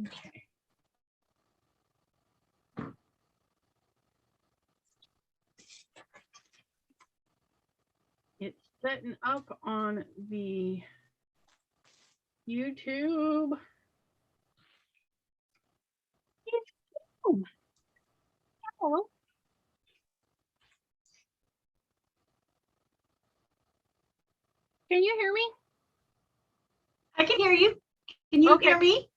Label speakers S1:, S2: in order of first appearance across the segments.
S1: Okay. It's setting up on the YouTube. Hello. Can you hear me?
S2: I can hear you. Can you hear me?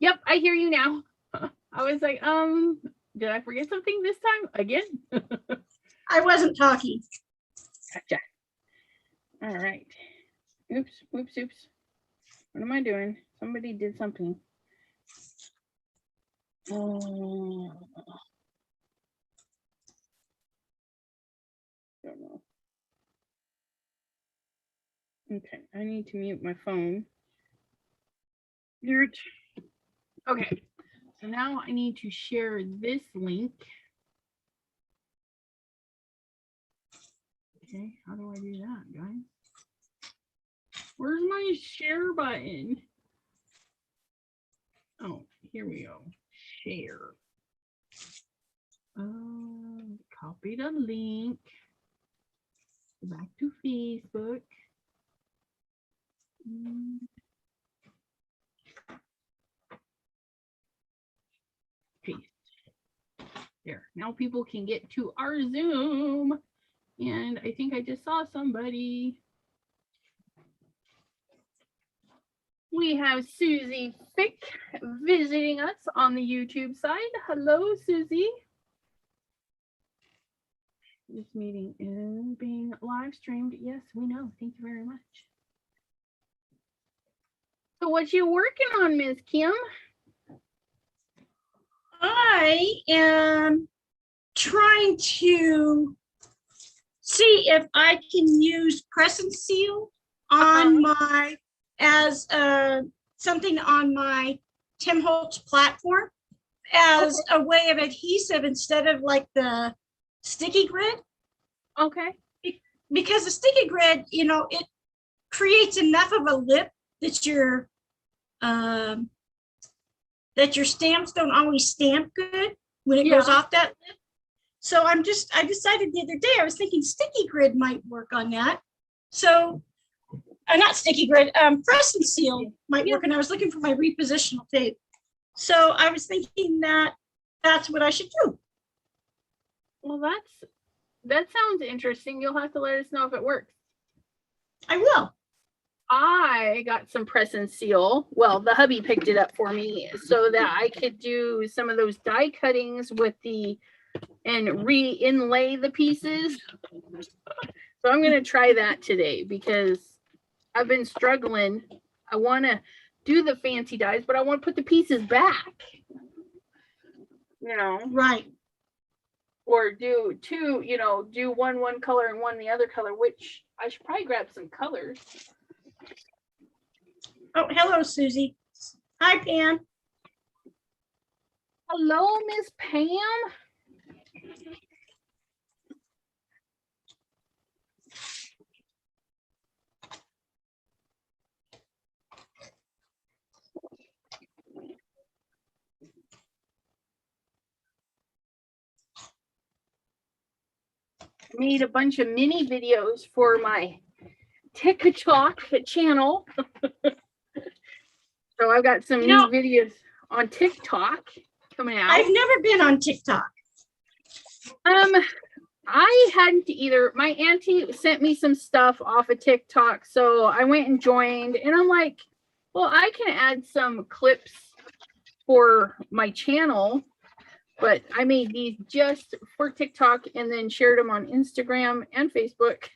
S1: Yep, I hear you now. I was like, did I forget something this time again?
S2: I wasn't talking.
S1: Gotcha. All right. Oops, oops, oops. What am I doing? Somebody did something. Oh. Don't know. Okay, I need to mute my phone. Okay, so now I need to share this link. Okay, how do I do that, guys? Where's my share button? Oh, here we go. Share. Copy the link. Go back to Facebook. Paste. There. Now people can get to our Zoom. And I think I just saw somebody. We have Susie Fick visiting us on the YouTube side. Hello, Susie. This meeting is being live streamed. Yes, we know. Thank you very much. So what you working on, Ms. Kim?
S2: I am trying to see if I can use press and seal on my, as something on my Tim Holtz platform as a way of adhesive instead of like the sticky grid.
S1: Okay.
S2: Because the sticky grid, you know, it creates enough of a lip that your stamps don't always stamp good when it goes off that lip. So I decided the other day, I was thinking sticky grid might work on that. So not sticky grid, press and seal might work. And I was looking for my repositional tape. So I was thinking that that's what I should do.
S1: Well, that sounds interesting. You'll have to let us know if it works.
S2: I will.
S1: I got some press and seal. Well, the hubby picked it up for me so that I could do some of those die cuttings with and re-inlay the pieces. So I'm going to try that today because I've been struggling. I want to do the fancy dies, but I want to put the pieces back. You know?
S2: Right.
S1: Or do two, you know, do one color and one the other color, which I should probably grab some colors.
S2: Oh, hello, Susie. Hi, Pam.
S1: Hello, Miss Pam. Made a bunch of mini videos for my TikTok channel. So I've got some new videos on TikTok coming out.
S2: I've never been on TikTok.
S1: I hadn't either. My auntie sent me some stuff off of TikTok, so I went and joined, and I'm like, well, I can add some clips for my channel, but I made these just for TikTok and then shared them on Instagram and Facebook.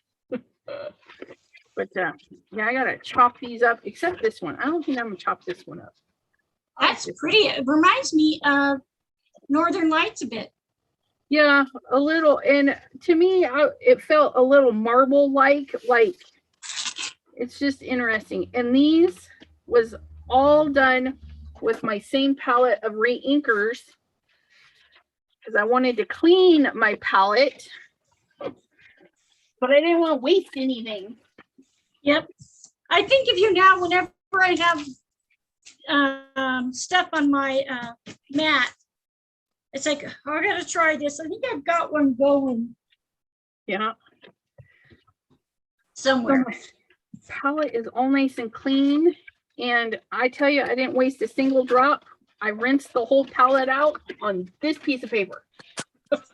S1: But yeah, I gotta chop these up, except this one. I don't think I'm gonna chop this one up.
S2: That's pretty. It reminds me of Northern Lights a bit.
S1: Yeah, a little. And to me, it felt a little marble-like. Like, it's just interesting. And these was all done with my same palette of re-inkers because I wanted to clean my palette, but I didn't want to waste anything.
S2: Yep. I think of you now whenever I have stuff on my mat. It's like, oh, I gotta try this. I think I've got one going
S1: Yeah.
S2: somewhere.
S1: Palette is all nice and clean. And I tell you, I didn't waste a single drop. I rinsed the whole palette out on this piece of paper. This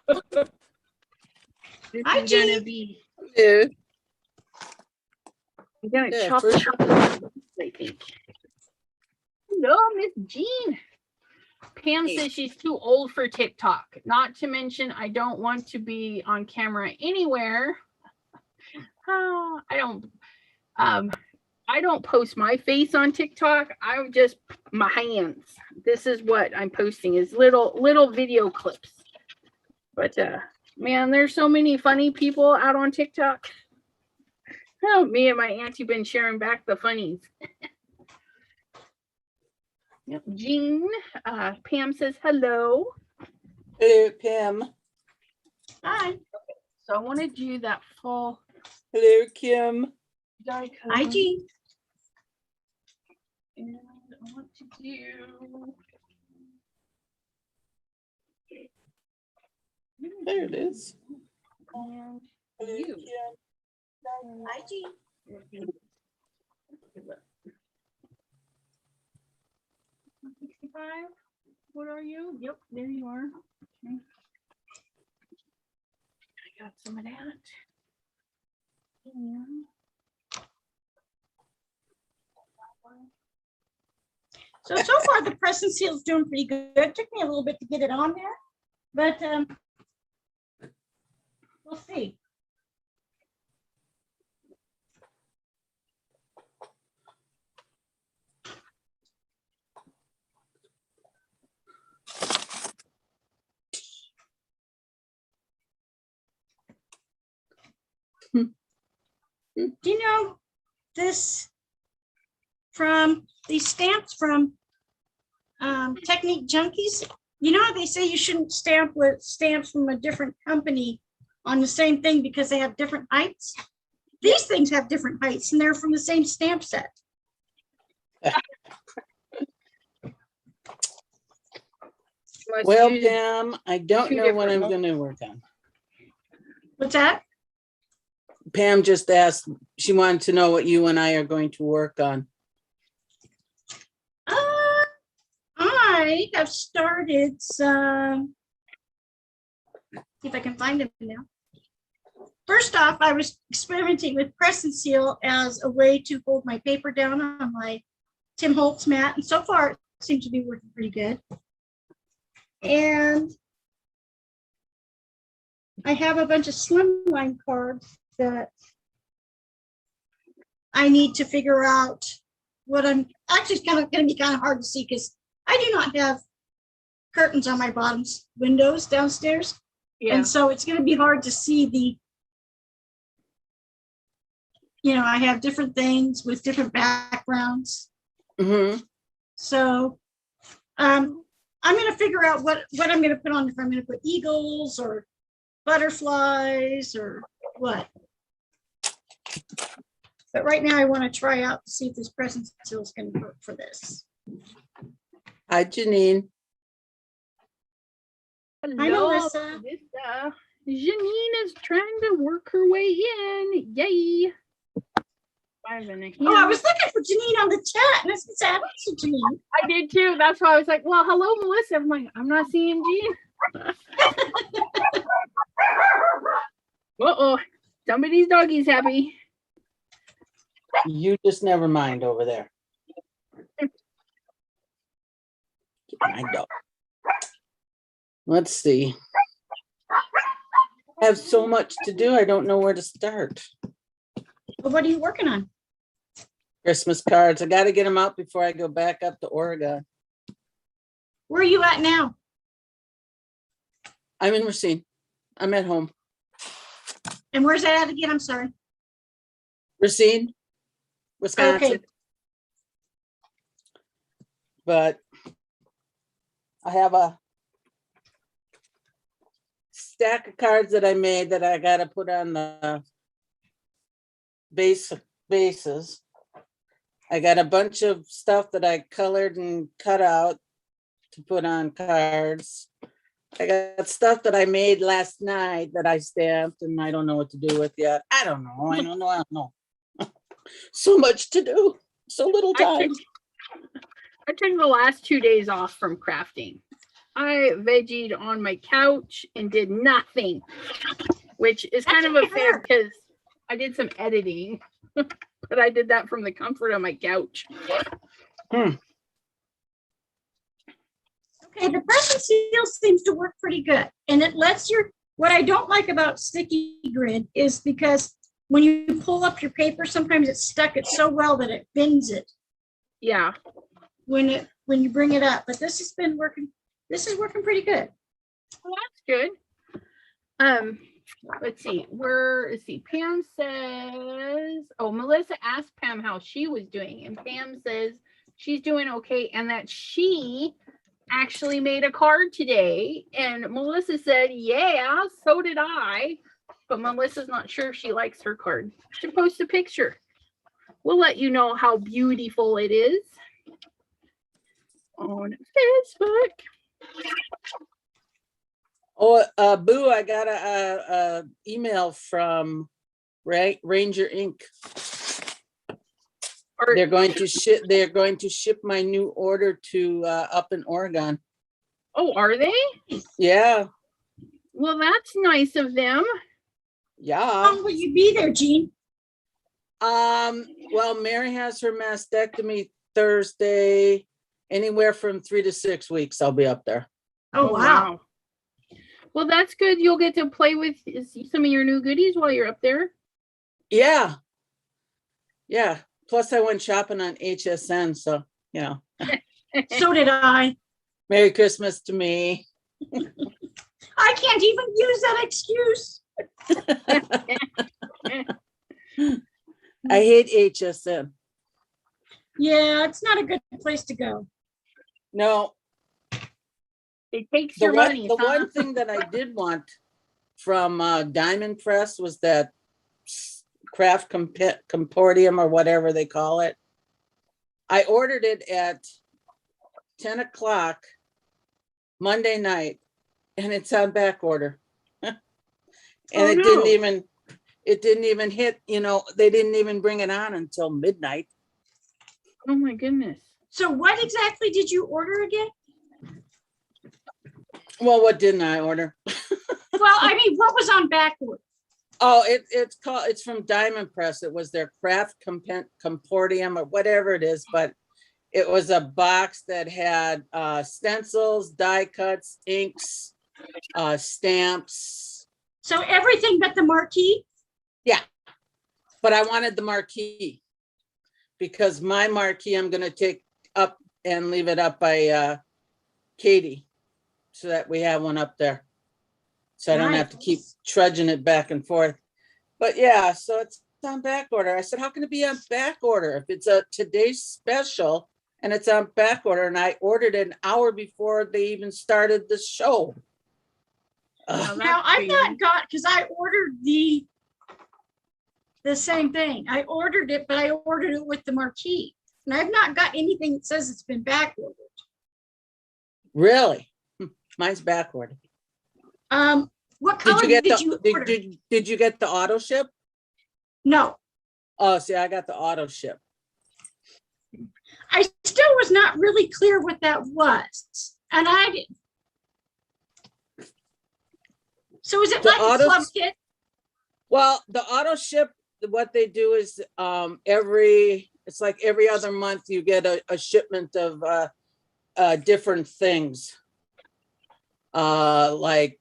S2: Hi,
S1: is gonna
S2: Jean.
S1: be,
S3: Yeah.
S1: I'm gonna
S3: Yeah,
S1: chop
S3: first-
S1: it up, I think. Hello, Miss Jean. Pam says she's too old for TikTok. Not to mention, I don't want to be on camera anywhere. I don't post my face on TikTok. I'm just my hands. This is what I'm posting is little video clips. But man, there's so many funny people out on TikTok. Oh, me and my auntie been sharing back the funnies. Yep, Jean. Pam says hello.
S3: Hello, Pam.
S2: Hi.
S1: So I want to do that full
S3: Hello, Kim.
S1: die cut.
S2: Hi, Jean.
S1: And I want to do.
S3: There it is.
S1: And
S3: Hello,
S1: you.
S3: Kim.
S2: Hi, Jean.
S1: 65. What are you? Yep, there you are. Okay. I got some of that. And
S2: So far the press and seal is doing pretty good. It took me a little bit to get it on there, but we'll see. Do you know this from these stamps from Technique Junkies? You know how they say you shouldn't stamp with stamps from a different company on the same thing because they have different heights? These things have different heights and they're from the same stamp set.
S1: must
S3: Well,
S1: use
S3: Pam, I don't
S1: two
S3: know what I'm
S1: different-
S3: going to work on.
S2: What's that?
S3: Pam just asked, she wanted to know what you and I are going to work on.
S2: I have started some, see if I can find them now. First off, I was experimenting with press and seal as a way to hold my paper down on my Tim Holtz mat, and so far it seems to be working pretty good. And I have a bunch of slimline cards that I need to figure out what I'm actually, it's kind of going to be kind of hard to see because I do not have curtains on my bottoms windows downstairs.
S1: Yeah.
S2: And so it's going to be hard to see the, you know, I have different things with different backgrounds.
S3: Mm-hmm.
S2: So I'm going to figure out what I'm going to put on, if I'm going to put eagles or butterflies or what. But right now I want to try out to see if this present seal is going to work for this.
S3: Hi, Janine.
S1: Hello,
S2: Melissa.
S1: Melissa. Janine is trying to work her way in. Yay. 5 and a
S2: Oh, I
S1: half.
S2: was looking for Janine on the chat and I said, I don't see Janine.
S1: I did too. That's why I was like, well, hello, Melissa. I'm like, I'm not seeing Jean. Uh-oh. Somebody's doggy's happy.
S3: You just never mind over there. Get my dog. Let's see. I have so much to do. I don't know where to start.
S2: Well, what are you working on?
S3: Christmas cards. I got to get them out before I go back up to Oregon.
S2: Where are you at now?
S3: I'm in Racine. I'm at home.
S2: And where's that at again? I'm sorry.
S3: Racine, Wisconsin.
S2: Okay.
S3: But I have a stack of cards that I made that I got to put on the bases. I got a bunch of stuff that I colored and cut out to put on cards. I got stuff that I made last night that I stamped and I don't know what to do with yet. I don't know. So much to do, so little time.
S1: I took the last 2 days off from crafting. I vegged on my couch and did nothing, which is kind of a fair because I did some editing, but I did that from the comfort of my couch.
S2: Okay, the press and seal seems to work pretty good. And it lets what I don't like about sticky grid is because when you pull up your paper, sometimes it's stuck it so well that it bends it
S1: Yeah.
S2: when you bring it up. But this is working pretty good.
S1: Well, that's good. Let's see. Pam says, Melissa asked Pam how she was doing, and Pam says she's doing okay and that she actually made a card today. And Melissa said, yeah, so did I. But Melissa's not sure if she likes her card. She post a picture. We'll let you know how beautiful it is on Facebook.
S3: Oh, Boo, I got a email from Ranger Inc. They're going to ship my new order to up in Oregon.
S1: Oh, are they?
S3: Yeah.
S1: Well, that's nice of them.
S3: Yeah.
S2: How long will you be there, Jean?
S3: Well, Mary has her mastectomy Thursday. Anywhere from 3 to 6 weeks, I'll be up there.
S2: Oh, wow.
S1: Well, that's good. You'll get to play with some of your new goodies while you're up there.
S3: Yeah. Yeah. Plus, I went shopping on HSN, so, you know.
S2: So did I.
S3: Merry Christmas to me.
S2: I can't even use that excuse.
S3: I hate HSN.
S2: Yeah, it's not a good place to go.
S3: No.
S1: It takes your money.
S3: The one thing that I did want from Diamond Press was that craft compendium or whatever they call it. I ordered it at 10 o'clock Monday night, and it's on back order. And it didn't even hit, they didn't even bring it on until midnight.
S1: Oh my goodness.
S2: So what exactly did you order again?
S3: Well, what didn't I order?
S2: Well, I mean, what was on back order?
S3: Oh, it's from Diamond Press. It was their craft compendium or whatever it is, but it was a box that had stencils, die cuts, inks, stamps.
S2: So everything but the marquee?
S3: Yeah, but I wanted the marquee because my marquee I'm going to take up and leave it up by Katie so that we have one up there. So I don't have to keep trudging it back and forth. But yeah, so it's on back order. I said, how can it be on back order if it's a today's special and it's on back order? And I ordered it an hour before they even started the show.
S2: Now I've not got, because I ordered the same thing. I ordered it, but I ordered it with the marquee. And I've not got anything that says it's been back ordered.
S3: Really? Mine's back ordered.
S2: What color did you order?
S3: Did you get the auto ship?
S2: No.
S3: Oh, see, I got the auto ship.
S2: I still was not really clear what that was. And I didn't. So is it like a club kit?
S3: Well, the auto ship, what they do is it's like every other month you get a shipment of different things. Like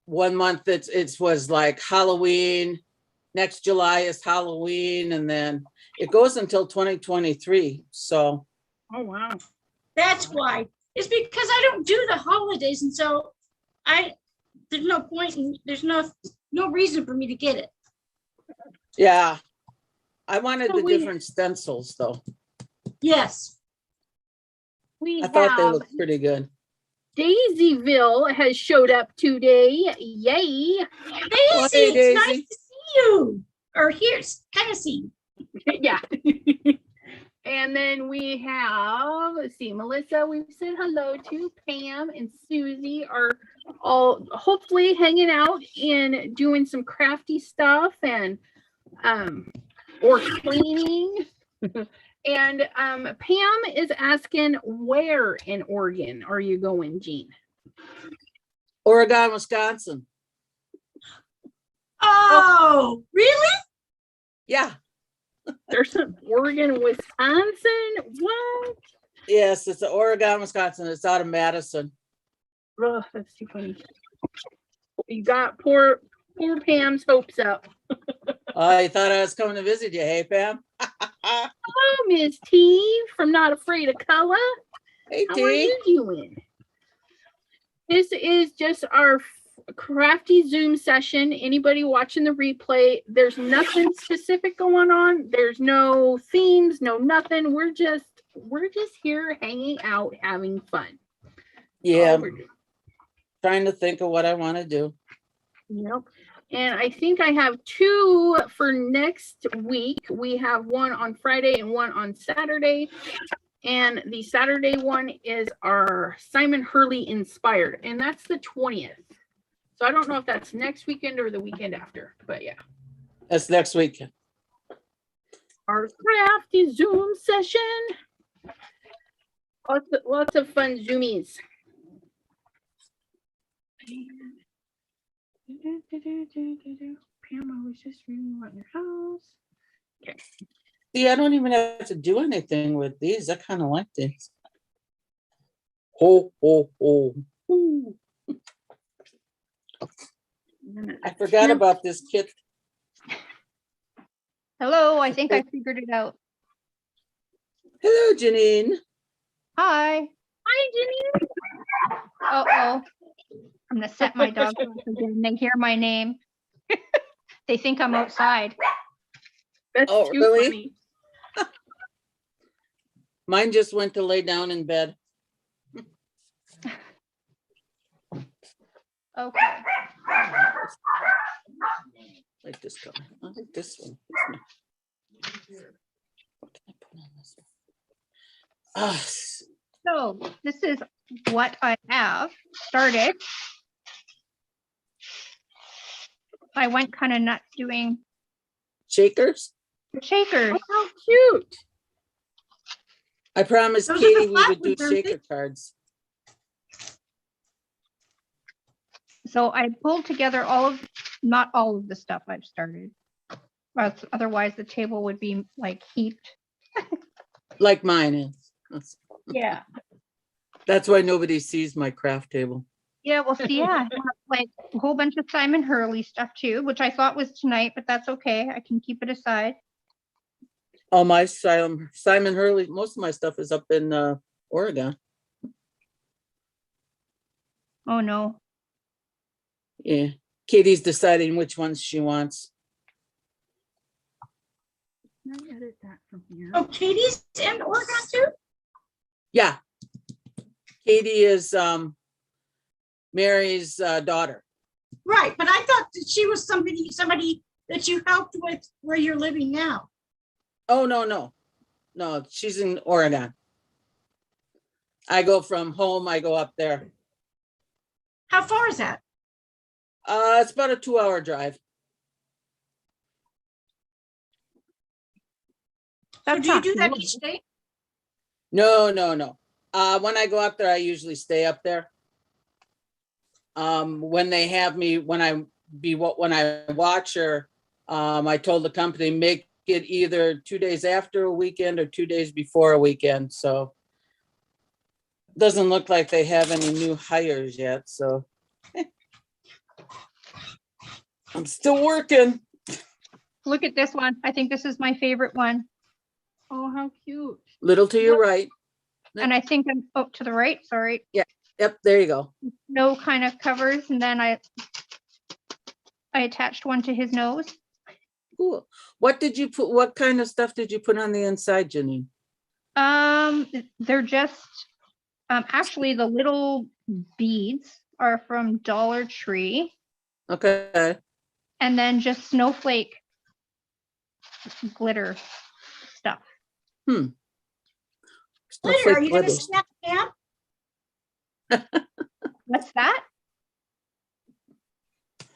S3: 1 month it was like Halloween, next July is Halloween, and then it goes until 2023. So
S1: oh wow.
S2: That's why. It's because I don't do the holidays, and so there's no point in, there's no reason for me to get it.
S3: yeah, I wanted the different stencils though.
S2: Yes.
S3: I thought they looked pretty good.
S1: Daisyville has showed up today. Yay.
S2: Daisy, it's nice to see you. Or here, kind of see.
S1: Yeah. And then we have, let's see, Melissa, we've said hello to. Pam and Susie are all hopefully hanging out and doing some crafty stuff and or cleaning. And Pam is asking, where in Oregon are you going, Jean?
S3: Oregon, Wisconsin.
S2: Oh, really?
S3: Yeah.
S1: There's an Oregon, Wisconsin. What?
S3: Yes, it's Oregon, Wisconsin. It's out of Madison.
S1: Oh, that's too funny. You got poor Pam's hopes up.
S3: I thought I was coming to visit you. Hey, Pam.
S1: Hello, Miss T from Not Afraid of Color.
S3: Hey,
S1: How are
S3: T.
S1: you doing? This is just our crafty Zoom session. Anybody watching the replay, there's nothing specific going on. There's no themes, no nothing. We're just here hanging out, having fun.
S3: Yeah,
S1: All we're doing.
S3: trying to think of what I want to do.
S1: Yep. And I think I have two for next week. We have one on Friday and one on Saturday. And the Saturday one is our Simon Hurley inspired, and that's the 20th. So I don't know if that's next weekend or the weekend after, but yeah.
S3: That's next weekend.
S1: Our crafty Zoom session. Lots of fun Zoomies. Pam, I was just reading about your house. Okay.
S3: See, I don't even have to do anything with these. I kind of like these. Oh. Ooh. I forgot about this kit.
S4: Hello, I think I figured it out.
S3: Hello, Janine.
S4: Hi.
S1: Hi, Jenny.
S4: Uh-oh. I'm gonna set my dog off again. They hear my name. They think I'm outside.
S1: That's
S3: Oh,
S1: too
S3: really?
S1: funny.
S3: Mine just went to lay down in bed.
S4: Okay.
S3: Like this color. I like this one. What can I put on this one? Ah,
S4: So this is what I have started. I went kind of nuts doing
S3: shakers.
S4: shakers.
S1: Oh, how cute.
S3: I promised
S2: Those are the
S3: Katie we
S2: flat
S3: would do
S2: ones, aren't they?
S3: shaker cards.
S4: So I pulled together not all of the stuff I've started. Otherwise the table would be like heaped.
S3: Like mine is.
S4: Yeah.
S3: That's why nobody sees my craft table.
S4: Yeah, well, see, yeah, I have like a whole bunch of Simon Hurley stuff too, which I thought was tonight, but that's okay. I can keep it aside.
S3: All my Simon Hurley, most of my stuff is up in Oregon.
S4: Oh no.
S3: Yeah. Katie's deciding which ones she wants.
S1: Can I edit that from here?
S2: Oh, Katie's in Oregon too?
S3: Yeah. Katie is Mary's daughter.
S2: Right, but I thought that she was somebody that you helped with where you're living now.
S3: Oh, no, she's in Oregon. I go from home, I go up there.
S2: How far is that?
S3: It's about a 2-hour drive.
S2: So do you do that each day?
S3: No. When I go up there, I usually stay up there. When they have me, when I watch her, I told the company, make it either 2 days after a weekend or 2 days before a weekend. So doesn't look like they have any new hires yet. So I'm still working.
S4: Look at this one. I think this is my favorite one.
S1: Oh, how cute.
S3: Little to your right.
S4: And I think I'm up to the right, sorry.
S3: Yep, there you go.
S4: No kind of covers. And then I attached one to his nose.
S3: Cool. What kind of stuff did you put on the inside, Janine?
S4: They're just, actually the little beads are from Dollar Tree.
S3: Okay.
S4: And then just snowflake glitter stuff.
S3: Stuff
S2: Glitter,
S3: like
S2: are you gonna
S3: glitter.
S2: snap Pam?
S4: What's that?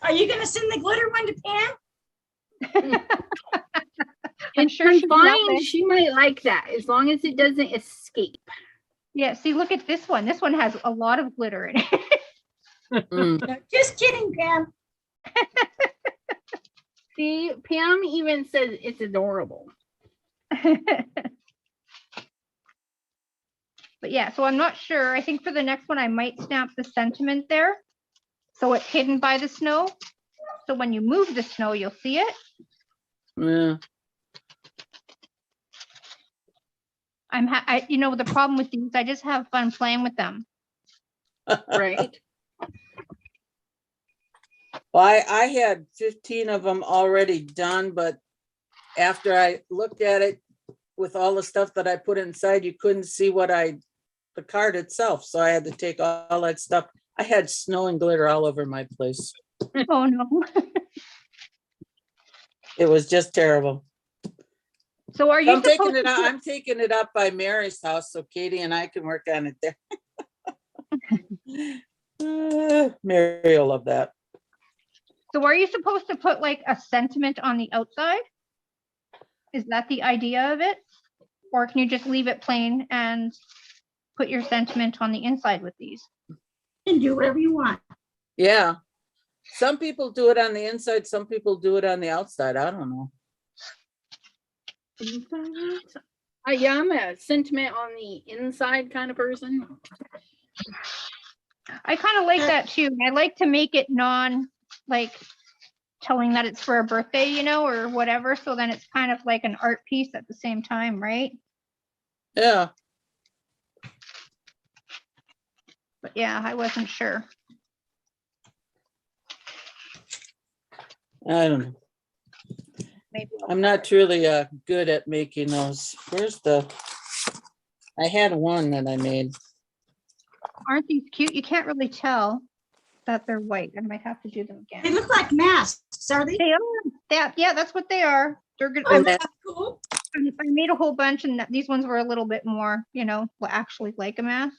S2: Are you gonna send the glitter one to Pam?
S4: I'm
S1: It's
S4: sure she'd love
S1: confined.
S4: it.
S1: She might like that as long as it doesn't escape.
S4: Yeah, see, look at this one. This one has a lot of glitter in it.
S3: Mm.
S2: No, just kidding, Pam.
S1: See, Pam even says it's adorable.
S4: But yeah, so I'm not sure. I think for the next one, I might stamp the sentiment there. So it's hidden by the snow. So when you move the snow, you'll see it.
S3: Yeah.
S4: You know, the problem with these, I just have fun playing with them.
S1: Right.
S3: Well, I had 15 of them already done, but after I looked at it with all the stuff that I put inside, you couldn't see the card itself. So I had to take all that stuff. I had snow and glitter all over my place.
S4: Oh no.
S3: It was just terrible.
S4: So are you
S3: I'm taking
S4: supposed
S3: it
S4: to
S3: out.
S4: put,
S3: I'm taking it up by Mary's house so Katie and I can work on it there. Mary will love that.
S4: so are you supposed to put like a sentiment on the outside? Is that the idea of it? Or can you just leave it plain and put your sentiment on the inside with these?
S2: You can do whatever you want.
S3: Yeah. Some people do it on the inside. Some people do it on the outside. I don't know.
S1: Yeah, I'm a sentiment on the inside kind of person.
S4: I kind of like that too. I like to make it like telling that it's for a birthday, you know, or whatever. So then it's kind of like an art piece at the same time, right?
S3: Yeah.
S4: But yeah, I wasn't sure.
S3: I don't know.
S4: Maybe
S3: I'm not truly good at making those. I had one that I made.
S4: aren't these cute? You can't really tell that they're white. I might have to do them
S2: They
S4: again.
S2: look like masks, are they?
S4: They are. Yeah, that's what they are. They're good.
S2: Oh,
S3: And
S2: that's cool.
S4: I made a whole bunch, and these ones were a little bit more, you know, actually like a mask.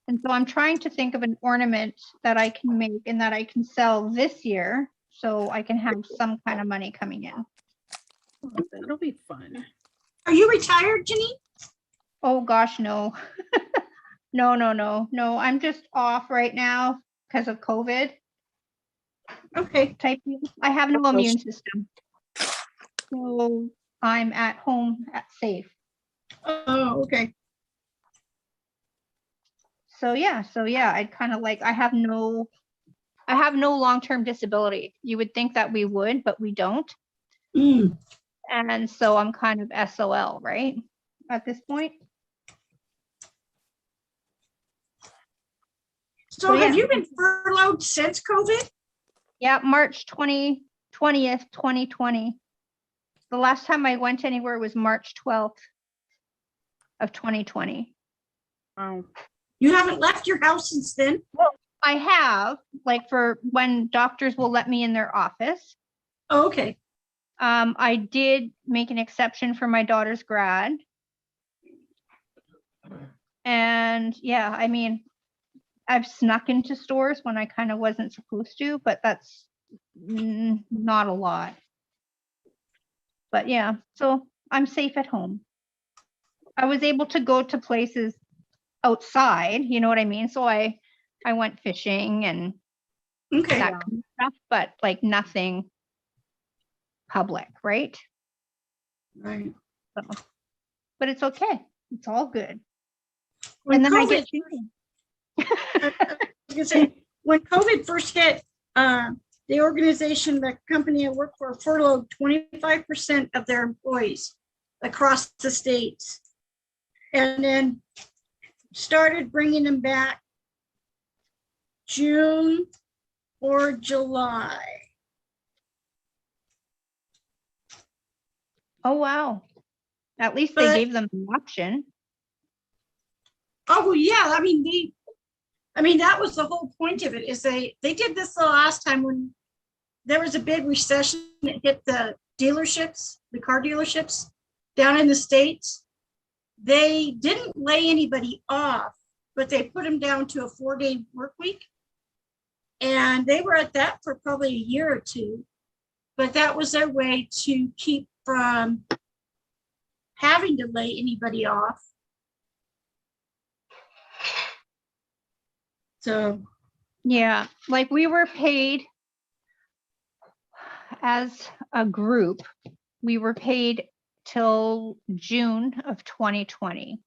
S4: And so I'm trying to think of an ornament that I can make and that I can sell this year, so I can have some kind of money coming in.
S1: That'll be fun.
S2: Are you retired, Jenny?
S4: Oh gosh, no. No. I'm just off right now because of COVID.
S2: Okay.
S4: I have no immune system. So I'm at home safe.
S2: Oh, okay.
S4: So yeah, I'd kind of like, I have no long-term disability. You would think that we would, but we don't.
S2: Mm.
S4: And so I'm kind of SOL, right? At this point.
S2: So
S4: Yeah.
S2: have you been furloughed since COVID?
S4: Yeah, March 20th, 2020. The last time I went anywhere was March 12th of 2020.
S1: Wow.
S2: You haven't left your house since then?
S4: I have, like, for when doctors will let me in their office.
S2: Oh, okay.
S4: I did make an exception for my daughter's grad. And yeah, I mean, I've snuck into stores when I kind of wasn't supposed to, but that's not a lot. But yeah, so I'm safe at home. I was able to go to places outside, you know what I mean? So I went fishing and
S2: Okay.
S4: that kind of stuff, but like nothing public, right?
S2: Right.
S4: So, but it's okay. It's all good.
S2: When
S4: And then I
S2: COVID,
S4: get shooting.
S2: I was gonna say, when COVID first hit, the organization, the company I work for, furloughed 25% of their employees across the states, and then started bringing them back June or July.
S4: Oh, wow. At least
S2: But-
S4: they gave them an option.
S2: Oh, yeah, I mean, that was the whole point of it, is they did this the last time when there was a big recession that hit the dealerships, the car dealerships down in the States, they didn't lay anybody off, but they put them down to a 4-day work week. And they were at that for probably a year or two, but that was their way to keep from having to lay anybody off. So,
S4: Yeah, like we were paid as a group, we were paid till June of 2020,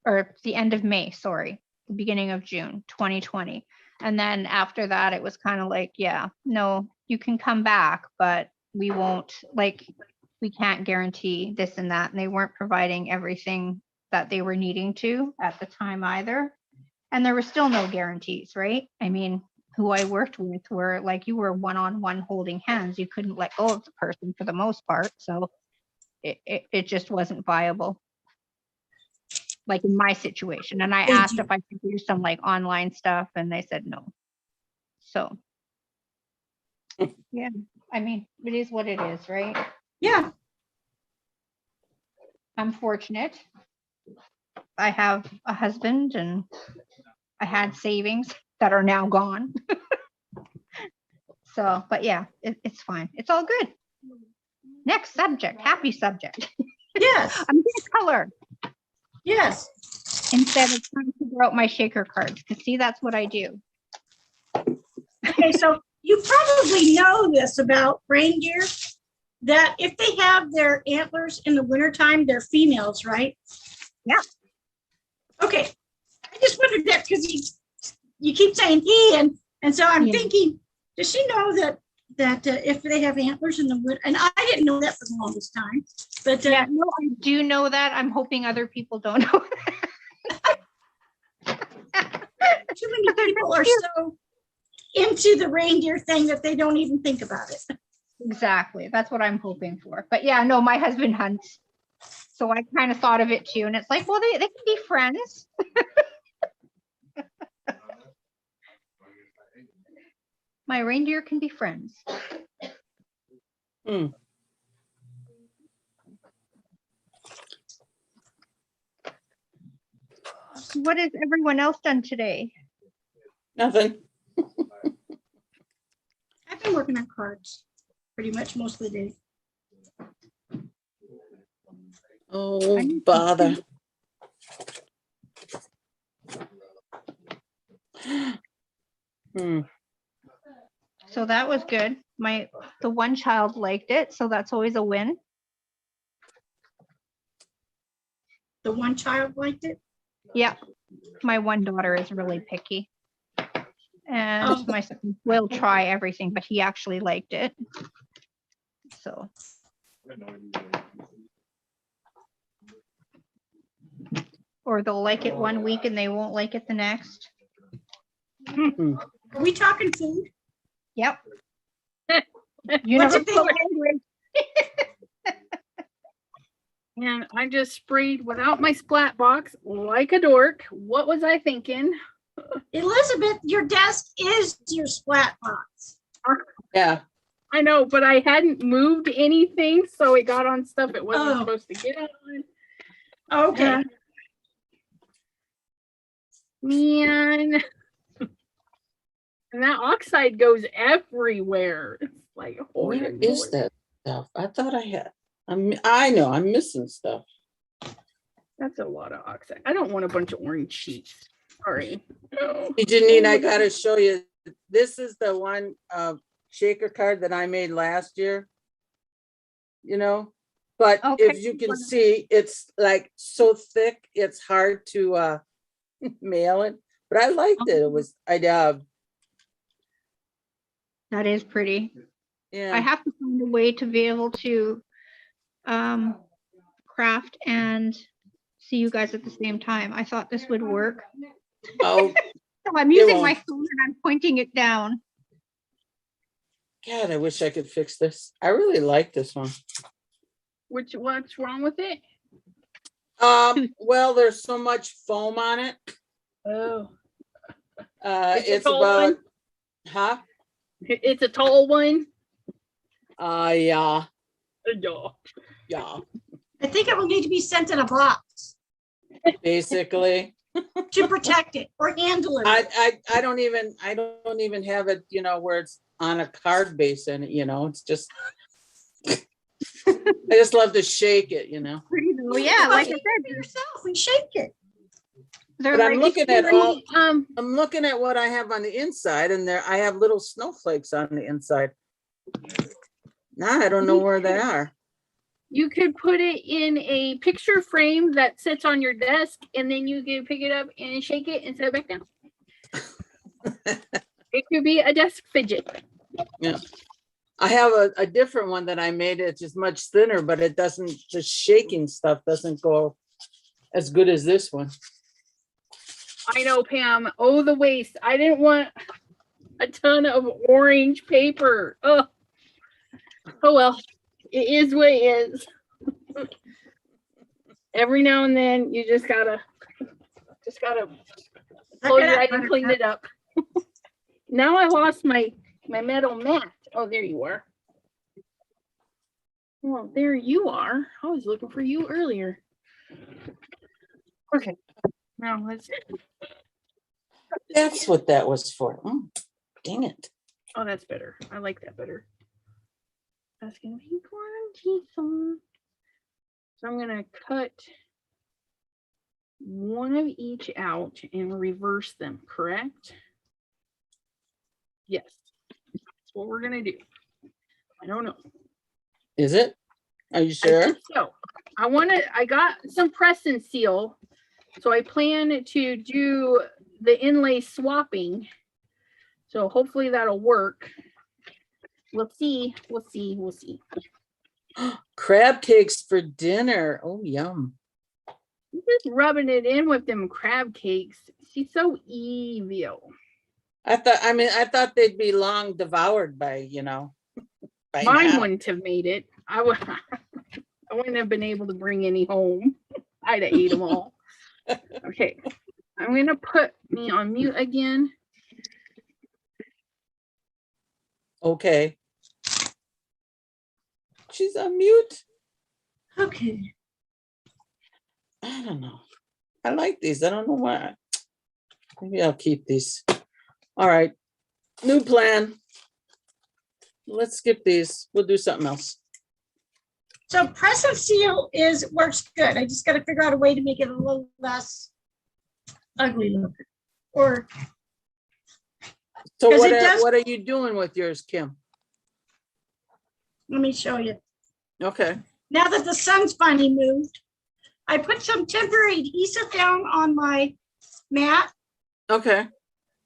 S4: or the end of May, sorry, the beginning of June 2020. And then after that, it was kind of like, yeah, no, you can come back, but we won't, like, we can't guarantee this and that. And they weren't providing everything that they were needing to at the time either. And there were still no guarantees, right? I mean, who I worked with were like, you were one-on-one holding hands. You couldn't let go of the person for the most part. So it just wasn't viable. Like in my situation. And I asked if I could do some like online stuff and they said no. So yeah, I mean, it is what it is, right?
S2: yeah.
S4: I'm fortunate. I have a husband and I had savings that are now gone. So, but yeah, it's fine. It's all good. Next subject, happy subject.
S2: Yes.
S4: I'm gonna color
S2: Yes.
S4: instead of trying to figure out my shaker cards, because see, that's what I do.
S2: Okay, so you probably know this about reindeer, that if they have their antlers in the wintertime, they're females, right?
S4: Yeah.
S2: Okay, I just wondered that because you keep saying he, and so I'm
S4: Yeah.
S2: thinking, does she know that if they have antlers in the winter, and I didn't know that for the longest time, but
S4: Yeah, no, I do know that. I'm hoping other people don't know.
S2: too many people are so into the reindeer thing that they don't even think about it.
S4: Exactly. That's what I'm hoping for. But yeah, no, my husband hunts. So I kind of thought of it too. And it's like, well, they can be friends. My reindeer can be friends.
S3: Hmm.
S4: What has everyone else done today?
S3: Nothing.
S2: I've been working on cards pretty much most of the day.
S3: Oh, bother. Hmm.
S4: So that was good. The one child liked it, so that's always a win.
S2: The one child liked it.
S4: Yeah. My one daughter is really picky. And
S2: Oh.
S4: my son will try everything, but he actually liked it. So or they'll like it one week and they won't like it the next.
S3: Hmm.
S2: Are we talking food?
S4: Yep. You
S2: What's
S4: never
S2: it they
S4: feel
S2: like?
S4: angry.
S1: And I just sprayed without my splat box like a dork. What was I thinking?
S2: Elizabeth, your desk is your splat box.
S3: Yeah.
S1: I know, but I hadn't moved anything, so it got on stuff it wasn't
S2: Oh.
S1: supposed to get on.
S2: Okay.
S1: Yeah. Man. And that oxide goes everywhere. It's like, holy
S3: Where is
S1: Lord.
S3: that stuff? I thought I had. I know I'm missing stuff.
S1: That's a lot of oxide. I don't want a bunch of orange sheets. Sorry. No.
S3: Hey, Janine, I gotta show you. This is the one shaker card that I made last year. You know, but
S4: Okay.
S3: if you can see, it's like so thick, it's hard to mail it. But I liked it. It was
S4: That is pretty.
S3: yeah.
S4: I have to find a way to be able to craft and see you guys at the same time. I thought this would work.
S3: Oh
S4: So I'm using my
S3: won't.
S4: phone and I'm pointing it down.
S3: God, I wish I could fix this. I really like this one.
S1: What's wrong with it?
S3: Well, there's so much foam on it.
S1: Oh. It's a
S3: It's
S1: tall
S3: about,
S1: one?
S3: huh?
S1: It's a tall one.
S3: Yeah.
S1: Yeah.
S3: Yeah,
S2: I think it will need to be sent in a box
S3: basically.
S2: to protect it or handle it.
S3: I don't even have it, where it's on a card base and, it's just, I just love to shake it,
S4: Well, yeah, like I said,
S2: Yourself and shake it.
S4: they're
S3: But I'm
S4: like,
S3: looking at all,
S1: Um,
S3: I'm looking at what I have on the inside and I have little snowflakes on the inside. Now I don't know where they are.
S1: you could put it in a picture frame that sits on your desk, and then you can pick it up and shake it and set it back down. It could be a desk fidget.
S3: Yeah. I have a different one that I made. It's just much thinner, but it doesn't, the shaking stuff doesn't go as good as this one.
S1: I know, Pam. Oh, the waste. I didn't want a ton of orange paper. Oh well. It is what it is. Every now and then you just gotta close your eyes and clean it up. Now I lost my metal mat. Oh, there you are. Well, there you are. I was looking for you earlier. Okay. Now let's.
S3: That's what that was for. Oh, dang it.
S1: Oh, that's better. I like that better. That's gonna be one. So I'm gonna cut one of each out and reverse them, correct? Yes. That's what we're gonna do. I don't know.
S3: Is it? Are you
S1: I
S3: sure?
S1: think so I got some press and seal. So I plan to do the inlay swapping. So hopefully that'll work. We'll see.
S3: Crab cakes for dinner. Oh, yum.
S1: Just rubbing it in with them crab cakes. She's so evil.
S3: I thought they'd be long devoured by by
S1: Mine
S3: now.
S1: wouldn't have made it. I wouldn't have been able to bring any home. I'd have ate them all. Okay. I'm gonna put me on mute again.
S3: Okay. She's on mute.
S2: Okay.
S3: I don't know. I like these. I don't know why. Maybe I'll keep these. All right. New plan. Let's skip these. We'll do something else.
S2: So press and seal works good. I just got to figure out a way to make it a little less ugly looking. Or
S3: So
S2: 'Cause
S3: what
S2: it does-
S3: what are you doing with yours, Kim?
S2: let me show you.
S3: Okay.
S2: Now that the sun's finally moved, I put some temporary adhesive down on my mat
S3: Okay.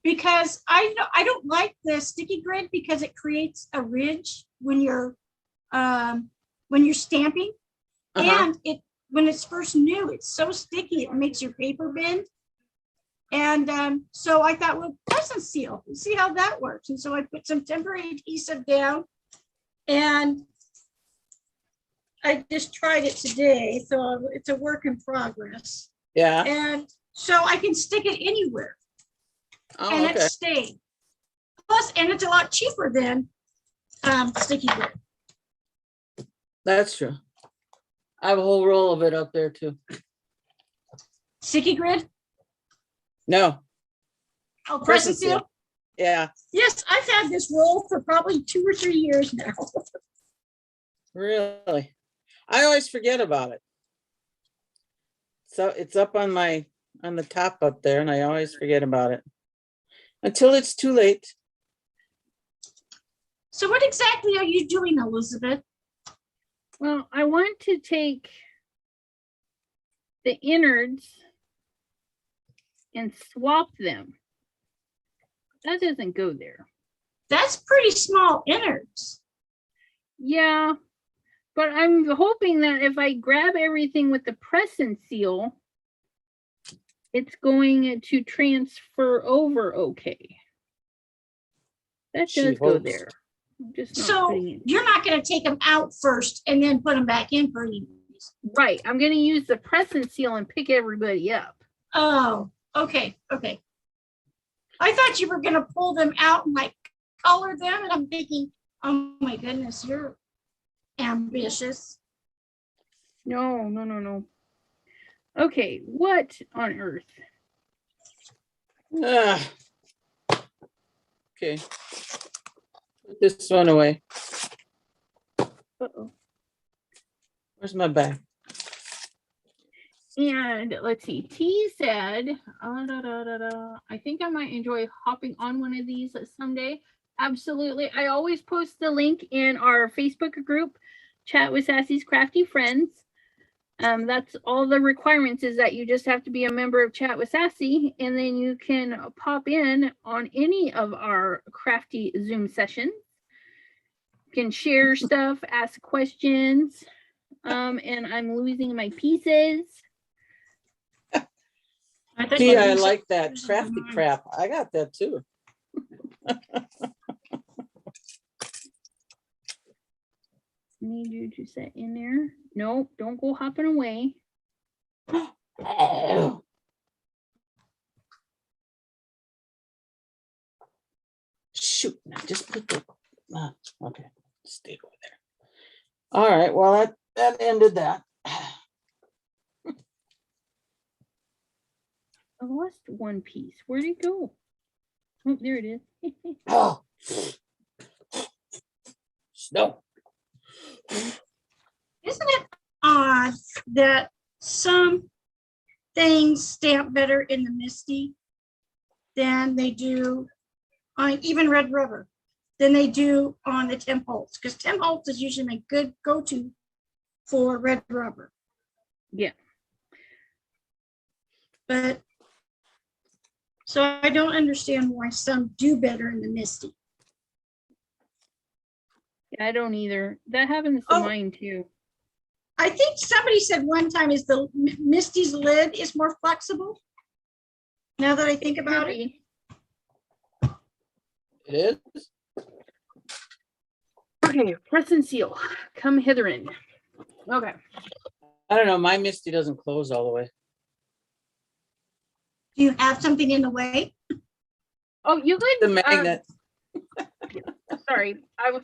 S2: because I don't like the sticky grid because it creates a ridge when you're stamping.
S3: Uh-huh.
S2: And when it's first new, it's so sticky, it makes your paper bend. And so I thought, well, press and seal, we'll see how that works. And so I put some temporary adhesive down and I just tried it today. So it's a work in progress.
S3: Yeah.
S2: And so I can stick it anywhere
S3: Oh,
S2: and
S3: okay.
S2: it's staying. Plus, and it's a lot cheaper than sticky grid.
S3: That's true. I have a whole roll of it up there too.
S2: Sticky grid?
S3: No.
S2: Oh, press and seal?
S3: Yeah.
S2: Yes, I've had this roll for probably 2 or 3 years now.
S3: Really? I always forget about it. So it's up on the top up there and I always forget about it until it's too late.
S2: So what exactly are you doing, Elizabeth?
S1: Well, I want to take the innards and swap them. That doesn't go there.
S2: That's pretty small innards.
S1: Yeah, but I'm hoping that if I grab everything with the press and seal, it's going to transfer over okay. That
S3: She
S1: does go
S3: hopes.
S1: there. I'm just not
S2: So
S1: putting it.
S2: you're not going to take them out first and then put them back in for any reason.
S1: Right. I'm going to use the press and seal and pick everybody up.
S2: Oh, okay, okay. I thought you were going to pull them out and like color them, and I'm thinking, oh my goodness, you're ambitious.
S1: No, no, no, no. Okay, what on earth?
S3: Ah. Okay. Put this one away.
S1: Uh-oh.
S3: Where's my bag?
S1: And let's see, T said, I think I might enjoy hopping on one of these someday. Absolutely. I always post the link in our Facebook group, Chat with Sassy's Crafty Friends. That's all the requirements is that you just have to be a member of Chat with Sassy, and then you can pop in on any of our crafty Zoom sessions. You can share stuff, ask questions, and I'm losing my pieces.
S3: Gee, I like that crafty crap. I got that too.
S1: Need you to set in there. No, don't go hopping away.
S3: Shoot, I just put the, okay, stay over there. All right, well, that ended that.
S1: I lost one piece. Where'd it go? Oh, there it is.
S3: Oh. Snow.
S2: Isn't it odd that some things stamp better in the Misty than they do on even red rubber than they do on the Tim Holtz? Because Tim Holtz is usually my good go-to for red rubber.
S1: Yeah.
S2: But so I don't understand why some do better in the Misty.
S1: I don't either. That happens to mine too.
S2: I think somebody said one time is the Misty's lid is more flexible. Now that I think about it.
S3: It is?
S1: Okay, press and seal. Come hither in. Okay.
S3: I don't know, my Misty doesn't close all the way.
S2: Do you have something in the way?
S1: Oh, you could.
S3: The magnet.
S1: Sorry, I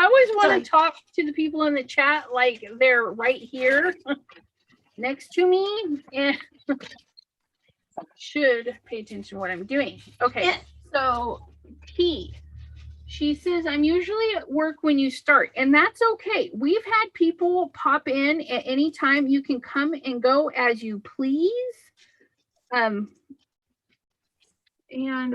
S1: always want
S2: Sorry.
S1: to talk to the people in the chat like they're right here next to me, and should pay attention to what I'm doing. Okay,
S2: Yeah.
S1: so T, she says, I'm usually at work when you start, and that's okay. We've had people pop in at any time. You can come and go as you please. And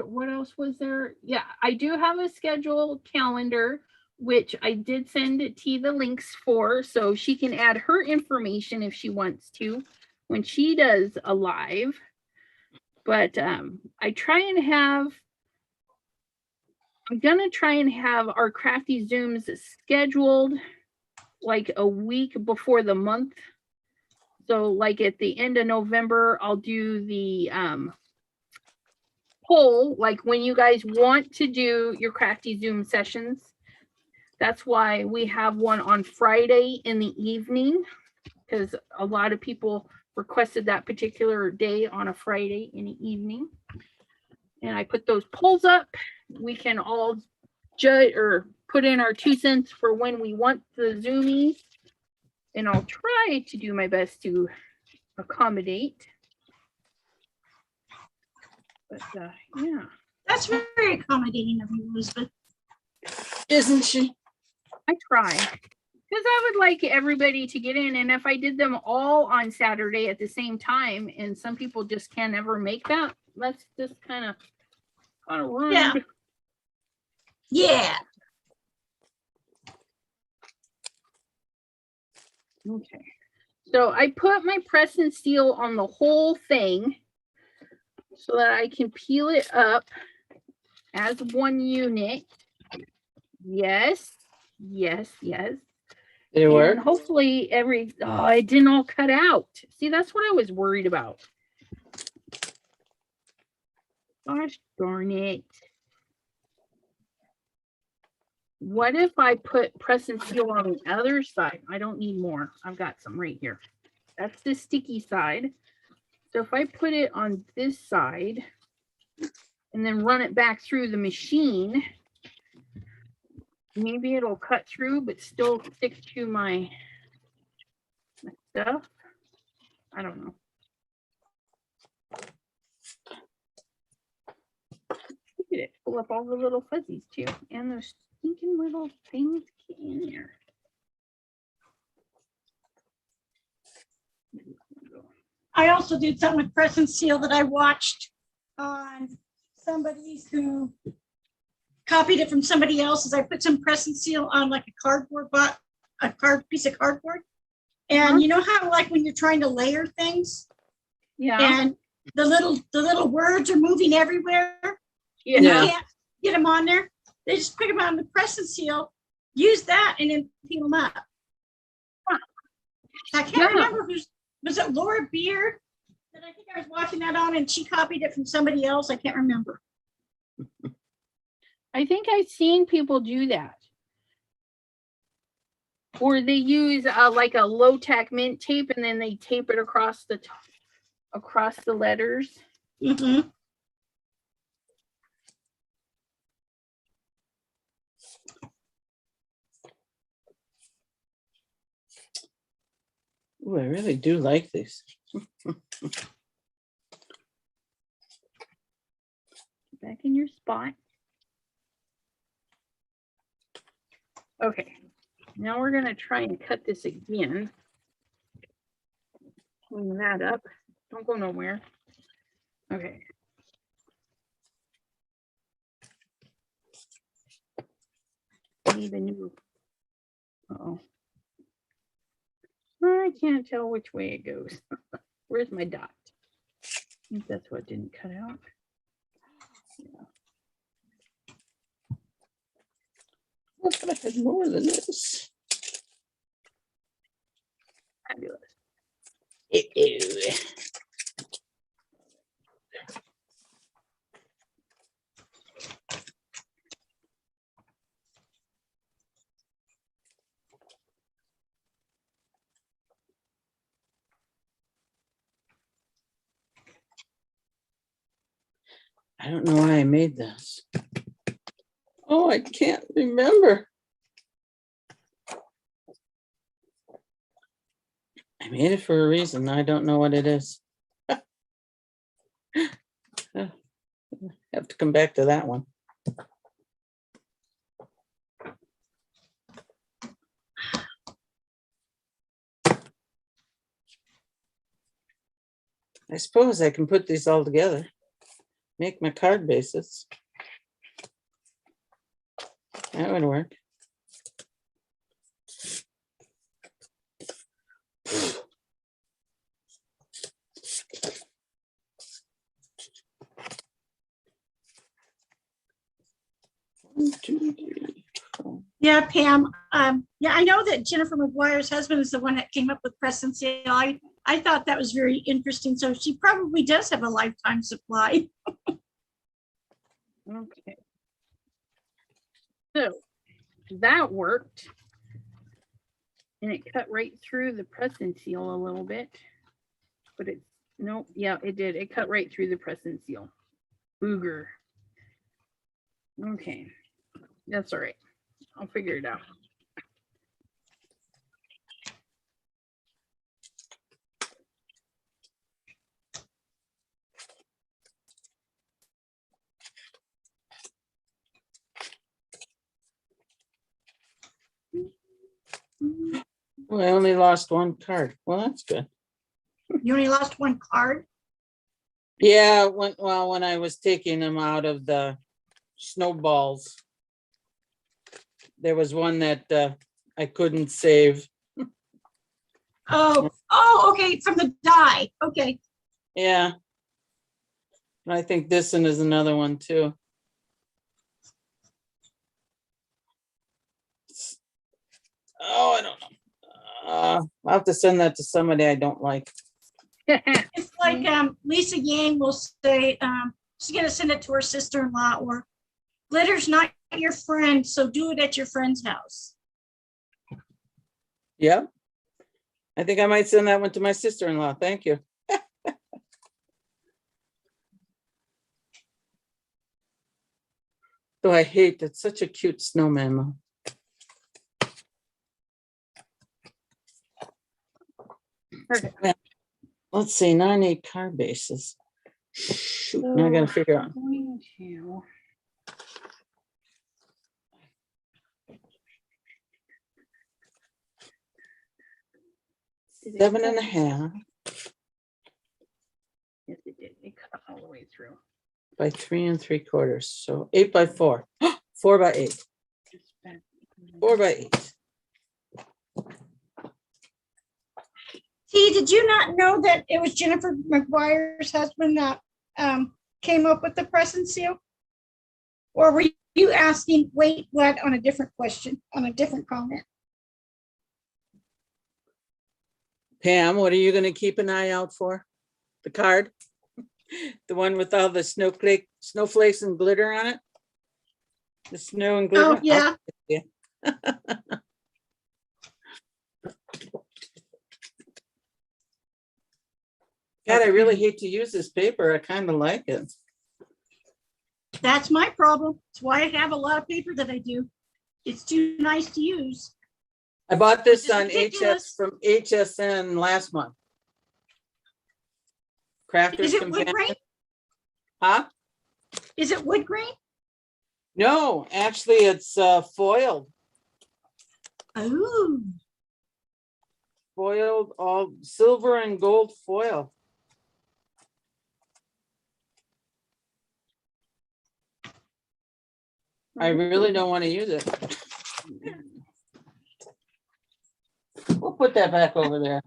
S1: what else was there? Yeah, I do have a scheduled calendar, which I did send T the links for, so she can add her information if she wants to when she does a live. But I try and have, I'm gonna try and have our crafty Zooms scheduled like a week before the month. So like at the end of November, I'll do the poll, like when you guys want to do your crafty Zoom sessions. That's why we have one on Friday in the evening, because a lot of people requested that particular day on a Friday in the evening. And I put those polls up. We can all judge or put in our 2 cents for when we want the Zoomies. And I'll try to do my best to accommodate. But yeah.
S2: That's very accommodating of you, Elizabeth.
S3: Isn't she?
S1: I try. Because I would like everybody to get in. And if I did them all on Saturday at the same time, and some people just can't ever make that, that's just kind of rude.
S2: Yeah. Yeah.
S1: Okay. So I put my press and seal on the whole thing so that I can peel it up as one unit. Yes. Yes, yes.
S3: Did it work?
S1: And hopefully it didn't all cut out. See, that's what I was worried about. Gosh darn it. What if I put press and seal on the other side? I don't need more. I've got some right here. That's the sticky side. So if I put it on this side and then run it back through the machine, maybe it'll cut through but still stick to my stuff. I don't know. Look at it, pull up all the little fuzzies too, and those stinking little things get in there.
S2: I also did something with press and seal that I watched on somebody's who copied it from somebody else's. I put some press and seal on like a cardboard piece of cardboard. And you know how like when you're trying to layer things
S1: Yeah.
S2: and the little words are moving everywhere,
S1: Yeah.
S2: and you can't get them on there? They just pick them on the press and seal, use that, and then peel them up.
S1: Huh.
S2: I can't
S1: Yeah.
S2: remember who's, was it Laura Beard that I think I was watching that on, and she copied it from somebody else. I can't remember.
S1: I think I've seen people do that. Or they use like a low tack mint tape and then they tape it across the letters.
S2: Mm-hmm.
S3: Ooh, I really do like these.
S1: Back in your spot. Okay, now we're gonna try and cut this again. Clean that up. Don't go nowhere. Okay. Need a new. Uh-oh. I can't tell which way it goes. Where's my dot? I think that's what didn't cut out. Yeah.
S3: I thought I had more than this.
S1: Fabulous.
S3: Ew. I don't know why I made this. Oh, I can't remember. I made it for a reason. I don't know what it is. Have to come back to that one. I suppose I can put these all together, make my card bases. That would work. One, two, three, four.
S2: Yeah, Pam. Yeah, I know that Jennifer McGuire's husband is the one that came up with press and seal. I thought that was very interesting. So she probably does have a lifetime supply.
S1: Okay. So that worked. And it cut right through the press and seal a little bit. But it, nope, yeah, it did. It cut right through the press and seal. Booger. Okay. That's all right. I'll figure it out.
S3: Well, I only lost one card. Well, that's good.
S2: You only lost one card.
S3: Yeah, when I was taking them out of the snowballs, there was one that I couldn't save.
S2: Oh, okay, from the die. Okay.
S3: Yeah. And I think this one is another one too. Oh, I don't know. I'll have to send that to somebody I don't like.
S2: It's like Lisa Yang will say she's gonna send it to her sister-in-law, or glitter's not your friend, so do it at your friend's house.
S3: Yeah. I think I might send that one to my sister-in-law. Thank you. Though I hate that, such a cute snowman, Mom.
S1: Okay.
S3: Let's see, 9-8 card bases. Shoot, now I gotta figure out.
S1: Going to.
S3: 7.5
S1: Yes, it did. It cut all the way through.
S3: by 3 3/4. So 8 by 4. 4 by 8. 4 by 8.
S2: T, did you not know that it was Jennifer McGuire's husband that came up with the press and seal? Or were you asking, wait, what, on a different question, on a different comment?
S3: Pam, what are you gonna keep an eye out for? The card? The one with all the snowflakes and glitter on it? The snow and glitter?
S2: Oh, yeah.
S3: God, I really hate to use this paper. I kind of like it.
S2: That's my problem. That's why I have a lot of paper that I do. It's too nice to use.
S3: I bought this
S2: Which is
S3: on
S2: ridiculous.
S3: from HSN last month. Crafters
S2: Is it wood
S3: Companion.
S2: grain?
S3: Huh?
S2: Is it wood grain?
S3: No, actually it's foiled.
S2: Oh,
S3: Foiled, all silver and gold foil. I really don't want to use it. We'll put that back over there.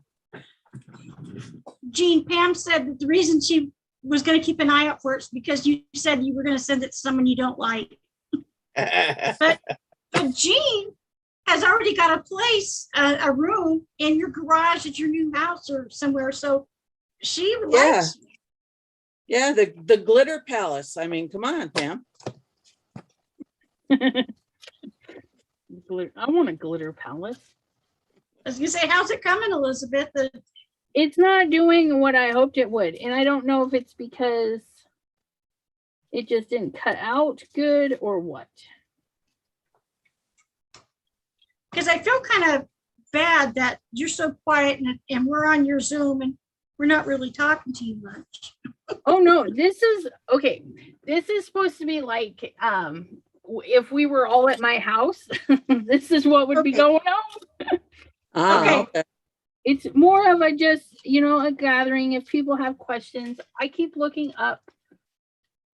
S2: Jean, Pam said that the reason she was going to keep an eye out for it is because you said you were going to send it to someone you don't like. But Jean has already got a place, a room in your garage at your new house or somewhere. So she likes.
S3: Yeah, the glitter palace. I mean, come on, Pam.
S1: I want a glitter palace.
S2: I was going to say, how's it coming, Elizabeth?
S1: It's not doing what I hoped it would. And I don't know if it's because it just didn't cut out good or what.
S2: Because I feel kind of bad that you're so quiet and we're on your Zoom and we're not really talking to you much.
S1: Oh no, this is okay. This is supposed to be like if we were all at my house, this is what would be
S2: Okay.
S1: going on.
S3: Okay.
S1: It's more of a just, a gathering. If people have questions, I keep looking up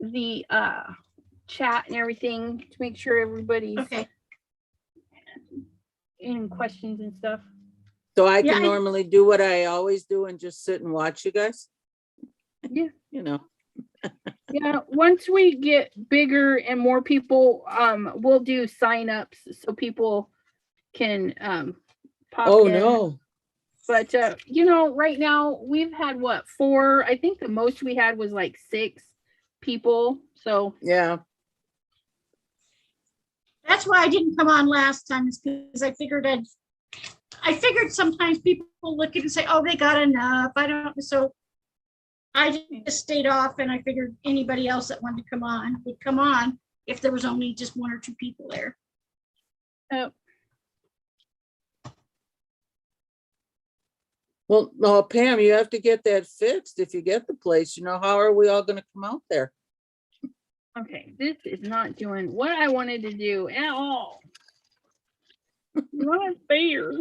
S1: the chat and everything to make sure everybody's
S2: Okay.
S1: in questions and stuff.
S3: So I can
S2: Yeah,
S3: normally do what I always do and just sit and watch you guys?
S1: Yeah. Yeah, once we get bigger and more people, we'll do sign-ups so people can pop
S3: Oh,
S1: in.
S3: no.
S1: But right now we've had 4? I think the most we had was like 6 people. So
S3: Yeah.
S2: That's why I didn't come on last time, is because I figured sometimes people look at it and say, oh, they got enough. I don't, so I just stayed off and I figured anybody else that wanted to come on would come on if there was only just 1 or 2 people there.
S3: Well, no, Pam, you have to get that fixed if you get the place. How are we all going to come out there?
S1: okay, this is not doing what I wanted to do at all. Not fair.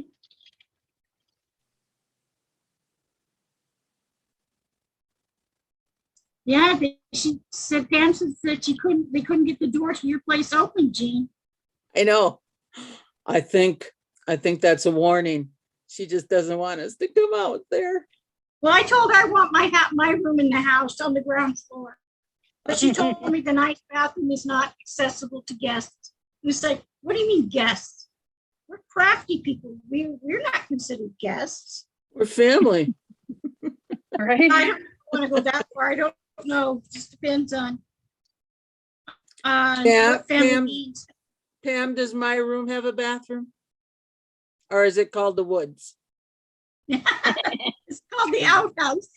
S2: Yeah, she said, Pam said that they couldn't get the door to your place open, Jean.
S3: I know. I think that's a warning. She just doesn't want us to come out there.
S2: Well, I told her I want my room in the house on the ground floor. But she told me the nice bathroom is not accessible to guests. It was like, what do you mean guests? We're crafty people. We're not considered guests.
S3: We're family.
S1: Right?
S2: I don't want to go that far. I don't know. It just depends on what family
S3: Pam.
S2: needs.
S3: Pam, does my room have a bathroom? Or is it called the woods?
S2: It's called the outhouse.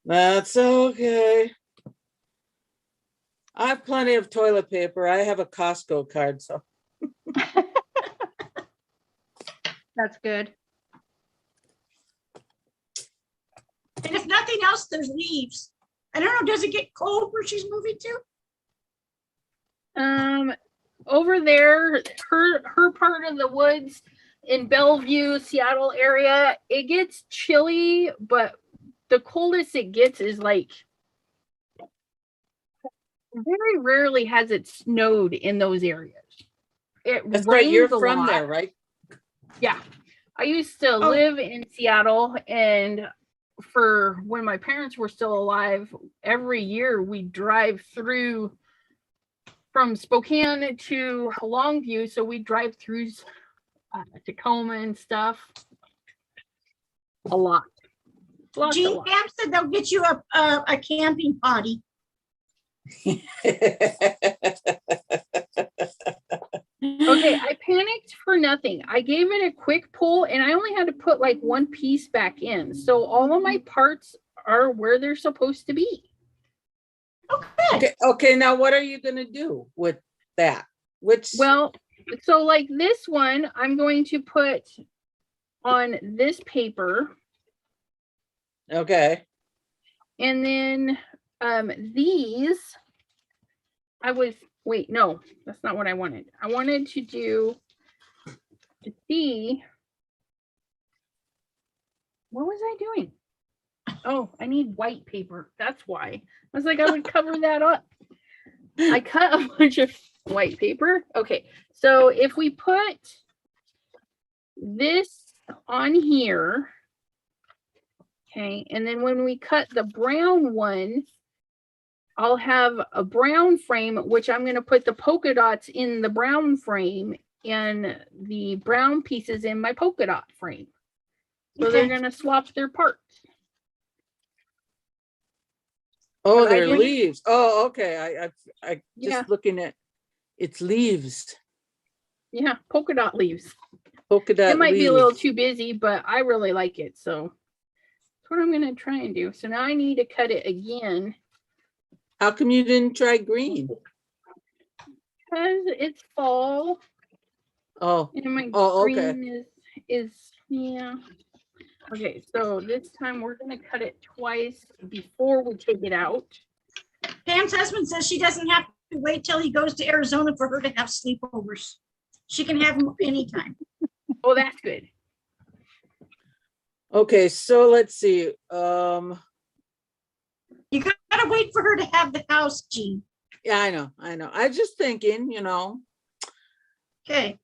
S3: That's okay. I have plenty of toilet paper. I have a Costco card, so.
S4: That's good.
S2: And if nothing else, there's leaves. I don't know, does it get cold where she's moving to?
S1: Over there, her part of the woods in Bellevue, Seattle area, it gets chilly, but the coldest it gets is like very rarely has it snowed in those areas. It
S3: That's right. You're
S1: rains a
S3: from
S1: lot.
S3: there, right?
S1: Yeah. I used to live in Seattle, and for when my parents were still alive, every year we drive through from Spokane to Longview. So we drive through Tacoma and stuff a lot.
S2: Jean Pam said they'll get you a camping potty.
S1: Okay, I panicked for nothing. I gave it a quick pull and I only had to put like one piece back in. So all of my parts are where they're supposed to be.
S3: Okay, now what are you gonna do with that?
S1: Well, so like this one, I'm going to put on this paper.
S3: Okay.
S1: And then these, wait, no, that's not what I wanted. I wanted to see, what was I doing? Oh, I need white paper. That's why. I was like, I would cover that up. I cut a bunch of white paper. Okay, so if we put this on here, okay, and then when we cut the brown one, I'll have a brown frame, which I'm going to put the polka dots in the brown frame and the brown pieces in my polka dot frame. So they're going to swap their parts.
S3: Oh,
S1: But
S3: they're leaves. Oh, okay. I just looking at it's leaves.
S1: Yeah, polka dot leaves.
S3: Polka dot
S1: It might be a
S3: leaves.
S1: little too busy, but I really like it. So that's what I'm going to try and do. So now I need to cut it again.
S3: How come you didn't try green?
S1: Because it's fall.
S3: Oh,
S1: And my
S3: okay.
S1: green is yeah. Okay, so this time we're going to cut it twice before we take it out.
S2: Pam's husband says she doesn't have to wait till he goes to Arizona for her to have sleepovers. She can have them anytime.
S1: Oh, that's good.
S3: Okay, so let's see.
S2: You gotta wait for her to have the house, Jean.
S3: Yeah, I know. I was just thinking,
S2: Okay.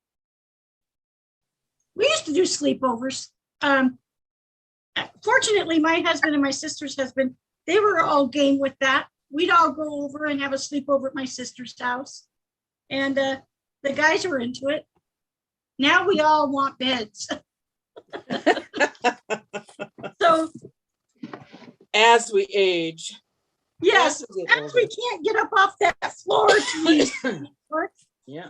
S2: We used to do sleepovers. Fortunately, my husband and my sister's husband, they were all game with that. We'd all go over and have a sleepover at my sister's house. And the guys were into it. Now we all want beds. So
S3: as we age.
S2: yes, as we can't get up off that floor to use.
S3: Yeah.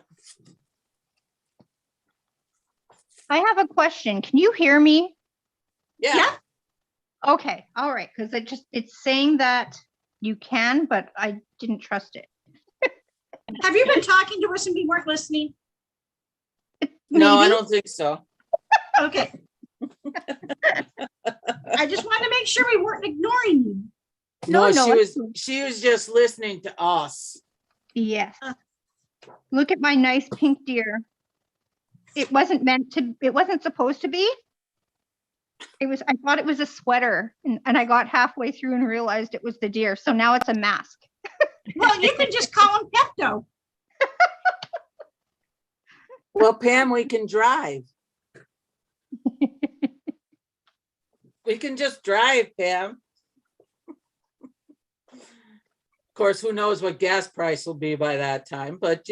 S4: I have a question. Can you hear me?
S3: Yeah.
S4: Okay. All right. Because it's saying that you can, but I didn't trust it.
S2: Have you been talking to us and we weren't listening?
S3: No, I
S4: Maybe.
S3: don't think so.
S2: Okay. I just wanted to make sure we weren't ignoring you.
S3: No,
S4: No,
S3: she was just listening to us.
S4: Yes. Look at my nice pink deer. It wasn't supposed to be. I thought it was a sweater and I got halfway through and realized it was the deer. So now it's a mask.
S2: Well, you can just call him Pepto.
S3: Well, Pam, we can drive. We can just drive, Pam. Of course, who knows what gas price will be by that time, but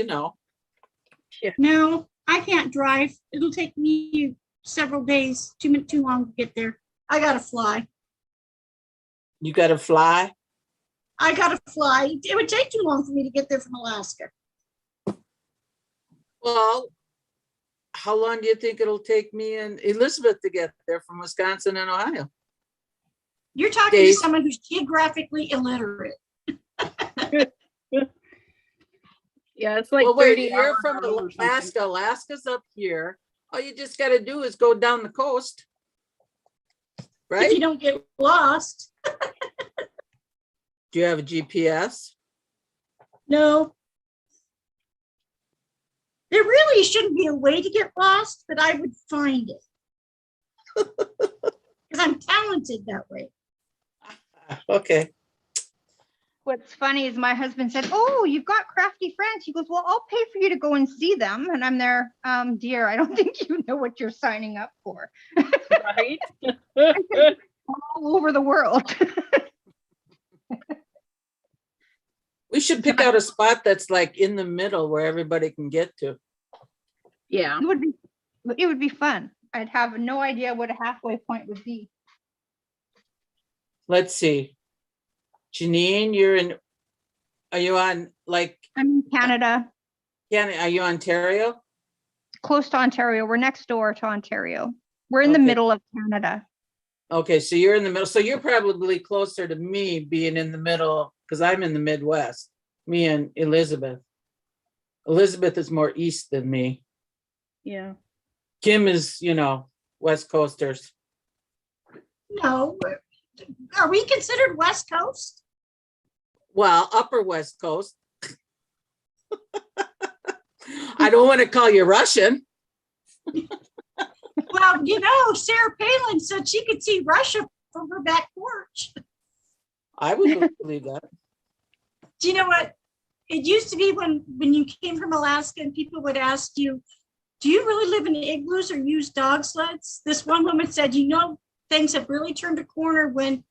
S2: No, I can't drive. It'll take me several days, too long to get there. I gotta fly.
S3: You got to fly.
S2: I gotta fly. It would take too long for me to get there from Alaska.
S3: Well, how long do you think it'll take me and Elizabeth to get there from Wisconsin and Ohio?
S2: You're talking
S3: Days.
S2: to someone who's geographically illiterate.
S1: Yeah, it's like
S3: Well, wait,
S1: 30
S3: you're
S1: hours
S3: from
S1: out or something.
S3: Alaska. Alaska's up here. All you just gotta do is go down the coast.
S2: If
S3: Right?
S2: you don't get lost.
S3: Do you have a GPS?
S2: No. There really shouldn't be a way to get lost, but I would find it. Because I'm talented that way.
S3: Okay.
S4: What's funny is my husband said, "Oh, you've got crafty friends." He goes, "Well, I'll pay for you to go and see them." And I'm there, dear, I don't think you know what you're signing up for.
S1: Right?
S4: All over the world.
S3: We should pick out a spot that's like in the middle where everybody can get to.
S1: Yeah.
S4: It would be fun. I'd have no idea what a halfway point would be.
S3: Let's see. Janine, are you on like,
S4: I'm in Canada,
S3: are you Ontario?
S4: close to Ontario. We're next door to Ontario. We're in the
S3: Okay.
S4: middle of Canada.
S3: Okay, so you're in the middle. So you're probably closer to me being in the middle because I'm in the Midwest. Me and Elizabeth. Elizabeth is more east than me.
S1: Yeah.
S3: Kim is, West Coasters.
S2: No. Are we considered West Coast?
S3: Well, Upper West Coast. I don't want to call you Russian.
S2: Well, Sarah Palin said she could see Russia from her back porch.
S3: I would believe that.
S2: Do you know what? It used to be when you came from Alaska and people would ask you, do you really live in igloos or use dog sleds? This one woman said, things have really turned a corner when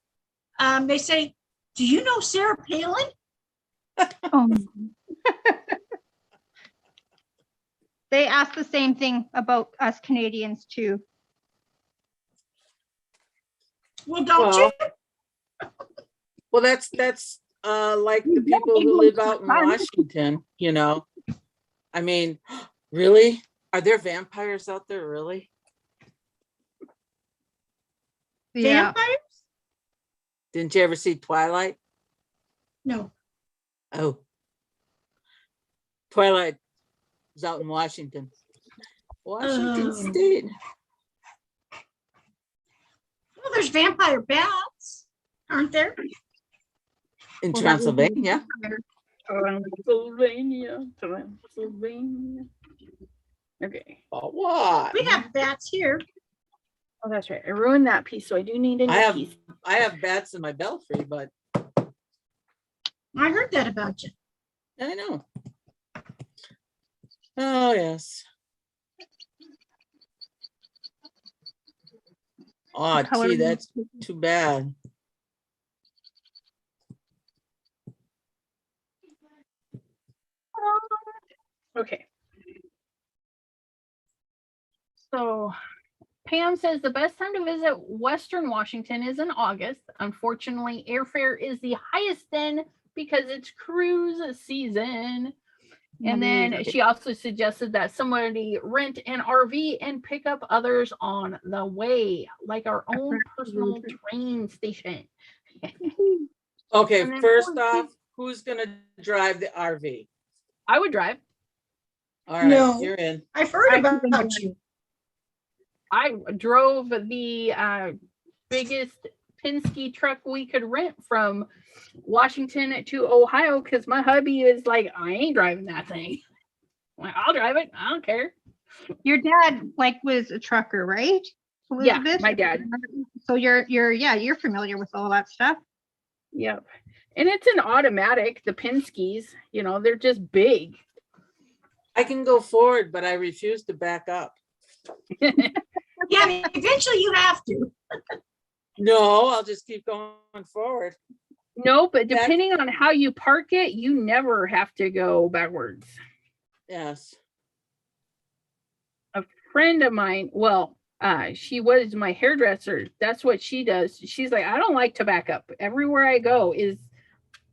S2: they say, do you know Sarah Palin?
S4: Oh. They ask the same thing about us Canadians too.
S2: Well, don't you?
S3: Well, that's like the people who live out in Washington, I mean, really? Are there vampires out there, really?
S4: Yeah.
S2: Vampires?
S3: Didn't you ever see Twilight?
S2: No.
S3: Oh. Twilight was out in Washington. Washington
S2: Oh.
S3: State.
S2: Well, there's vampire bats, aren't there?
S3: In
S4: Well, that would be-
S3: Transylvania.
S1: Transylvania. Okay.
S3: Oh, what?
S2: We have bats here.
S1: Oh, that's right. I ruined that piece, so I do need a new piece.
S3: I have bats in my belfry, but
S2: I heard that about you.
S3: I know. Oh, yes. Oh,
S4: Color
S3: gee, that's too bad.
S1: Okay. So Pam says the best time to visit Western Washington is in August. Unfortunately, airfare is the highest then because it's cruise season. And then she also suggested that somebody rent an RV and pick up others on the way, like our own personal train station.
S3: Okay,
S1: And then
S3: first off, who's gonna drive the RV?
S1: I would drive.
S3: All right,
S2: No.
S3: you're in.
S2: I've heard
S1: I
S2: about
S1: can-
S2: you.
S1: I drove the biggest Penske truck we could rent from Washington to Ohio because my hubby is like, I ain't driving that thing. I'm like, I'll drive it. I don't care.
S4: Your dad was a trucker, right?
S1: Yeah,
S4: Elizabeth?
S1: my dad.
S4: So you're familiar with all that stuff.
S1: Yep. And it's an automatic, the Penskes, they're just big.
S3: I can go forward, but I refuse to back up.
S2: Yeah, eventually you have to.
S3: No, I'll just keep going forward.
S1: No, but depending on how you park it, you never have to go backwards.
S3: Yes.
S1: A friend of mine, she was my hairdresser. That's what she does. She's like, I don't like to back up. Everywhere I go is,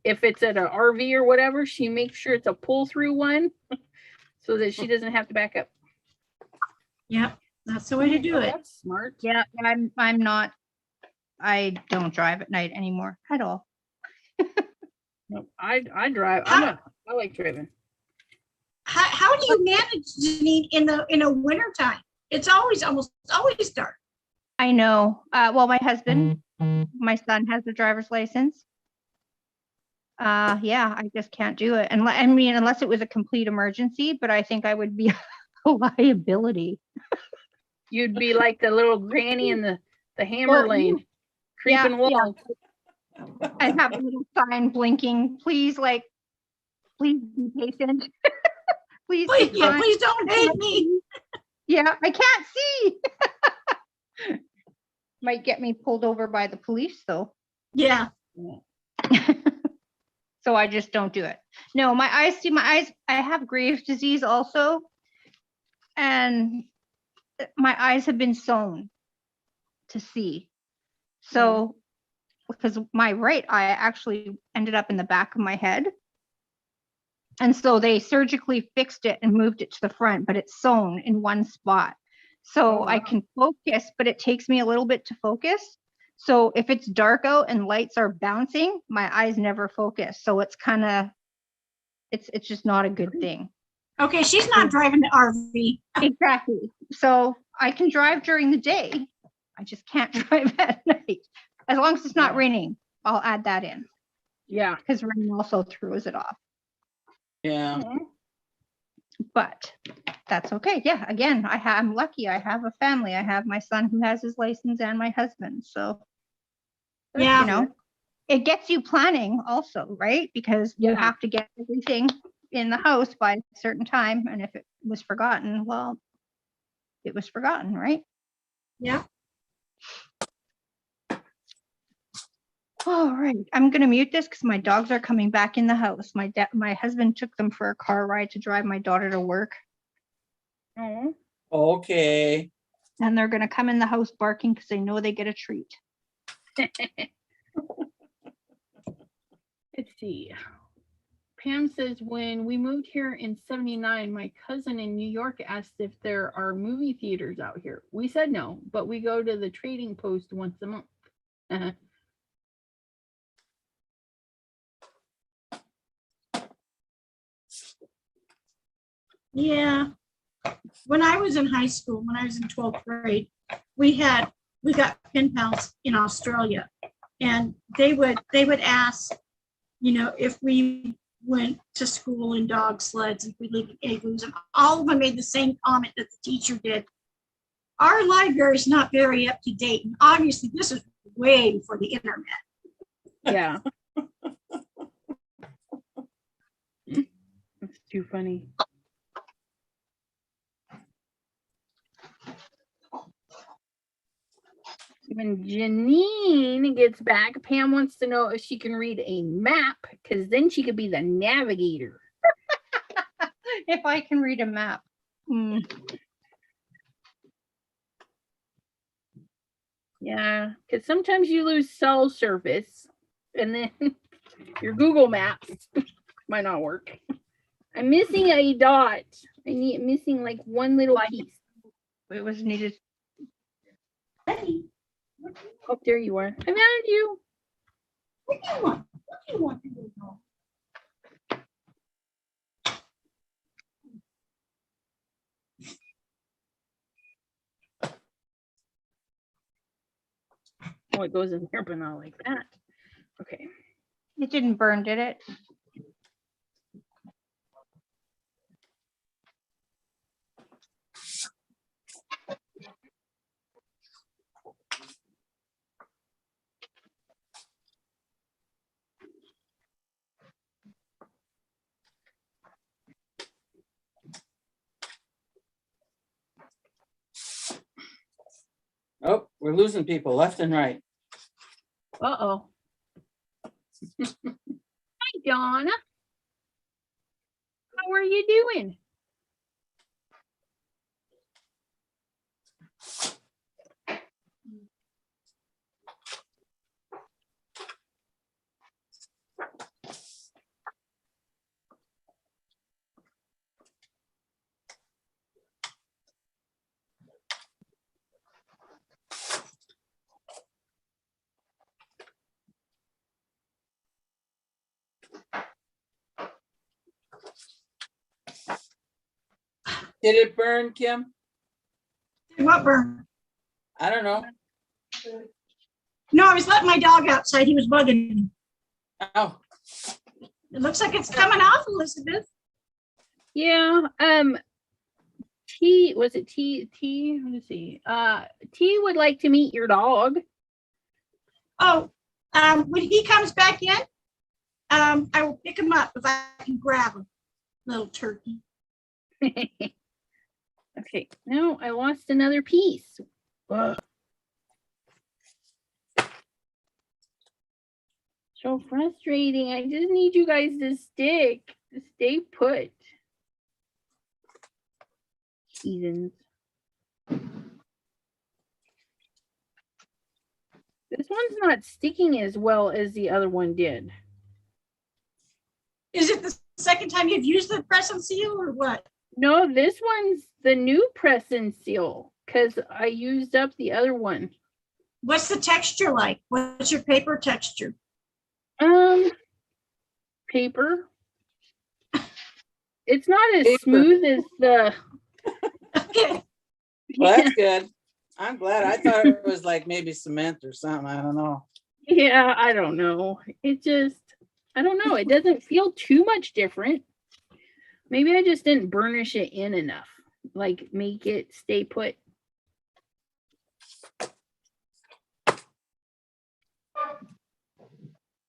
S1: if it's at an RV or whatever, she makes sure it's a pull through one so that she doesn't have to back up.
S2: Yep, that's the way to do it.
S1: That's smart.
S4: Yeah, I'm not. I don't drive at night anymore at all.
S1: No, I drive. I like driving.
S2: How do you manage, Janine, in the winter time? It's almost always dark.
S4: I know. Well, my husband, my son has a driver's license. Yeah, I just can't do it. And I mean, unless it was a complete emergency, but I think I would be a liability.
S1: You'd be like the little granny in the hammer
S4: Well,
S1: lane,
S4: yeah,
S1: creeping walls.
S4: I'd have a little sign blinking, please, please be patient. Please,
S2: Please,
S4: take
S2: yeah,
S4: time.
S2: please don't hate me.
S4: Yeah, I can't see. Might get me pulled over by the police though.
S2: Yeah.
S4: So I just don't do it. No, my eyes, I have Graves' disease also. And my eyes have been sewn to see. So, because my right eye actually ended up in the back of my head. And so they surgically fixed it and moved it to the front, but it's sewn in one spot. So
S1: Oh,
S4: I
S1: wow.
S4: can focus, but it takes me a little bit to focus. So if it's dark out and lights are bouncing, my eyes never focus. So it's kind of, it's just not a good thing.
S2: Okay, she's not driving the RV.
S4: Exactly. So I can drive during the day. I just can't drive at night. As long as it's not
S1: Yeah.
S4: raining, I'll add that in
S1: Yeah.
S4: because rain also throws it off.
S3: Yeah.
S4: But that's okay. Yeah. Again, I'm lucky. I have a family. I have my son who has his license and my husband. So,
S2: Yeah.
S4: you know, it gets you planning also, right? Because you
S1: Yeah.
S4: have to get everything in the house by a certain time. And if it was forgotten, well, it was forgotten, right?
S2: Yeah.
S4: All right, I'm gonna mute this because my dogs are coming back in the house. My husband took them for a car ride to drive my daughter to work,
S1: Oh.
S3: Okay.
S4: and they're gonna come in the house barking because they know they get a treat.
S1: Let's see. Pam says, when we moved here in 79, my cousin in New York asked if there are movie theaters out here. We said no, but we go to the Trading Post once a month.
S2: Yeah. When I was in high school, when I was in 12th grade, we got pen pals in Australia, and they would ask, if we went to school in dog sleds, if we lived in igloos, and all of them made the same comment that the teacher did. Our library is not very up to date, and obviously this is way before the internet.
S1: Yeah. That's too funny. When Janine gets back, Pam wants to know if she can read a map, because then she could be the navigator.
S4: If I can read a map.
S1: Yeah, because sometimes you lose cell service, and then your Google Maps might not work. I'm missing a dot. Missing like one little piece.
S4: It was needed.
S1: Oh, there you are. I found you.
S2: What do you want? What do you want to do?
S1: Oh, it goes in here, but not like that. Okay.
S4: It didn't burn, did it?
S3: Oh, we're losing people left and right.
S1: Uh-oh. Hi, Donna. How are you doing?
S3: Did it burn, Kim?
S2: What, Vern?
S3: I don't know.
S2: No, I was letting my dog outside. He was bugging me.
S3: Oh,
S2: It looks like it's coming off, Elizabeth.
S1: Yeah. T, was it T? Let me see. T would like to meet your dog.
S2: Oh, when he comes back in, I will pick him up if I can grab him, little turkey.
S1: Okay, no, I lost another piece. Ugh. So frustrating. I just need you guys to stay put. Heathens. This one's not sticking as well as the other one did.
S2: Is it the second time you've used the press and seal or what?
S1: No, this one's the new press and seal because I used up the other one.
S2: What's the texture like? What's your paper texture?
S1: Paper. It's not as
S3: Paper.
S1: smooth as the.
S2: Okay.
S3: well, that's good. I'm glad. I thought it was like maybe cement or something. I don't know.
S1: Yeah, I don't know. It just, I don't know. It doesn't feel too much different. Maybe I just didn't burnish it in enough, like make it stay put.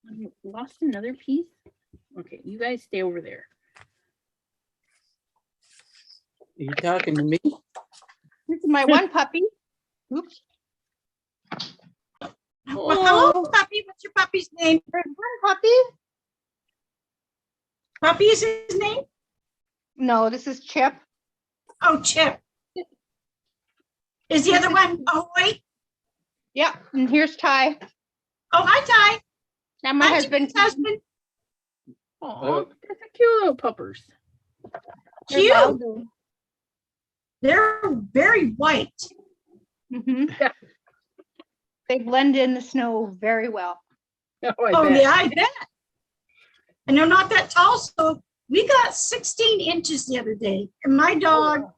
S1: I lost another piece. Okay, you guys stay over there.
S3: Are you talking to me?
S4: This is my one puppy. Oops.
S2: Well, hello, puppy. What's your puppy's name?
S4: There's one puppy.
S2: Puppy is his name?
S4: No, this is Chip.
S2: Oh, Chip. Is the other one? Oh, wait.
S4: Yeah, and here's Ty.
S2: Oh, hi, Ty.
S4: And my
S2: Hi,
S4: husband.
S2: Chip's husband.
S1: Oh, that's a cute little puppers.
S4: They're
S2: Cute.
S4: Malibu.
S2: They're very white.
S4: Mhm.
S1: Yeah.
S4: They blend in the snow very well.
S1: Oh,
S2: Oh,
S1: bet.
S2: yeah, I bet. And they're not that tall, so we got 16 inches the other day, and my dog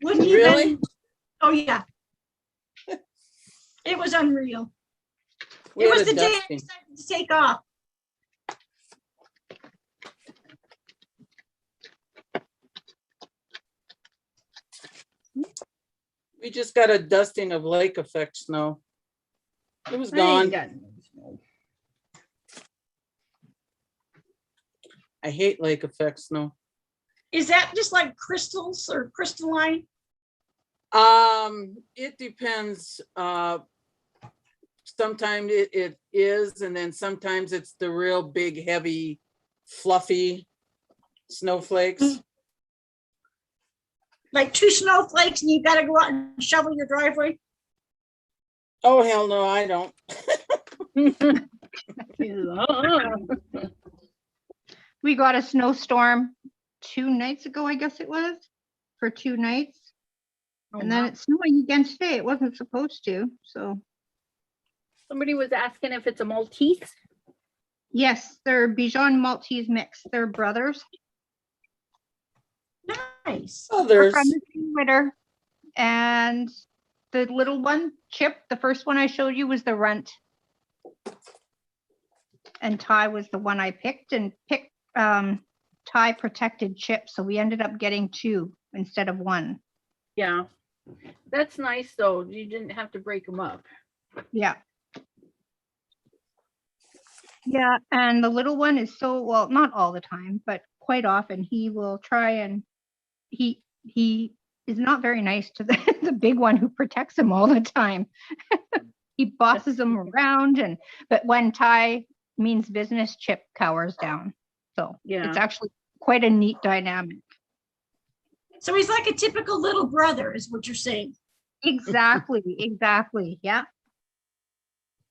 S2: wouldn't
S3: Really?
S2: even. Oh, yeah. It was unreal.
S3: We
S2: It
S3: had
S2: was
S3: a
S2: the day I
S3: dusting.
S2: decided to take off.
S3: We just got a dusting of lake effect snow. It was
S1: I ain't
S3: gone.
S1: got no snow.
S3: I hate lake effect snow.
S2: Is that just like crystals or crystalline?
S3: It depends. Sometimes it is, and then sometimes it's the real big, heavy, fluffy snowflakes.
S2: Like 2 snowflakes and you gotta go out and shovel your driveway?
S3: Oh, hell no, I don't.
S4: We got a snowstorm 2 nights ago, I guess it was, for 2 nights. And then it's snowing again today. It wasn't supposed to. So
S1: Somebody was asking if it's a Maltese.
S4: yes, they're Bichon Maltese mix. They're brothers.
S2: Nice.
S3: Oh,
S4: They're
S3: there's,
S4: from the same litter. And the little one, Chip, the first one I showed you was the runt. And Ty was the one I picked, and Ty protected Chip. So we ended up getting 2 instead of 1.
S1: Yeah. That's nice though. You didn't have to break them up.
S4: Yeah. Yeah, and the little one is so, well, not all the time, but quite often he will try and he is not very nice to the, the big one who protects him all the time. He bosses him around, and but when Ty means business, Chip cowers down. So
S1: Yeah.
S4: it's actually quite a neat dynamic.
S2: So he's like a typical little brother, is what you're saying.
S4: Exactly, exactly. Yeah.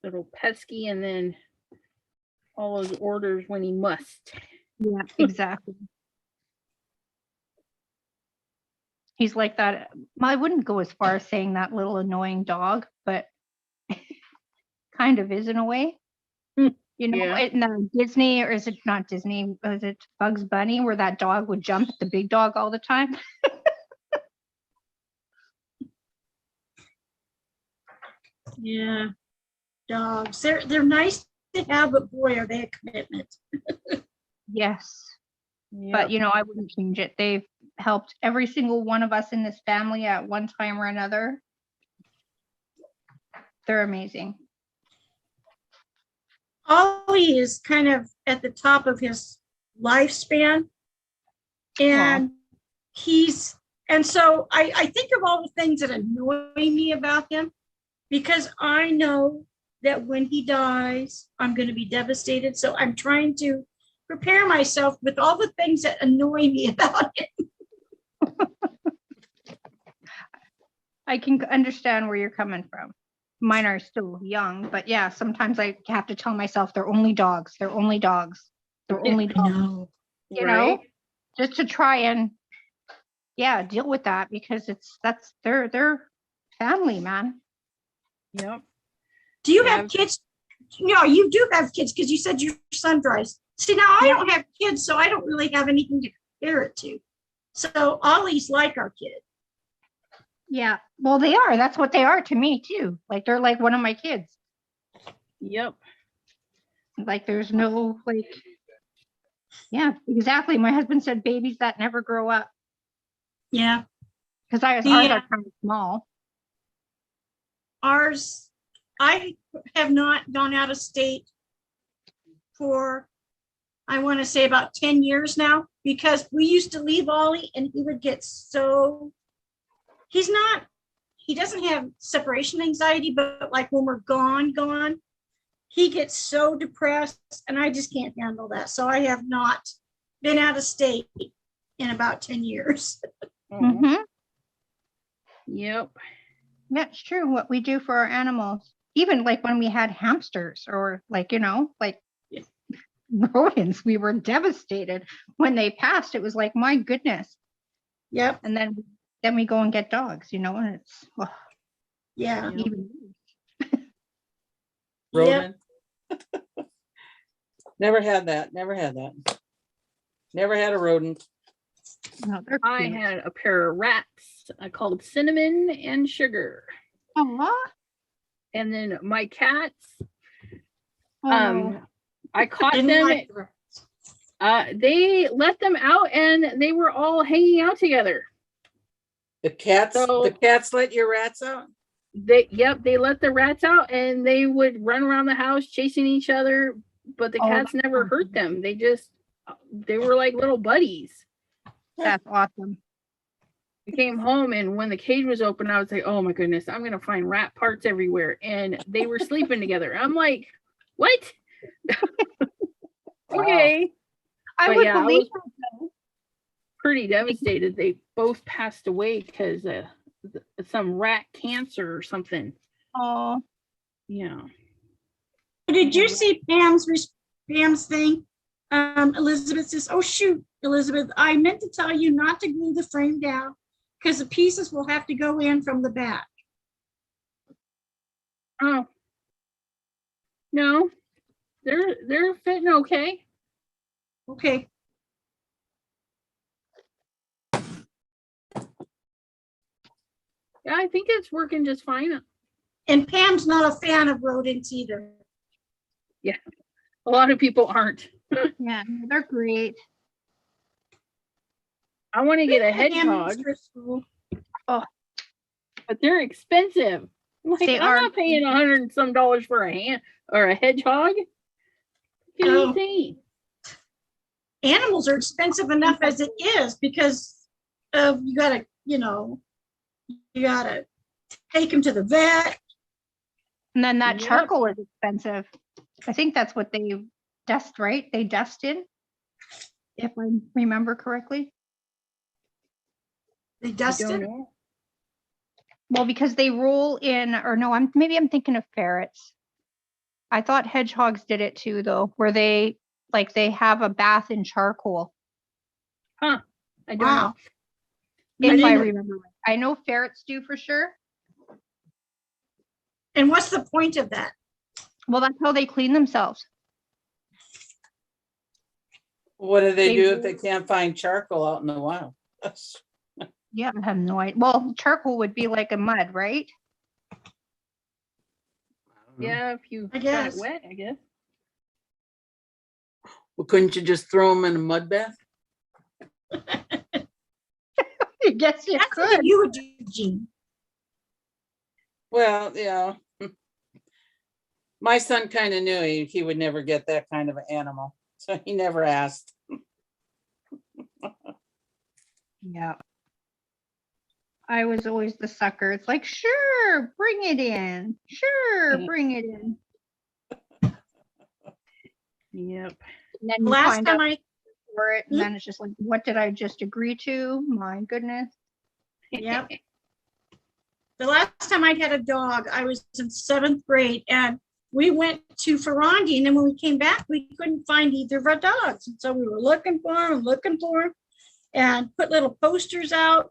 S1: Little pesky, and then all those orders when he must.
S4: Yeah, exactly. He's like that. I wouldn't go as far as saying that little annoying dog, but kind of is in a way. You know,
S1: Yeah.
S4: in Disney, or is it not Disney? Was it Bugs Bunny, where that dog would jump at the big dog all the time?
S2: Yeah. Dogs. They're nice to have, but boy, are they a commitment.
S4: Yes. But
S1: Yep.
S4: I wouldn't change it. They've helped every single one of us in this family at one time or another. They're amazing.
S2: Ollie is kind of at the top of his lifespan. And so I think of all the things that annoy me about him, because I know that when he dies, I'm going to be devastated. So I'm trying to prepare myself with all the things that annoy me about him.
S4: I can understand where you're coming from. Mine are still young, but yeah, sometimes I have to tell myself they're only dogs. They're only dogs. They're only dogs.
S2: know.
S1: Right?
S4: Just to try and deal with that, because that's their family, man.
S1: Yep.
S2: Do you
S1: Yeah.
S2: have kids? No, you do have kids because you said your son drives. See, now I don't have kids, so I don't really have anything to compare it to. So Ollie's like our kid.
S4: Yeah. Well, they are. That's what they are to me too. Like they're like one of my kids.
S1: Yep.
S4: Like there's no yeah, exactly. My husband said babies that never grow up,
S2: Yeah.
S4: because ours
S2: Yeah.
S4: are kind of small.
S2: Ours, I have not gone out of state for, I want to say about 10 years now, because we used to leave Ollie and he would get so, he doesn't have separation anxiety, but like when we're gone, he gets so depressed and I just can't handle that. So I have not been out of state in about 10 years.
S4: Mm-hmm.
S1: Yep.
S4: That's true. What we do for our animals, even like when we had hamsters or like rodents, we were devastated when they passed. It was like, my goodness.
S2: Yep.
S4: And then we go and get dogs, and it's
S2: Yeah.
S1: Yep.
S4: even.
S3: Rodent. Never had that. Never had that. Never had a rodent.
S4: No, they're
S1: I
S4: cute.
S1: had a pair of rats. I called Cinnamon and Sugar.
S4: Aw.
S1: And then my cats,
S4: Oh.
S1: I caught
S2: Didn't
S1: them.
S2: like the-
S1: They let them out and they were all hanging out together.
S3: The cats
S1: So-
S3: let your rats out?
S1: They let the rats out and they would run around the house chasing each other, but the
S4: Oh,
S1: cats
S4: that's
S1: never hurt them. They were like little buddies.
S4: That's awesome.
S1: I came home and when the cage was open, I was like, oh my goodness, I'm gonna find rat parts everywhere. And they were sleeping together. I'm like, what? Okay.
S4: I
S1: But
S4: would
S1: yeah, I
S4: believe
S1: was pretty devastated. They both passed away because some rat cancer or something.
S4: Oh,
S1: Yeah.
S2: Did you see Pam's thing? Elizabeth says, oh shoot, Elizabeth, I meant to tell you not to glue the frame down because the pieces will have to go in from the back.
S1: Oh. No. They're fitting okay.
S2: Okay.
S1: Yeah, I think it's working just fine.
S2: And Pam's not a fan of rodents either.
S1: A lot of people aren't.
S4: yeah, they're great.
S1: I want to get a
S2: Pam
S1: hedgehog,
S2: is Crystal.
S1: but they're expensive. Like,
S4: They
S1: I'm
S4: are.
S1: not paying $100 and some for a hedgehog. It's
S2: No.
S1: insane.
S2: Animals are expensive enough as it is because of you gotta take them to the vet.
S4: And then that
S1: Yep.
S4: charcoal is expensive. I think that's what they dust, right? They dusted, if I remember correctly.
S2: They
S1: I
S2: dust
S1: don't
S2: it.
S1: know.
S4: Well, because they roll in, or no, I'm thinking of ferrets. I thought hedgehogs did it too, though, where they have a bath in charcoal.
S1: I don't
S2: Wow.
S1: know.
S4: If I
S2: didn't-
S4: remember right. I know ferrets do for sure.
S2: And what's the point of that?
S4: Well, that's how they clean themselves.
S3: What do they
S4: They
S3: do if
S4: do.
S3: they can't find charcoal out in the wild?
S4: Yeah, I have no idea. Well, charcoal would be like a mud, right?
S1: Yeah, if you
S2: I
S1: got it
S2: guess.
S1: wet, I guess.
S3: Well, couldn't you just throw them in a mud bath?
S4: I guess you
S2: That's
S4: could.
S2: what you would do, Jean.
S3: Well, yeah. My son kind of knew he would never get that kind of an animal, so he never asked.
S4: Yeah. I was always the sucker. It's like, sure, bring it in. Sure, bring it in.
S1: Yep.
S4: And then you
S2: Last
S4: find
S2: time
S4: out
S2: I,
S4: for it, and then it's just like, what did I just agree to? My goodness.
S2: yep. The last time I had a dog, I was in 7th grade, and we went to Ferrandi, and then when we came back, we couldn't find either of our dogs. And so we were looking for them and put little posters out.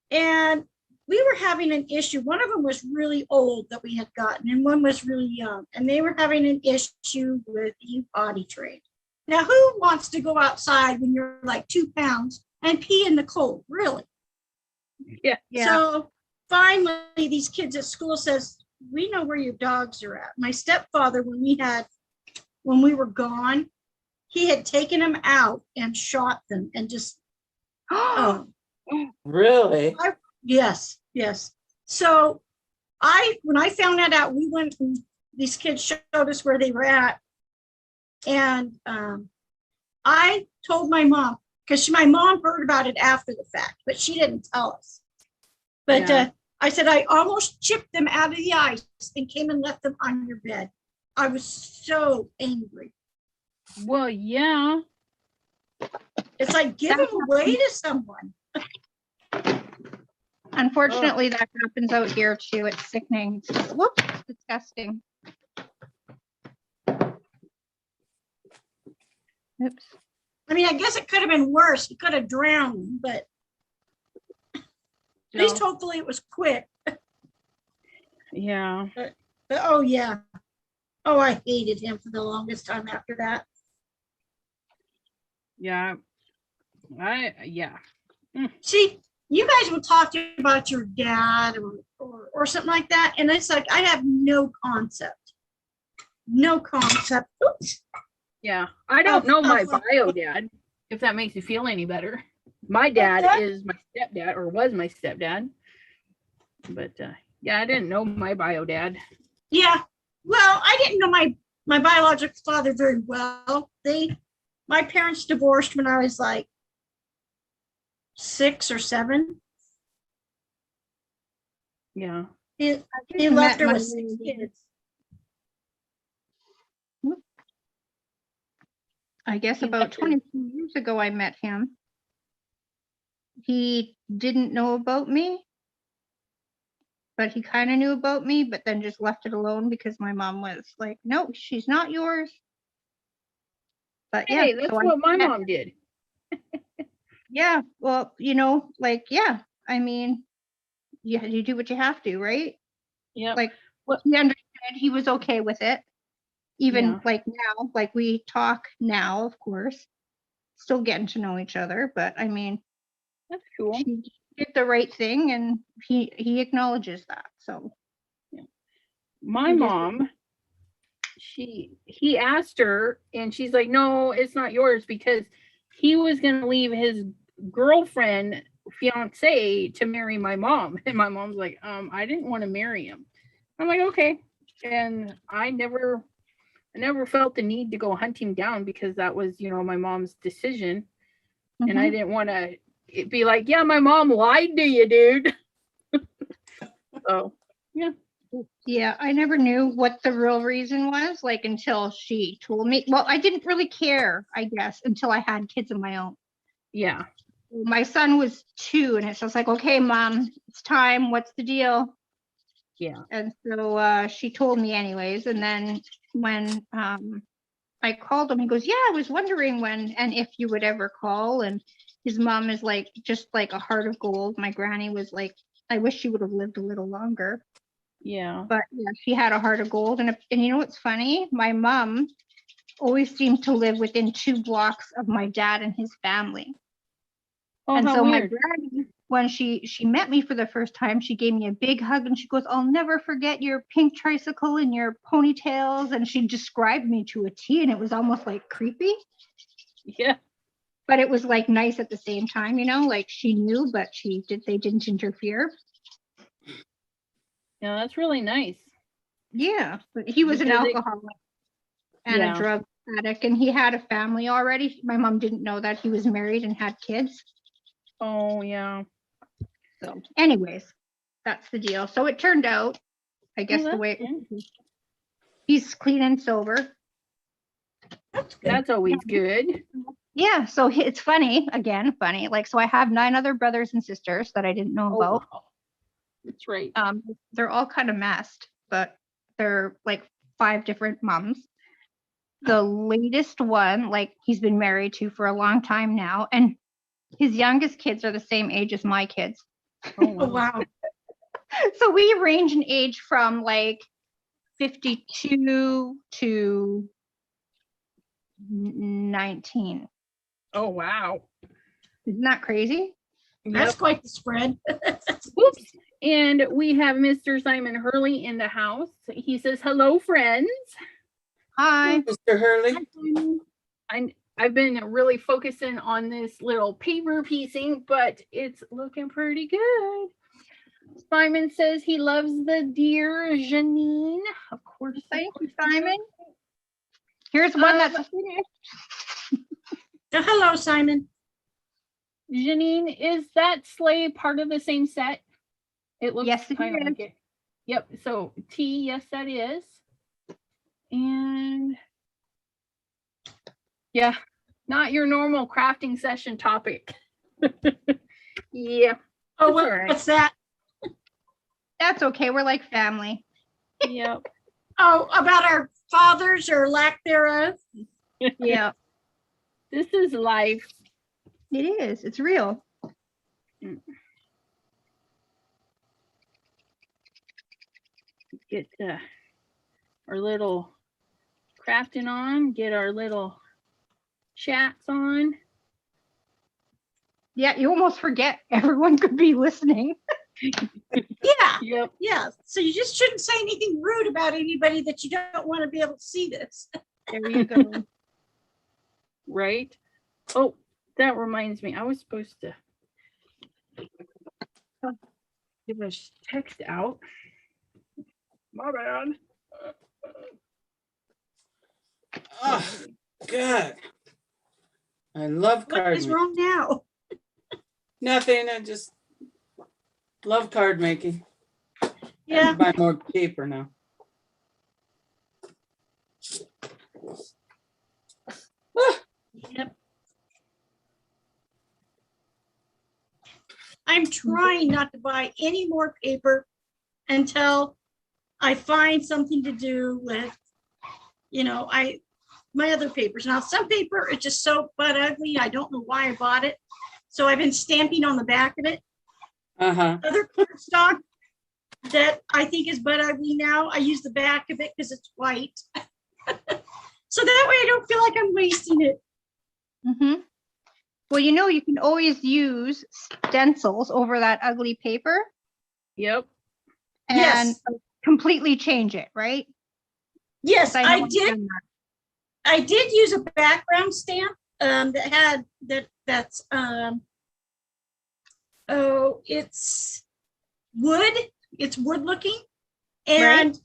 S2: And we were having an issue. One of them was really old that we had gotten, and one was really young. And they were having an issue with the potty train. Now, who wants to go outside when you're like 2 pounds and pee in the cold? Really?
S1: Yeah.
S2: So finally, these kids at school says, we know where your dogs are at. My stepfather, when we were gone, he had taken them out and shot them and just, oh,
S3: Really?
S2: yes. So when I found that out, we went and these kids showed us where they were at. And I told my mom, because my mom heard about it after the fact, but she didn't tell us. But
S1: Yeah.
S2: I said, I almost chipped them out of the ice and came and left them on your bed. I was so angry.
S1: Well, yeah.
S2: It's like, give them away to someone.
S4: Unfortunately, that happens out here too. It's sickening. It's just, whoops, disgusting. Oops.
S2: I mean, I guess it could have been worse. It could have drowned them, but at least hopefully it was quick.
S1: Yeah.
S2: But oh yeah. Oh, I hated him for the longest time after that.
S1: Yeah. Yeah.
S2: See, you guys will talk about your dad or something like that, and it's like I have no concept. No concept. Oops.
S1: Yeah. I don't know my
S2: of-
S1: bio dad, if that makes you feel any better. My dad
S2: Okay.
S1: is my stepdad, or was my stepdad. But yeah, I didn't know my bio dad.
S2: Yeah. Well, I didn't know my biological father very well. My parents divorced when I was like 6 or 7.
S1: Yeah.
S2: He
S4: Met
S2: left her
S4: my
S2: with 6 kids.
S4: I guess
S1: He
S4: about
S1: left her-
S4: 22 years ago, I met him. He didn't know about me, but he kind of knew about me, but then just left it alone because my mom was like, no, she's not yours. But yeah,
S1: Hey, that's
S4: so I
S1: what my
S4: met-
S1: mom did.
S4: Yeah, well, like, yeah, I mean, you do what you have to, right?
S1: Yeah.
S4: Like,
S1: Well-
S4: he understood, he was okay with it. Even
S1: Yeah.
S4: like now, like we talk now, of course, still getting to know each other, but I mean,
S1: That's cool.
S4: she did the right thing and he acknowledges that. So
S1: My
S4: I guess-
S1: mom, he asked her and she's like, no, it's not yours, because he was gonna leave his girlfriend, fiance, to marry my mom. And my mom's like, I didn't want to marry him. I'm like, okay. And I never felt the need to go hunt him down, because that was, my mom's decision. And I
S4: Mhm.
S1: didn't want to be like, yeah, my mom lied to you, dude. So
S4: Yeah, I never knew what the real reason was, like until she told me. Well, I didn't really care, I guess, until I had kids of my own.
S1: yeah.
S4: My son was 2, and it's just like, okay, mom, it's time. What's the deal?
S1: Yeah.
S4: And so she told me anyways. And then when I called him, he goes, yeah, I was wondering when and if you would ever call. And his mom is like, just like a heart of gold. My granny was like, I wish she would have lived a little longer.
S1: Yeah.
S4: But yeah, she had a heart of gold. And you know what's funny? My mom always seemed to live within 2 blocks of my dad and his family.
S1: Oh,
S4: And
S1: how
S4: so
S1: weird.
S4: when she met me for the first time, she gave me a big hug and she goes, "I'll never forget your pink tricycle and your ponytails." And she described me to a T, and it was almost like creepy,
S1: Yeah.
S4: but it was like nice at the same time, you know, like she knew, but they didn't interfere.
S1: Yeah, that's really nice.
S4: Yeah, but he was an
S1: Because they-
S4: alcoholic and
S1: Yeah.
S4: a drug addict, and he had a family already. My mom didn't know that he was married and had kids.
S1: Oh, yeah.
S4: So, anyways, that's the deal. So it turned out, I guess, the
S1: that's
S4: way
S1: good.
S4: he's clean and sober.
S1: That's always good.
S4: Yeah, so it's funny, again, funny. Like, so I have 9 other brothers and sisters that I didn't know
S1: Oh,
S4: about.
S1: wow. That's right.
S4: They're all kind of messed, but they're like 5 different moms. The latest one, like, he's been married to for a long time now, and his youngest kids are the same age as my kids.
S1: Oh,
S2: Oh,
S1: wow.
S2: wow.
S4: So we range in age from like 52 to 19.
S1: Oh, wow.
S4: Isn't that crazy?
S2: That's
S1: Yep.
S2: quite the spread.
S1: Whoops. And we have Mr. Simon Hurley in the house. He says, "Hello, friends."
S4: Hi.
S3: Mr. Hurley.
S1: I've been really focusing on this little paper piecing, but it's looking pretty good. Simon says he loves the deer, Janine. Of course.
S4: Thank you, Simon. Here's one that's finished.
S2: Oh, hello, Simon.
S1: Janine, is that sleigh part of the same set? It looks
S4: Yes, it
S1: kind of
S4: is.
S1: like it. Yep. So T, yes, that is. And yeah, not your normal crafting session topic. Yeah.
S2: Oh,
S1: That's all right.
S2: what's that?
S4: That's okay. We're like family.
S1: Yep.
S2: Oh, about our fathers or lack thereof.
S4: Yeah,
S1: This is life.
S4: it is. It's real.
S1: Get our little crafting on, get our little chats on.
S4: Yeah, you almost forget everyone could be listening.
S2: Yeah,
S1: Yep.
S2: yeah. So you just shouldn't say anything rude about anybody that you don't want to be able to see this.
S4: There you go.
S1: Right. Oh, that reminds me. I was supposed to give a text out. My bad.
S3: Oh, God. I love
S2: What
S3: card
S2: is
S3: making.
S2: wrong now?
S3: Nothing. I just love card making. I
S2: Yeah,
S3: have to buy more paper now.
S2: yep. I'm trying not to buy any more paper until I find something to do with, my other papers. Now, some paper is just so butt ugly. I don't know why I bought it. So I've been stamping on the back of it.
S3: Uh-huh.
S2: Other cardstock that I think is butt ugly now, I use the back of it because it's white. So that way I don't feel like I'm wasting it.
S4: Mm-hmm. Well, you know, you can always use stencils over that ugly paper
S1: Yep.
S4: and
S2: Yes.
S4: completely change it, right?
S2: Yes,
S4: know
S2: I
S4: I've
S2: did.
S4: done that.
S2: I did use a background stamp that's it's wood. It's wood looking. And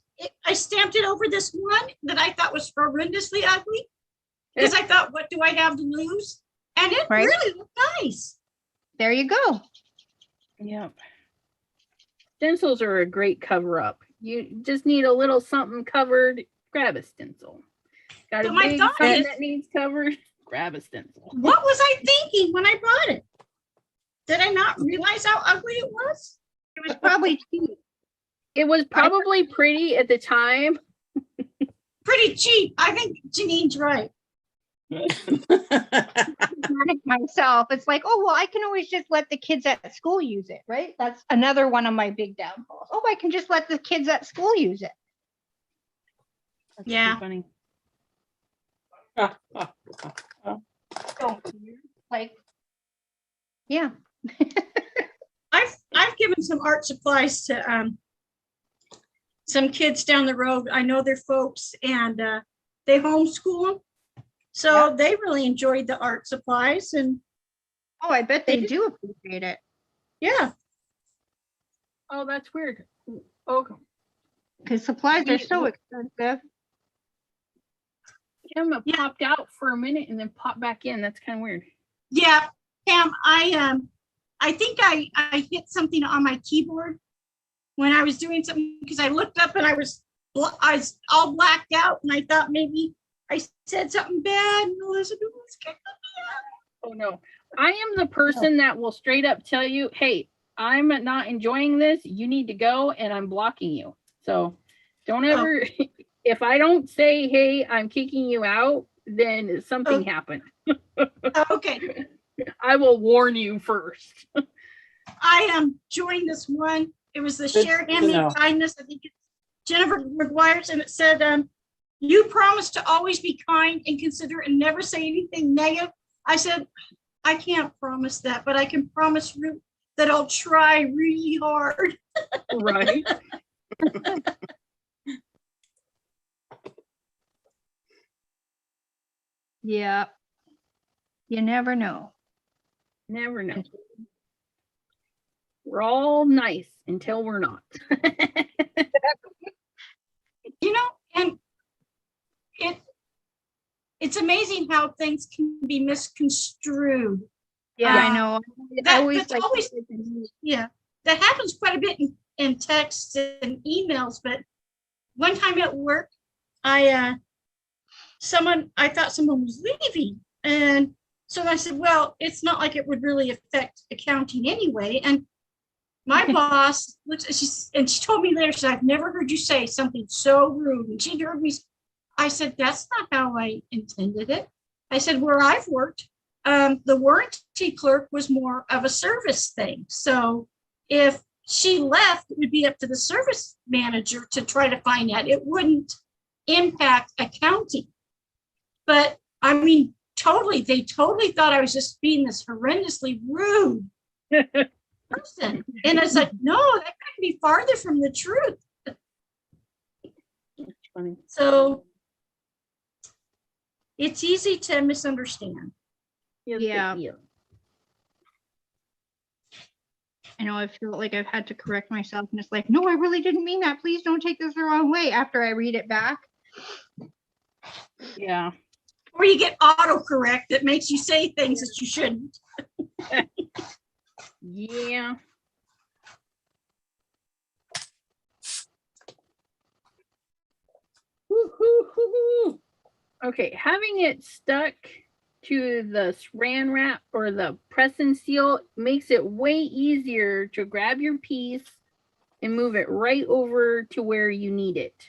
S2: I stamped it over this one that I thought was horrendously ugly. Because I thought, what do I have to lose? And it
S4: Right.
S2: really looked nice.
S4: There you go.
S1: Yep. Stencils are a great cover up. You just need a little something covered, grab a stencil. Got a
S2: So my
S1: big
S2: thought
S1: something
S2: is-
S1: that needs covered, grab a stencil.
S2: What was I thinking when I bought it? Did I not realize how ugly it was?
S4: It was probably cheap.
S1: It was probably pretty at the time.
S2: Pretty cheap. I think Janine's right.
S4: Panic myself. It's like, oh, well, I can always just let the kids at school use it, right? That's another one of my big downfalls. Oh, I can just let the kids at school use it.
S1: That's
S2: Yeah.
S1: too funny.
S4: Don't like, yeah.
S2: I've given some art supplies to some kids down the road. I know they're folks, and they homeschool them. So they really enjoyed the art supplies, and
S4: Oh, I bet they do appreciate it.
S2: yeah.
S1: Oh, that's weird. Okay.
S4: Because supplies are so expensive.
S1: Kim popped out for a minute and then popped back in. That's kind of weird.
S2: Yeah, Pam, I think I hit something on my keyboard when I was doing something, because I looked up and I was all blacked out, and I thought maybe I said something bad, and Elizabeth was kicking me out.
S1: Oh no. I am the person that will straight up tell you, hey, I'm not enjoying this. You need to go, and I'm blocking you. So don't ever, if I don't say, hey, I'm kicking you out, then something happened.
S2: Okay.
S1: I will warn you first.
S2: I joined this one. It was the
S3: Good
S2: Share
S3: to
S2: Handmade
S3: know.
S2: Kindness. I think it's Jennifer McGuire's, and it said, you promise to always be kind and considerate and never say anything negative. I said, I can't promise that, but I can promise that I'll try really hard.
S1: Right.
S4: Yeah. You never know.
S1: Never know. We're all nice until we're not.
S2: You know, and it's amazing how things can be misconstrued.
S4: Yeah, I know.
S2: That's always, yeah, that happens quite a bit in texts and emails. But one time at work, I thought someone was leaving, and so I said, well, it's not like it would really affect accounting anyway. And my boss looks, and she told me later, she said, I've never heard you say something so rude. And she heard me. I said, that's not how I intended it. I said, where I've worked, the warranty clerk was more of a service thing. So if she left, it would be up to the service manager to try to find out. It wouldn't impact accounting. But I mean, they totally thought I was just being this horrendously rude person. And it's like, no, that couldn't be farther from the truth.
S1: Funny.
S2: So it's easy to misunderstand.
S4: Yeah. I know I feel like I've had to correct myself, and it's like, no, I really didn't mean that. Please don't take this the wrong way after I read it back.
S1: Yeah.
S2: Or you get autocorrect that makes you say things that you shouldn't.
S1: Yeah. Woo-hoo-hoo-hoo. Okay, having it stuck to the saran wrap or the press and seal makes it way easier to grab your piece and move it right over to where you need it.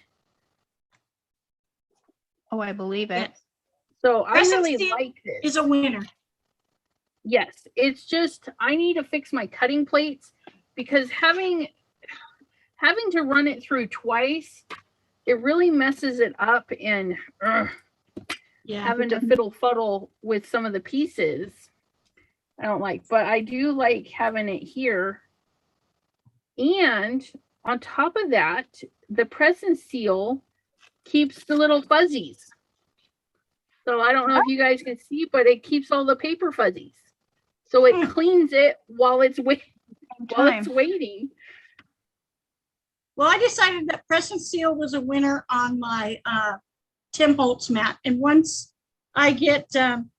S4: Oh, I believe it.
S2: Yes.
S1: So I
S2: Press and
S1: really
S2: seal
S1: like this.
S2: is a winner.
S1: Yes, it's just I need to fix my cutting plates because having to run it through twice, it really messes it up, and having to fiddle fuddle with some of the pieces I don't like. But I do like having it here. And on top of that, the press and seal keeps the little fuzzies. So I don't know if you guys can see, but it keeps all the paper fuzzies. So it cleans it while it's waiting.
S2: Well, I decided that press and seal was a winner on my Tim Holtz mat. And once I get,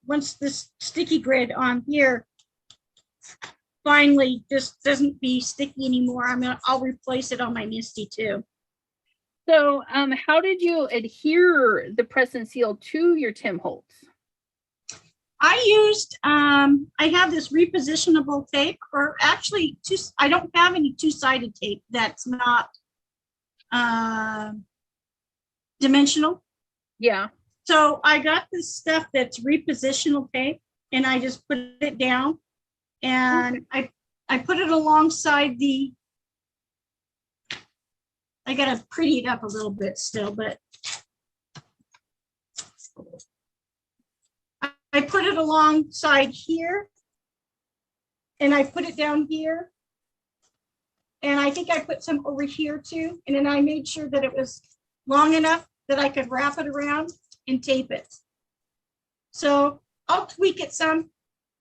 S2: once this sticky grid on here finally just doesn't be sticky anymore, I'll replace it on my Misty too.
S1: So how did you adhere the press and seal to your Tim Holtz?
S2: I used, I have this repositionable tape, or actually I don't have any two-sided tape that's not dimensional.
S1: Yeah.
S2: So I got this stuff that's repositional tape, and I just put it down, and I put it alongside I gotta pretty it up a little bit still, but I put it alongside here, and I put it down here, And I think I put some over here too. And then I made sure that it was long enough that I could wrap it around and tape it. So I'll tweak it some,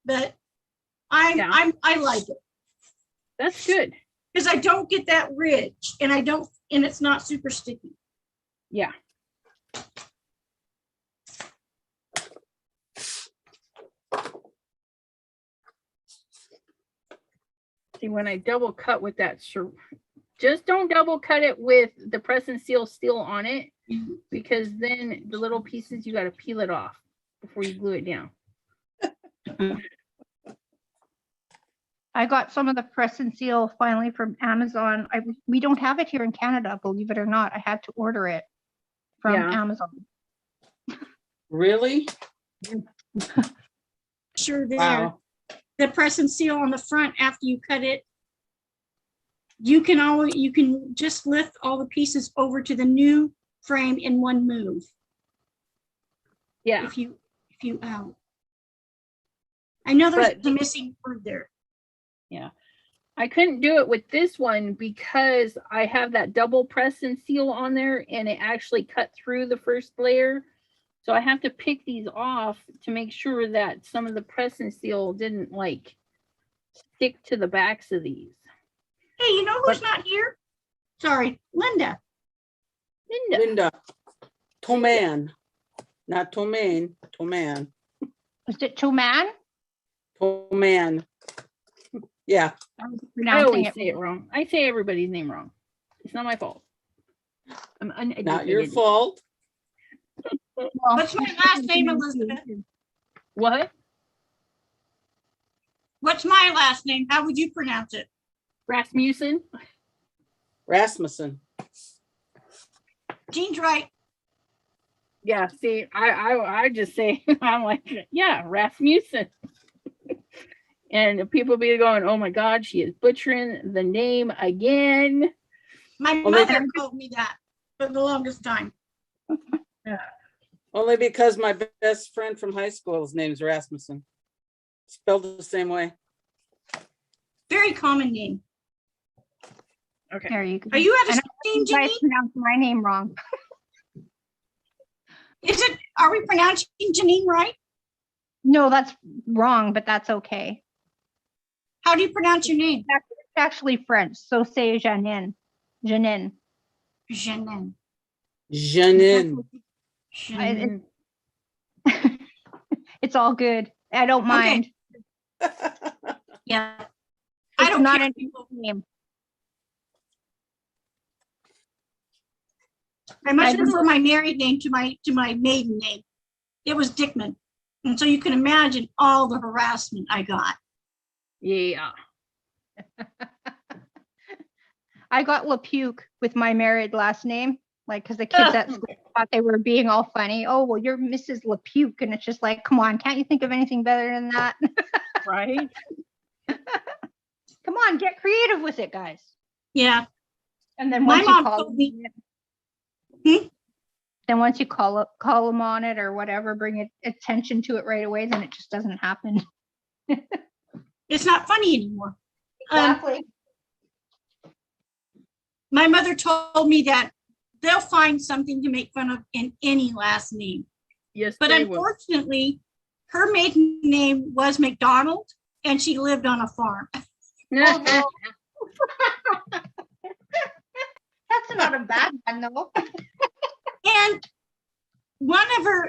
S2: but
S1: Yeah.
S2: I like it
S1: That's good.
S2: because I don't get that ridge and and it's not super sticky.
S1: Yeah. See, when I double cut with that, just don't double cut it with the press and seal still on it, because then the little pieces, you got to peel it off before you glue it down.
S4: I got some of the press and seal finally from Amazon. We don't have it here in Canada, believe it or not. I had to order it from
S1: Yeah.
S4: Amazon.
S3: Really?
S2: Sure there.
S3: Wow.
S2: The press and seal on the front after you cut it. You can just lift all the pieces over to the new frame in one move.
S1: Yeah.
S2: If you I know there's
S1: But-
S2: a missing word there.
S1: I couldn't do it with this one because I have that double press and seal on there, and it actually cut through the first layer. So I have to pick these off to make sure that some of the press and seal didn't like stick to the backs of these.
S2: Hey, you know who's not here? Sorry, Linda.
S1: Linda.
S3: Linda. Toman. Not Tomaine, Toman.
S4: Is it two man?
S3: Toman. Yeah.
S4: I was
S1: I
S4: pronouncing
S1: always
S4: it
S1: say it wrong. I say everybody's name wrong. It's not my fault. I'm
S3: Not your
S1: uneducated.
S3: fault.
S4: wrong.
S2: What's my last name, Elizabeth?
S1: What?
S2: What's my last name? How would you pronounce it?
S1: Rasmussen?
S3: Rasmussen.
S2: Jean's right.
S1: Yeah, see, I just say, I'm like, yeah, Rasmussen. And people be going, oh my God, she is butchering the name again.
S2: My
S3: Well, they-
S2: mother called me that for the longest time.
S3: Only because my best friend from high school's name's Rasmussen. Spelled the same way.
S2: Very common name.
S1: Okay.
S4: There you go.
S2: Are you
S4: I
S2: at a
S4: know
S2: same,
S4: you guys
S2: Janine?
S4: pronounced my name wrong.
S2: Are we pronouncing Janine right?
S4: No, that's wrong, but that's okay.
S2: How do you pronounce your name?
S4: It's actually French, so say Janine. Janine.
S2: Janine.
S3: Janine.
S2: Janine.
S4: It's all good. I don't
S2: Okay.
S4: mind.
S2: Yeah. I
S4: It's
S2: don't
S4: not
S2: care.
S4: a name.
S2: I much
S4: I don't-
S2: prefer my married name to my maiden name. It was Dickman. And so you can imagine all the harassment I got.
S1: Yeah.
S4: I got LaPuke with my married last name, like, because the kids at school thought they were being all funny. Oh, well, you're Mrs. LaPuke. And it's just like, come on, can't you think of anything better than that?
S1: Right?
S4: Come on, get creative with it, guys.
S2: Yeah.
S4: And then
S2: My
S4: once you
S2: mom
S4: call
S2: told me-
S4: then once you call them on it or whatever, bring attention to it right away, then it just doesn't happen.
S2: It's not funny anymore.
S4: Exactly.
S2: My mother told me that they'll find something to make fun of in any last name.
S1: Yes,
S2: But
S1: they will.
S2: unfortunately, her maiden name was McDonald and she lived on a farm.
S4: Oh, no. That's not a bad one, though.
S2: And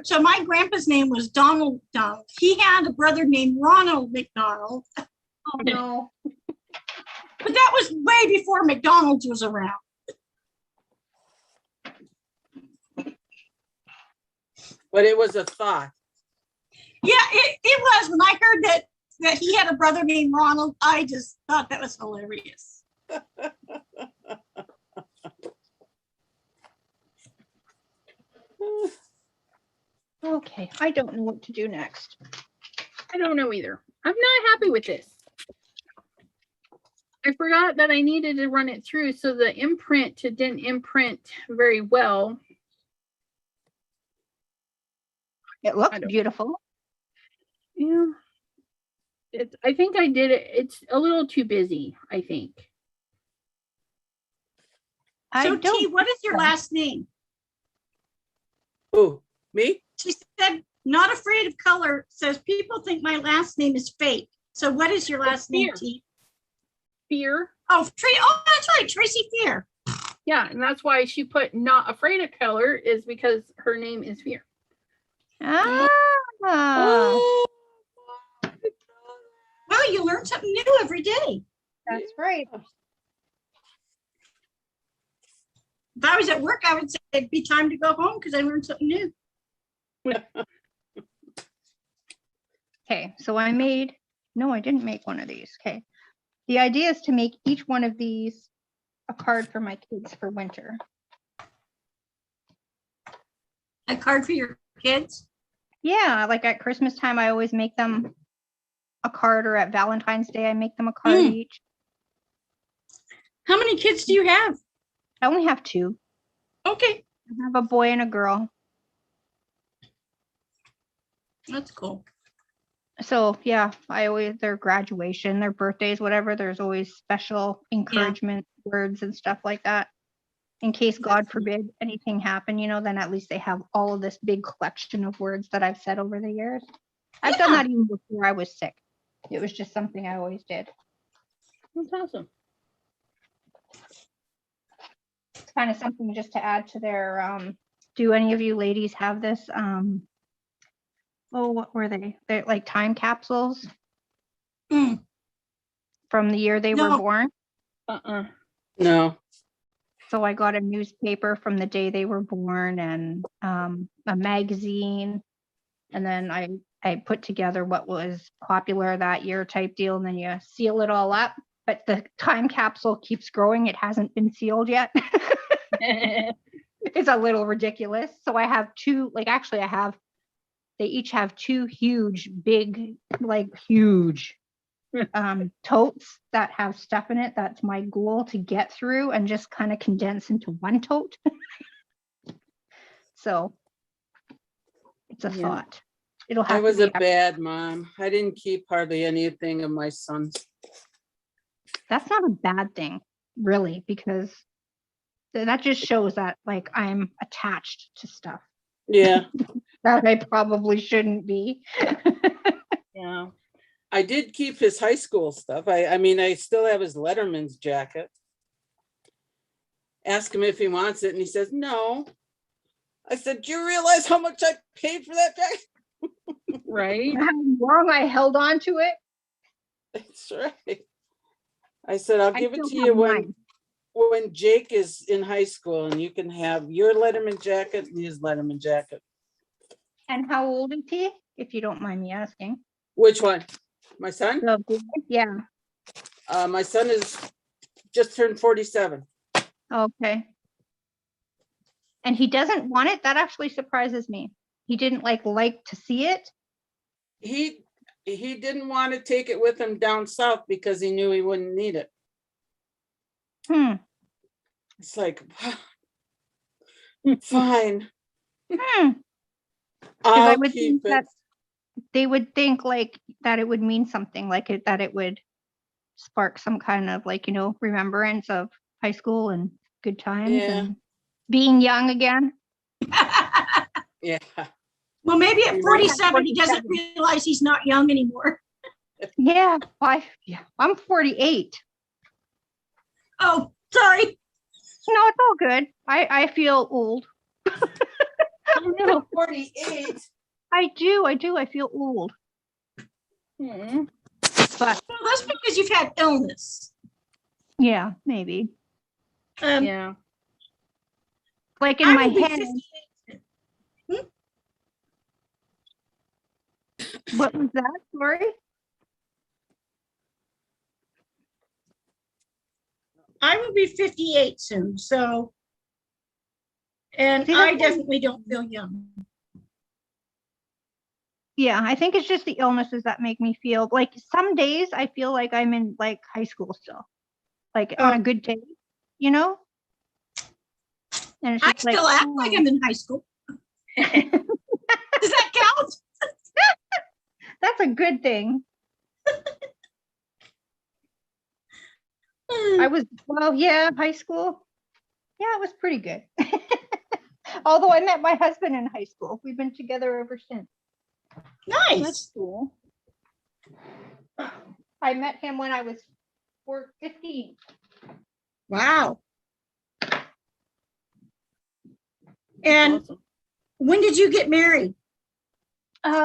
S2: so my grandpa's name was Donald Donald. He had a brother named Ronald McDonald,
S4: Oh, no.
S2: but that was way before McDonald's was around.
S3: But it was a thought.
S2: Yeah, it was. When I heard that he had a brother named Ronald, I just thought that was hilarious.
S4: Okay, I don't know what to do next.
S1: I don't know either. I'm not happy with this. I forgot that I needed to run it through, so the imprint didn't imprint very well.
S4: It looks
S1: I don't-
S4: beautiful.
S1: Yeah. I think I did it. It's a little too busy, I think.
S4: I
S2: So
S4: don't.
S2: T, what is your
S4: so.
S2: last name?
S3: Who, me?
S2: She said, not afraid of color, says people think my last name is fake. So what is your last name,
S1: Fear.
S2: T?
S1: Fear.
S2: Oh, that's right, Tracy Fear.
S1: Yeah, and that's why she put not afraid of color is because her name is Fear.
S4: Ah,
S3: Oh,
S2: Well, you learn something new every day.
S4: that's right.
S2: If I was at work, I would say it'd be time to go home because I learned something new.
S4: Okay, so I made, no, I didn't make one of these. Okay. The idea is to make each one of these a card for my kids for winter.
S2: A card for your kids.
S4: Yeah, like at Christmas time, I always make them a card, or at Valentine's Day, I make them a card each.
S2: How many kids do you have?
S4: I only have two.
S2: Okay,
S4: I have a boy and a girl.
S2: that's cool.
S4: So yeah, I always, their graduation, their birthdays, whatever, there's always special encouragement words and stuff like that. In case, God forbid, anything happen, then at least they have all of this big collection of words that I've said over the years. I've done that even before I was sick. It was just something I always did.
S1: That's awesome.
S4: It's kind of something just to add to their, do any of you ladies have this? What were they? They're like time capsules
S2: Mm.
S4: from the year they were
S2: No.
S4: born.
S3: no.
S4: So I got a newspaper from the day they were born, and a magazine. And then I put together what was popular that year type deal, and then you seal it all up. But the time capsule keeps growing. It hasn't been sealed yet. It's a little ridiculous. So I have two, they each have two huge, big, huge totes that have stuff in it. That's my goal, to get through and just kind of condense into one tote. So it's a thought. It'll have
S3: I was
S4: to
S3: a
S4: be,
S3: bad mom. I didn't keep hardly anything of my sons.
S4: that's not a bad thing, really, because that just shows that I'm attached to stuff
S3: Yeah,
S4: that I probably shouldn't be.
S1: Yeah.
S3: I did keep his high school stuff. I mean, I still have his Letterman's jacket. Ask him if he wants it, and he says, no. I said, do you realize how much I paid for that jacket?
S1: Right.
S4: How long I held on to it.
S3: That's right. I said, I'll
S4: I
S3: give it
S4: still
S3: to
S4: have
S3: you
S4: mine.
S3: when Jake is in high school, and you can have your Letterman jacket and his Letterman jacket.
S4: And how old is he, if you don't mind me asking?
S3: Which one? My son?
S4: Yeah.
S3: My son is just turned 47.
S4: Okay. And he doesn't want it? That actually surprises me. He didn't like to see it?
S3: He didn't want to take it with him down south because he knew he wouldn't need it. It's like, fine.
S4: I
S3: I'll
S4: would
S3: keep
S4: think that
S3: it.
S4: they would think that it would mean something, that it would spark some kind of remembrance of high school and good times and being young again.
S3: Yeah.
S2: Well, maybe at
S3: You're
S2: 47, he doesn't realize he's not young anymore.
S4: Yeah, I'm 48.
S2: Oh, sorry.
S4: No, it's all good. I feel old.
S3: I'm 48.
S4: I do. I feel old.
S1: Hmm.
S4: But
S2: Well, that's because you've had illness.
S4: yeah, maybe.
S1: Yeah.
S4: Like in
S2: I
S4: my
S2: will be
S4: head.
S2: 58.
S4: What was that? Sorry?
S2: I will be 58 soon, so. And
S4: See,
S2: I
S4: that's-
S2: definitely don't feel young.
S4: Yeah, I think it's just the illnesses that make me feel like some days I feel like I'm in high school still. On a good day, And it's
S2: I
S4: just
S2: still act like I'm in high school. Does that count?
S4: that's a good thing. I was, high school. Yeah, it was pretty good. Although I met my husband in high school. We've been together ever since.
S2: Nice.
S1: That's cool.
S4: I met him when I was 15.
S2: Wow. And
S1: Awesome.
S2: when did you get married?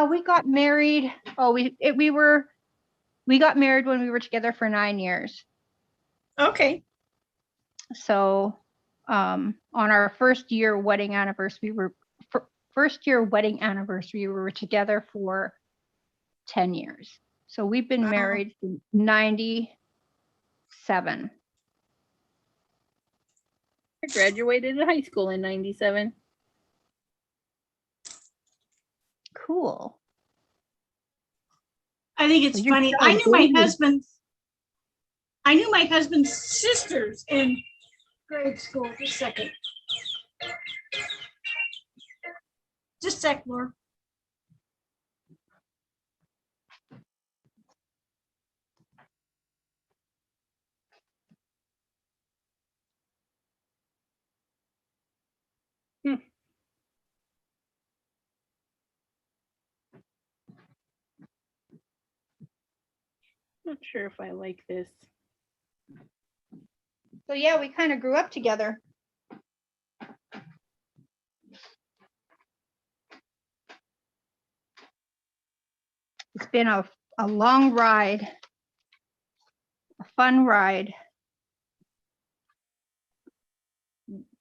S4: We got married. Oh, we got married when we were together for 9 years.
S2: Okay.
S4: So, on our first year wedding anniversary, we were together for 10 years. So we've been
S2: Wow.
S4: married since 97.
S1: I graduated high school in 97.
S4: Cool.
S2: I think it's
S4: So you're
S2: funny.
S4: still
S2: I
S4: dating.
S2: knew my husband's sisters in grade school. Just a second. Just a sec, Laura.
S1: Not sure if I like this.
S4: So yeah, we kind of grew up together. It's been a long ride, a fun ride.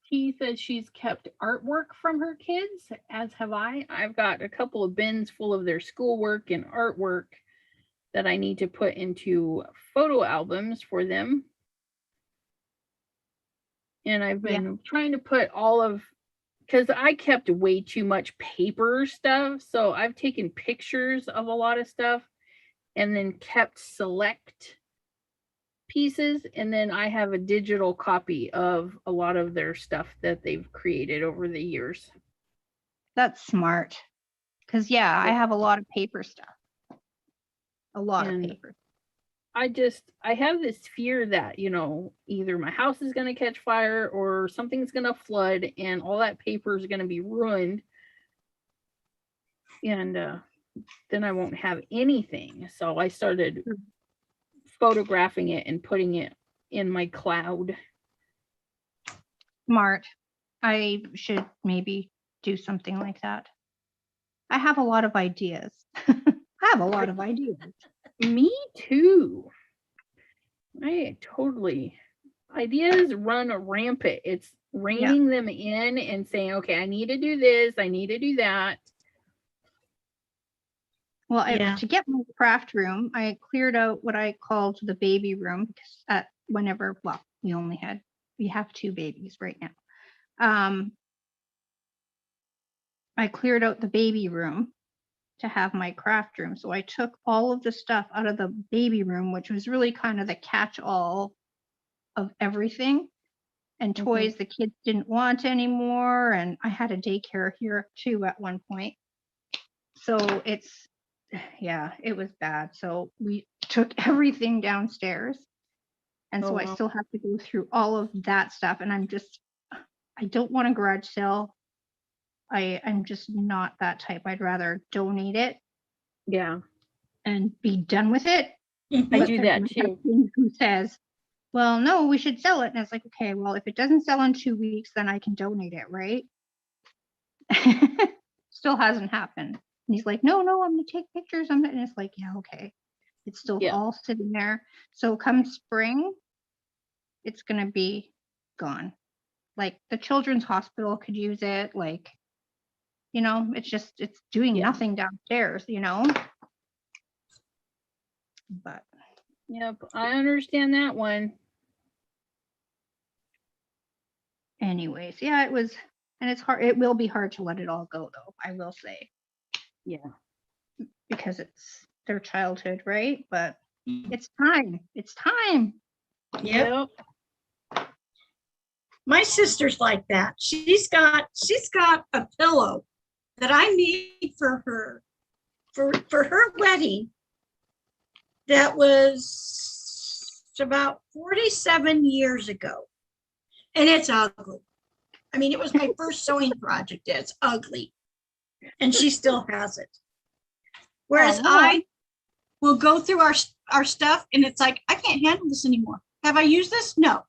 S1: She says she's kept artwork from her kids, as have I. I've got a couple of bins full of their schoolwork and artwork that I need to put into photo albums for them. And I've been trying to put because I kept way too much paper stuff. So I've taken pictures of a lot of stuff and then kept select pieces. And then I have a digital copy of a lot of their stuff that they've created over the years.
S4: That's smart. Because I have a lot of paper stuff. A lot of paper.
S1: I have this fear that, either my house is going to catch fire or something's going to flood and all that paper is going to be ruined. And then I won't have anything. So I started photographing it and putting it in my cloud.
S4: Smart. I should maybe do something like that. I have a lot of ideas.
S1: Me too. Ideas run rampant. It's reining them in and saying, okay, I need to do this. I need to do that.
S4: Well, to get my craft room, I cleared out what I called the baby room because we have 2 babies right now. I cleared out the baby room to have my craft room. So I took all of the stuff out of the baby room, which was really kind of the catch-all of everything, and toys the kids didn't want anymore. And I had a daycare here too at one point. So it was bad. So we took everything downstairs. And so I still have to go through all of that stuff. And I don't want a garage sale. I'm just not that type. I'd rather donate it.
S1: Yeah.
S4: And be done with it.
S1: I do that too.
S4: Who says, well, no, we should sell it. And it's like, okay, well, if it doesn't sell in 2 weeks, then I can donate it, right? Still hasn't happened. And he's like, no, I'm going to take pictures. And it's like, yeah, okay. It's still all sitting there. So come spring, it's going to be gone. Like the children's hospital could use it. Like, it's doing nothing downstairs, But.
S1: Yep, I understand that one.
S4: Anyways, it was, and it's hard. It will be hard to let it all go, though, I will say.
S1: Yeah.
S4: Because it's their childhood, right? But it's time. It's time.
S2: Yep. My sister's like that. She's got a pillow that I made for her for her wedding. That was about 47 years ago. and it's ugly. I mean, it was my first sewing project. It's ugly. And she still has it. Whereas
S4: Oh.
S2: I will go through our stuff and it's like, I can't handle this anymore. Have I used this? No.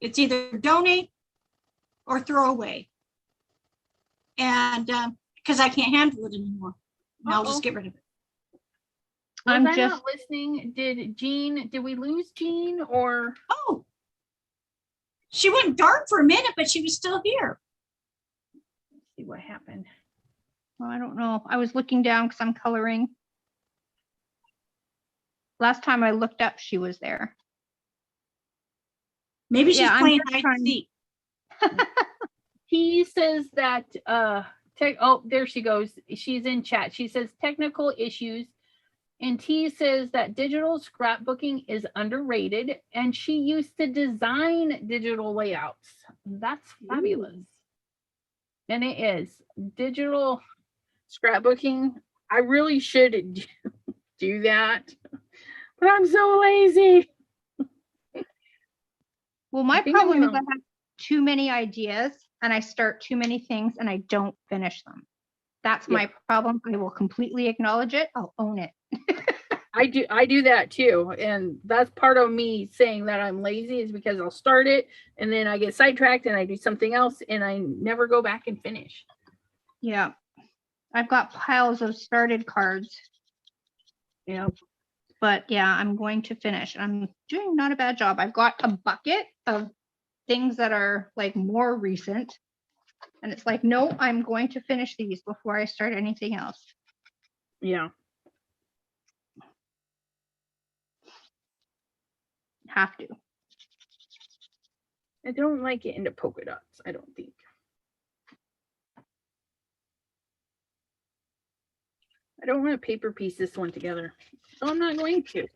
S2: It's either donate or throw away. And because I can't handle it anymore. And I'll just get rid of it.
S1: Was
S4: I'm
S1: I
S4: just
S1: not listening? Did we lose Jean or?
S2: Oh, she went dark for a minute, but she was still here.
S1: Let's see what happened.
S4: I don't know. I was looking down because I'm coloring. Last time I looked up, she was there.
S2: Maybe she's
S4: Yeah, I'm
S2: playing
S4: just
S2: hide and
S4: trying-
S2: seek.
S1: He says that oh, there she goes. She's in chat. She says technical issues. And T says that digital scrapbooking is underrated and she used to design digital layouts. That's fabulous. And it is. Digital scrapbooking. I really should do that, but I'm so lazy.
S4: Well, my
S1: think I'm
S4: problem is I
S1: gonna-
S4: have too many ideas and I start too many things and I don't finish them. That's
S1: Yeah.
S4: my problem. I will completely acknowledge it. I'll own it.
S1: I do that too. And that's part of me saying that I'm lazy is because I'll start it and then I get sidetracked and I do something else and I never go back and finish.
S4: Yeah. I've got piles of started cards,
S1: Yeah.
S4: but yeah, I'm going to finish. I'm doing not a bad job. I've got a bucket of things that are like more recent. And it's like, no, I'm going to finish these before I start anything else.
S1: Yeah.
S4: Have to.
S1: I don't like it into polka dots, I don't think. I don't want to paper piece this one together. So I'm not going to.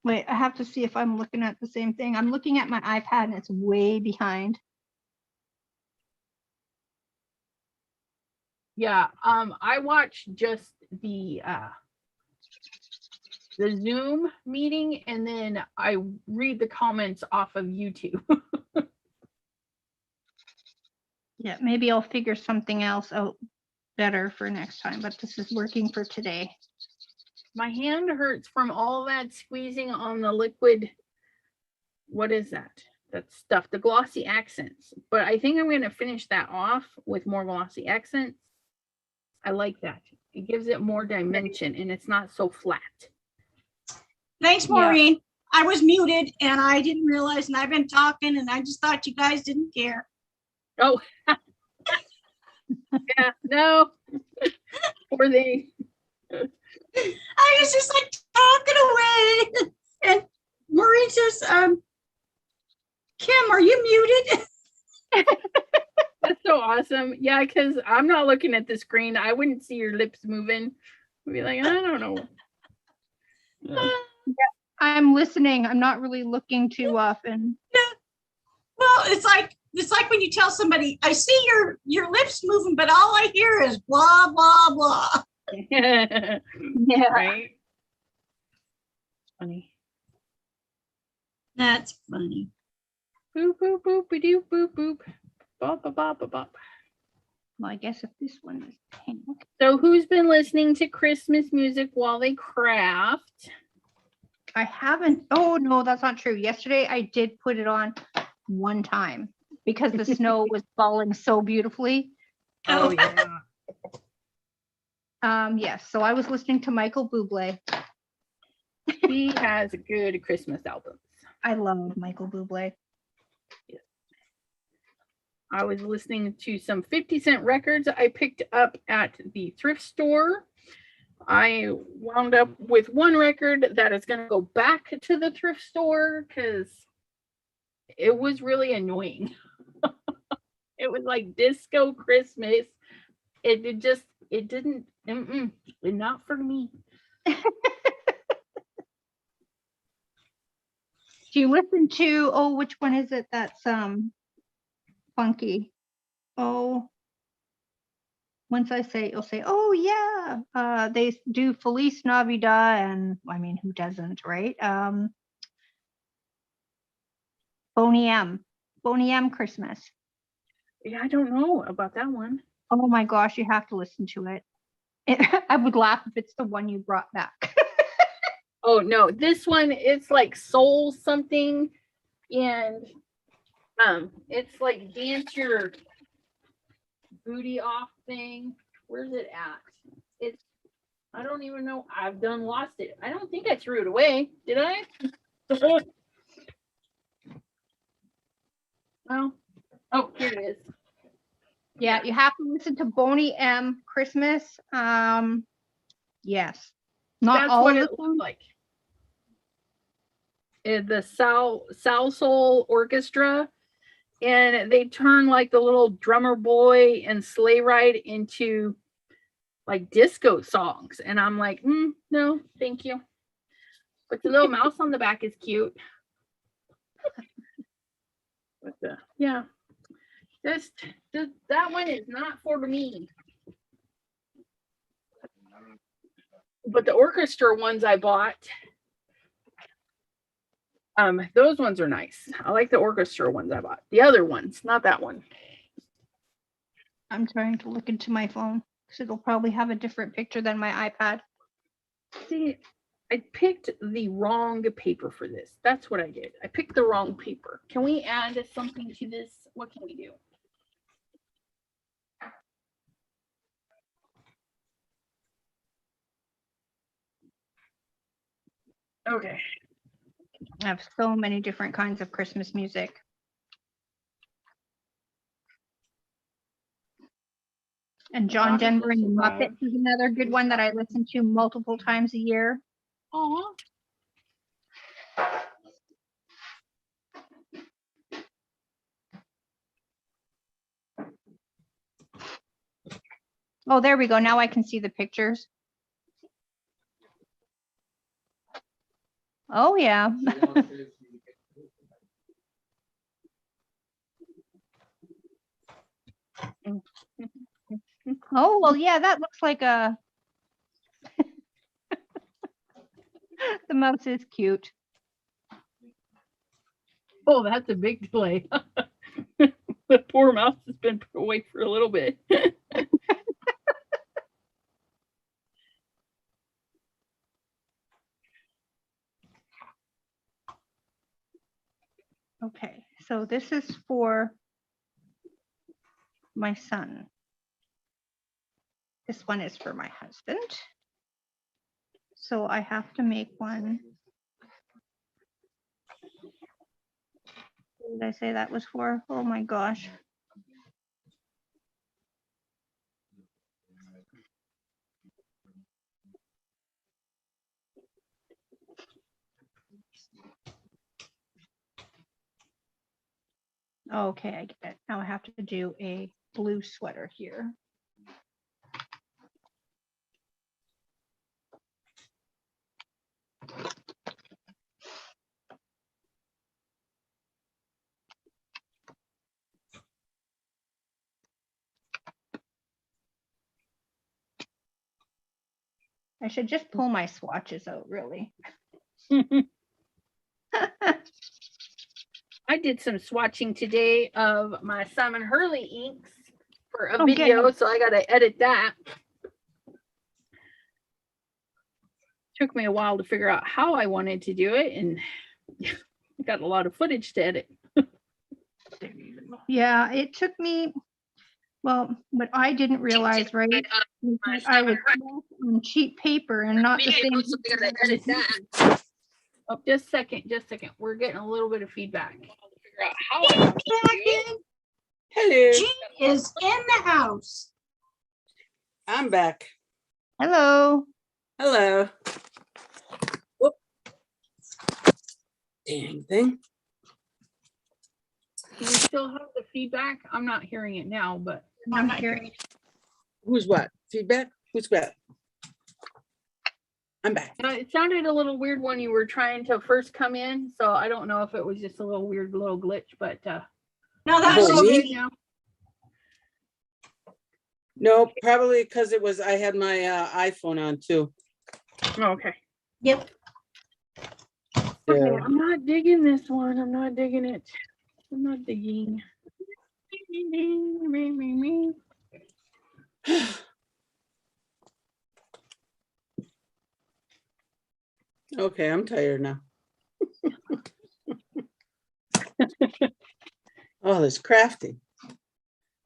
S4: Wait, I have to see if I'm looking at the same thing. I'm looking at my iPad and it's way behind.
S1: Yeah, I watched just the Zoom meeting and then I read the comments off of YouTube.
S4: Yeah, maybe I'll figure something else out better for next time, but this is working for today.
S1: My hand hurts from all that squeezing on the liquid. What is that? That stuff, the glossy accents. But I think I'm going to finish that off with more glossy accents. I like that. It gives it more dimension and it's not so flat.
S2: Thanks,
S4: Yeah.
S2: Maureen. I was muted and I didn't realize, and I've been talking and I just thought you guys didn't care.
S1: Oh, yeah, no. Or they.
S2: I was just like talking away. And Maureen says, Kim, are you muted?
S1: That's so awesome. Yeah, because I'm not looking at the screen. I wouldn't see your lips moving. I'd be like, I don't know. Yeah.
S4: I'm listening. I'm not really looking too often.
S2: Well, it's like when you tell somebody, I see your lips moving, but all I hear is blah, blah, blah.
S1: Yeah. Right. Funny.
S2: That's funny.
S1: Boop, boop, boop, doo, boop, boop. Bop, bop, bop, bop, bop.
S4: Well, I guess if this one is pink.
S1: So who's been listening to Christmas music while they craft?
S4: I haven't. Oh, no, that's not true. Yesterday I did put it on one time because the snow was falling so beautifully.
S1: Oh, yeah.
S4: Yes, so I was listening to Michael Bublé.
S1: He has good Christmas albums.
S4: I love Michael Bublé.
S1: I was listening to some 50 Cent records I picked up at the thrift store. I wound up with one record that is going to go back to the thrift store because it was really annoying. It was like disco Christmas. It didn't, not for me.
S4: Do you listen to, oh, which one is it that's funky? Oh, once I say, you'll say, oh yeah, they do Feliz Navidad, and I mean, who doesn't, right? Boney M. Boney M Christmas.
S1: Yeah, I don't know about that one.
S4: Oh my gosh, you have to listen to it. I would laugh if it's the one you brought back.
S1: Oh no, this one, it's like soul something, and it's like dance your booty off thing. Where's it at? It's, I don't even know. I've done lost it. I don't think I threw it away. Did I? Well, oh, here it is.
S4: Yeah, you have to listen to Boney M Christmas. Yes. Not
S1: That's
S4: all
S1: what
S4: of
S1: it
S4: them.
S1: looked like. The Sal Soul Orchestra, and they turn like the little drummer boy and sleigh ride into like disco songs, and I'm like, no, thank you. But the little mouse on the back is cute. But yeah, just that one is not for me. But the orchestra ones I bought, those ones are nice. I like the orchestra ones I bought. The other ones, not that one.
S4: I'm trying to look into my phone because it'll probably have a different picture than my iPad.
S1: See, I picked the wrong paper for this. That's what I did. I picked the wrong paper. Can we add something to this? What can we do? Okay.
S4: I have so many different kinds of Christmas music. And John Denver and the Muppets is another good one that I listen to multiple times a year.
S1: Aw.
S4: Oh, there we go. Now I can see the pictures. Oh, yeah. Oh, well, yeah, that looks like a... The mouse is cute.
S1: Oh, that's a big delay. The poor mouse has been put away for a little bit.
S4: Okay, so this is for my son. This one is for my husband. So I have to make one. What did I say that was for? Oh my gosh. Okay, I get it. Now I have to do a blue sweater here. I should just pull my swatches out, really.
S1: I did some swatching today of my Simon Hurley inks for a
S4: Oh,
S1: video,
S4: good.
S1: so I got to edit that. Took me a while to figure out how I wanted to do it, and got a lot of footage to edit.
S4: Yeah, it took me, well, what I didn't realize, right, is that I was on cheap paper and not the same.
S1: Edit that. Oh, just a second. We're getting a little bit of feedback. Figure out how I want to do it.
S3: Hello,
S2: Jean is in the house.
S3: I'm back.
S4: Hello.
S3: Hello. Whoop. Dang thing.
S1: Do we still have the feedback? I'm not hearing it now, but
S4: I'm not hearing.
S3: Who's what? Feedback? Who's what? I'm back.
S1: it sounded a little weird when you were trying to first come in. So I don't know if it was just a little weird little glitch, but
S2: No, that's
S3: Oh,
S1: we're
S3: me?
S1: good now.
S3: No, probably because it was, I had my iPhone on too.
S1: Oh, okay.
S2: Yep.
S1: Okay,
S3: too.
S1: I'm not digging this one. I'm not digging it. I'm not digging.
S3: Okay, I'm tired now. Oh, this crafty.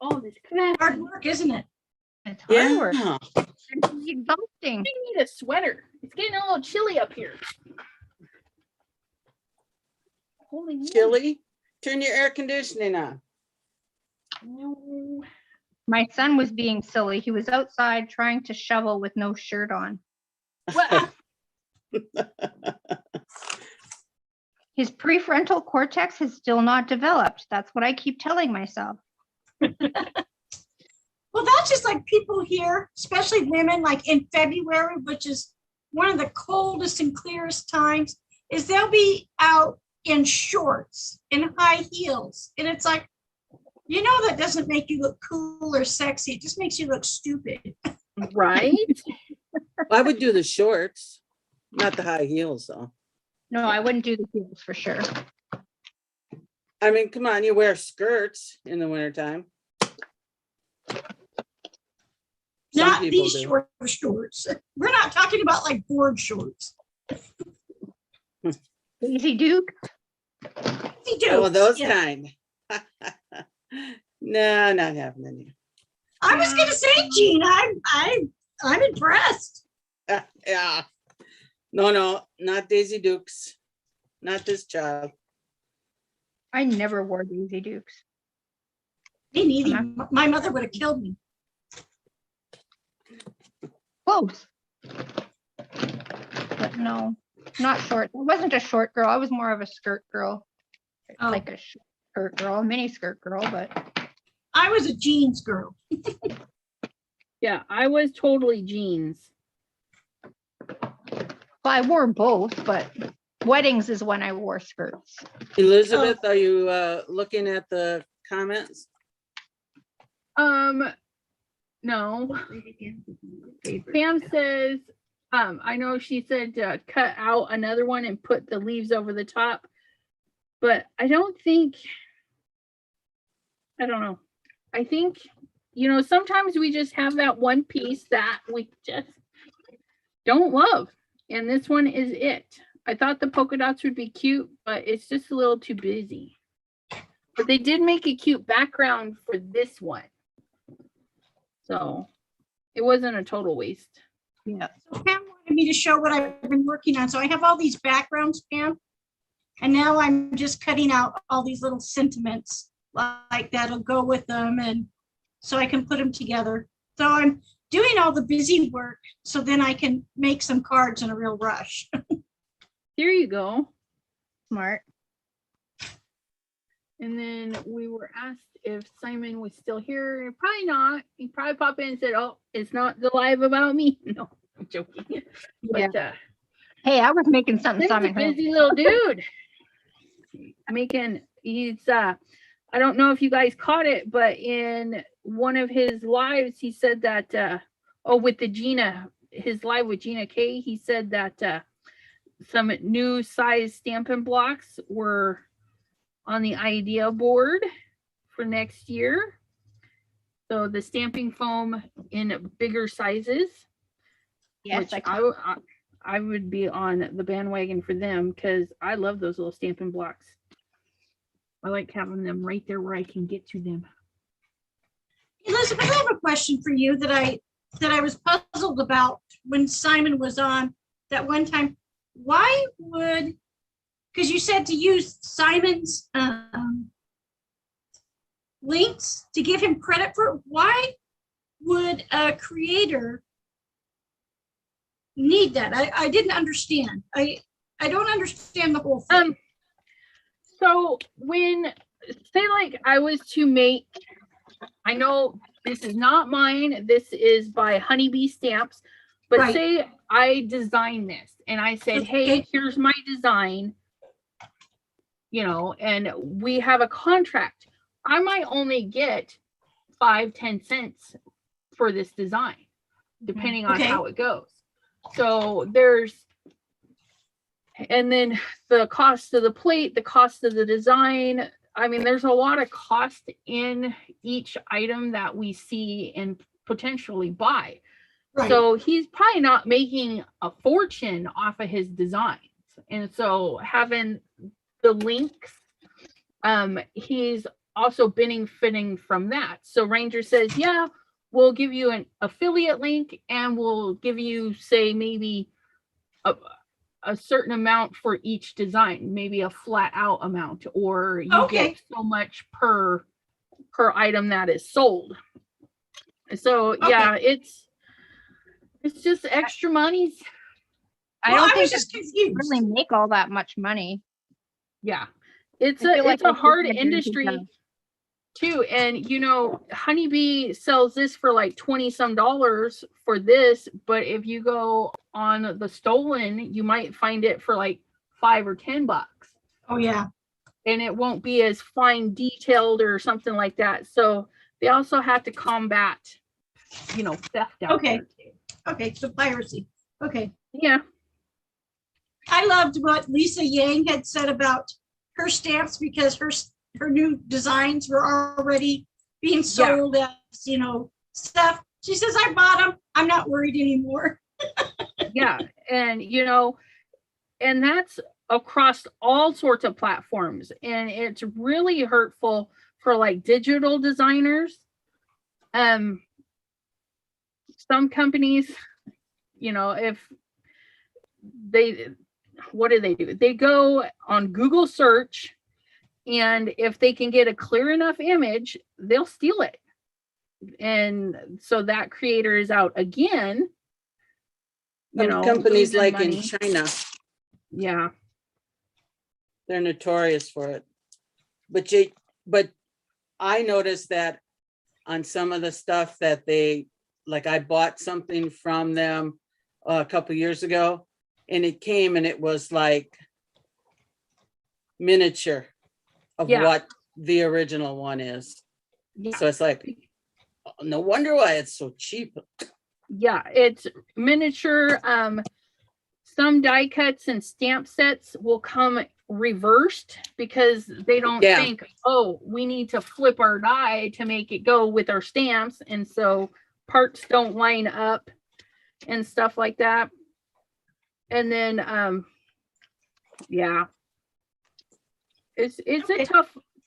S1: Oh, this crap.
S2: Hard work, isn't it?
S4: It's hard work.
S3: Yeah.
S4: It's exhausting.
S1: I need a sweater. It's getting a little chilly up here. Holy moly.
S3: Chilly. Turn your air conditioning on.
S1: No.
S4: My son was being silly. He was outside trying to shovel with no shirt on.
S1: Well,
S4: His prefrontal cortex has still not developed. That's what I keep telling myself.
S2: Well, that's just like people here, especially women, like in February, which is one of the coldest and clearest times, is they'll be out in shorts and high heels. And it's like, you know, that doesn't make you look cool or sexy. It just makes you look stupid.
S1: right?
S3: I would do the shorts, not the high heels though.
S4: No, I wouldn't do the heels for sure.
S3: I mean, come on, you wear skirts in the wintertime. Some
S2: Not
S3: people
S2: these
S3: do.
S2: short shorts. We're not talking about like board shorts.
S4: Daisy Duke.
S2: They do.
S3: Oh, those
S2: Yeah.
S3: kind. No, not happening here.
S2: I was gonna say, Jean, I'm impressed.
S3: Yeah. No, not Daisy Dukes. Not this child.
S4: I never wore Daisy Dukes.
S2: Me neither. My mother would have killed me.
S4: Close. But no, not short. I wasn't a short girl. I was more of a skirt girl.
S2: Oh.
S4: Like a skirt girl, a mini skirt girl, but
S2: I was a jeans girl.
S1: Yeah, I was totally jeans.
S4: I wore both, but weddings is when I wore skirts.
S3: Elizabeth, are you looking at the comments?
S1: No. Pam says, I know she said cut out another one and put the leaves over the top, but I don't know. I think, you know, sometimes we just have that one piece that we just don't love. And this one is it. I thought the polka dots would be cute, but it's just a little too busy. But they did make a cute background for this one. So it wasn't a total waste.
S4: Yeah.
S2: So Pam wanted me to show what I've been working on. So I have all these backgrounds, Pam. And now I'm just cutting out all these little sentiments like that'll go with them. And so I can put them together. So I'm doing all the busy work so then I can make some cards in a real rush.
S1: Here you go.
S4: Smart.
S1: And then we were asked if Simon was still here. Probably not. He probably popped in and said, "Oh, it's not the live about me." No, I'm joking. But
S4: Hey, I was making something.
S1: Simon's a
S4: Simon.
S1: busy little dude. He's I don't know if you guys caught it, but in one of his lives, he said that with the Gina, his live with Gina K, he said that some new size Stampin' Blocks were on the idea board for next year. So the stamping foam in bigger sizes.
S4: Yes,
S1: which I would be on the bandwagon for them because I love those little Stampin' Blocks. I like having them right there where I can get to them.
S2: Elizabeth, I have a question for you that I was puzzled about when Simon was on that one time. Why would, because you said to use Simon's links to give him credit for, why would a creator need that? I didn't understand. I don't understand the whole thing.
S1: So when, say like I was to make, I know this is not mine, this is by Honeybee Stamps, but
S2: Right.
S1: say I designed this and I said, hey,
S2: Okay.
S1: here's my design, you know, and we have a contract. I might only get 5-10 cents for this design, depending on
S2: Okay.
S1: how it goes. So there's And then the cost of the plate, the cost of the design. I mean, there's a lot of cost in each item that we see and potentially buy.
S2: Right.
S1: So he's probably not making a fortune off of his designs. And so having the links, he's also benefiting from that. So Ranger says, yeah, we'll give you an affiliate link and we'll give you, say, maybe a certain amount for each design, maybe a flat out amount, or you get so much per item that is sold. So yeah, it's just extra monies.
S4: I
S2: Well,
S4: don't
S2: I was
S4: think
S2: just
S4: they
S2: confused.
S4: really make all that much money.
S1: Yeah, it's
S4: I feel like
S1: it's a
S4: they
S1: hard
S4: should get into
S1: industry
S4: them.
S1: too. And you know, Honeybee sells this for like $20 some for this, but if you go on the stolen, you might find it for like $5 or $10,
S2: Oh, yeah.
S1: and it won't be as fine detailed or something like that. So they also have to combat, you know, theft out
S2: Okay.
S1: there too.
S2: Okay, so piracy. Okay.
S1: Yeah,
S2: I loved what Lisa Yang had said about her stamps because her new designs were already being sold as, you know, stuff. She says, I bought them. I'm not worried anymore.
S1: yeah, and you know, and that's across all sorts of platforms, and it's really hurtful for like digital designers. Some companies, you know, if they, what do? They go on Google search, and if they can get a clear enough image, they'll steal it. And so that creator is out again. You
S3: Some
S1: know,
S3: companies
S1: losing
S3: like
S1: money.
S3: in China,
S1: Yeah.
S3: they're notorious for it. But I noticed that on some of the stuff that they, like I bought something from them a couple years ago, and it came and it was like miniature of what the original one is.
S1: Yeah.
S3: So it's like, no wonder why it's so cheap.
S1: Yeah, it's miniature. Some die cuts and stamp sets will come reversed because they don't think, oh, we need to flip our die to make it go with our stamps, and so parts don't line up and stuff like that. And then yeah, it's a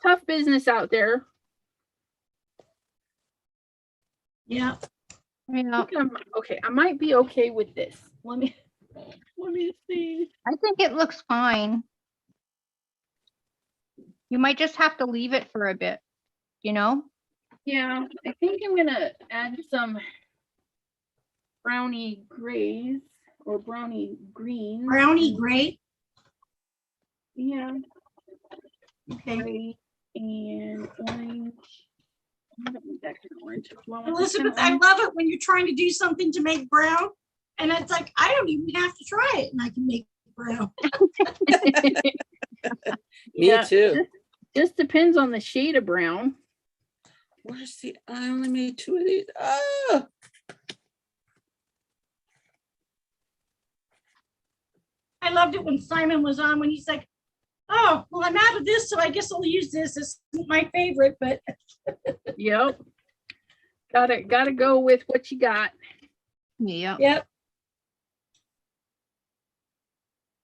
S1: tough business out there.
S2: Yeah.
S1: Okay, I might be okay with this. Let me see.
S4: I think it looks fine. You might just have to leave it for a bit, you know?
S1: Yeah, I think I'm gonna add some brownie grays or brownie greens.
S2: Brownie gray.
S1: Yeah.
S2: Okay.
S1: Gray and orange. I don't need that kind of orange.
S2: Elizabeth, I love it when you're trying to do something to make brown. And it's like, I don't even have to try it and I can make brown.
S3: Me too.
S1: Just depends on the shade of brown.
S3: Where's the, I only made 2 of these. Oh.
S2: I loved it when Simon was on, when he's like, oh, well, I'm out of this, so I guess I'll use this. This isn't my favorite, but.
S1: Yep. Gotta go with what you got.
S4: Yeah.
S2: Yep.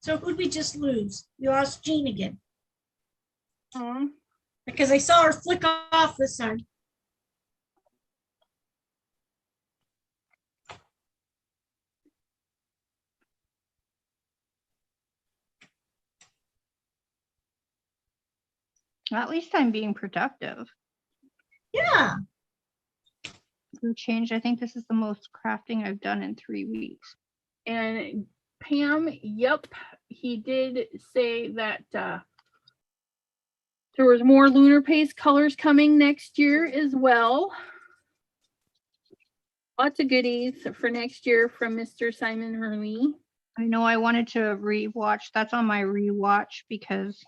S2: So who'd we just lose? We lost Jean again. Because I saw her flick off this time.
S4: At least I'm being productive.
S2: Yeah.
S4: For change, I think this is the most crafting I've done in 3 weeks.
S1: And Pam, yep, he did say that there was more lunar paste colors coming next year as well. Lots of goodies for next year from Mr. Simon Hurley.
S4: I know I wanted to rewatch. That's on my rewatch because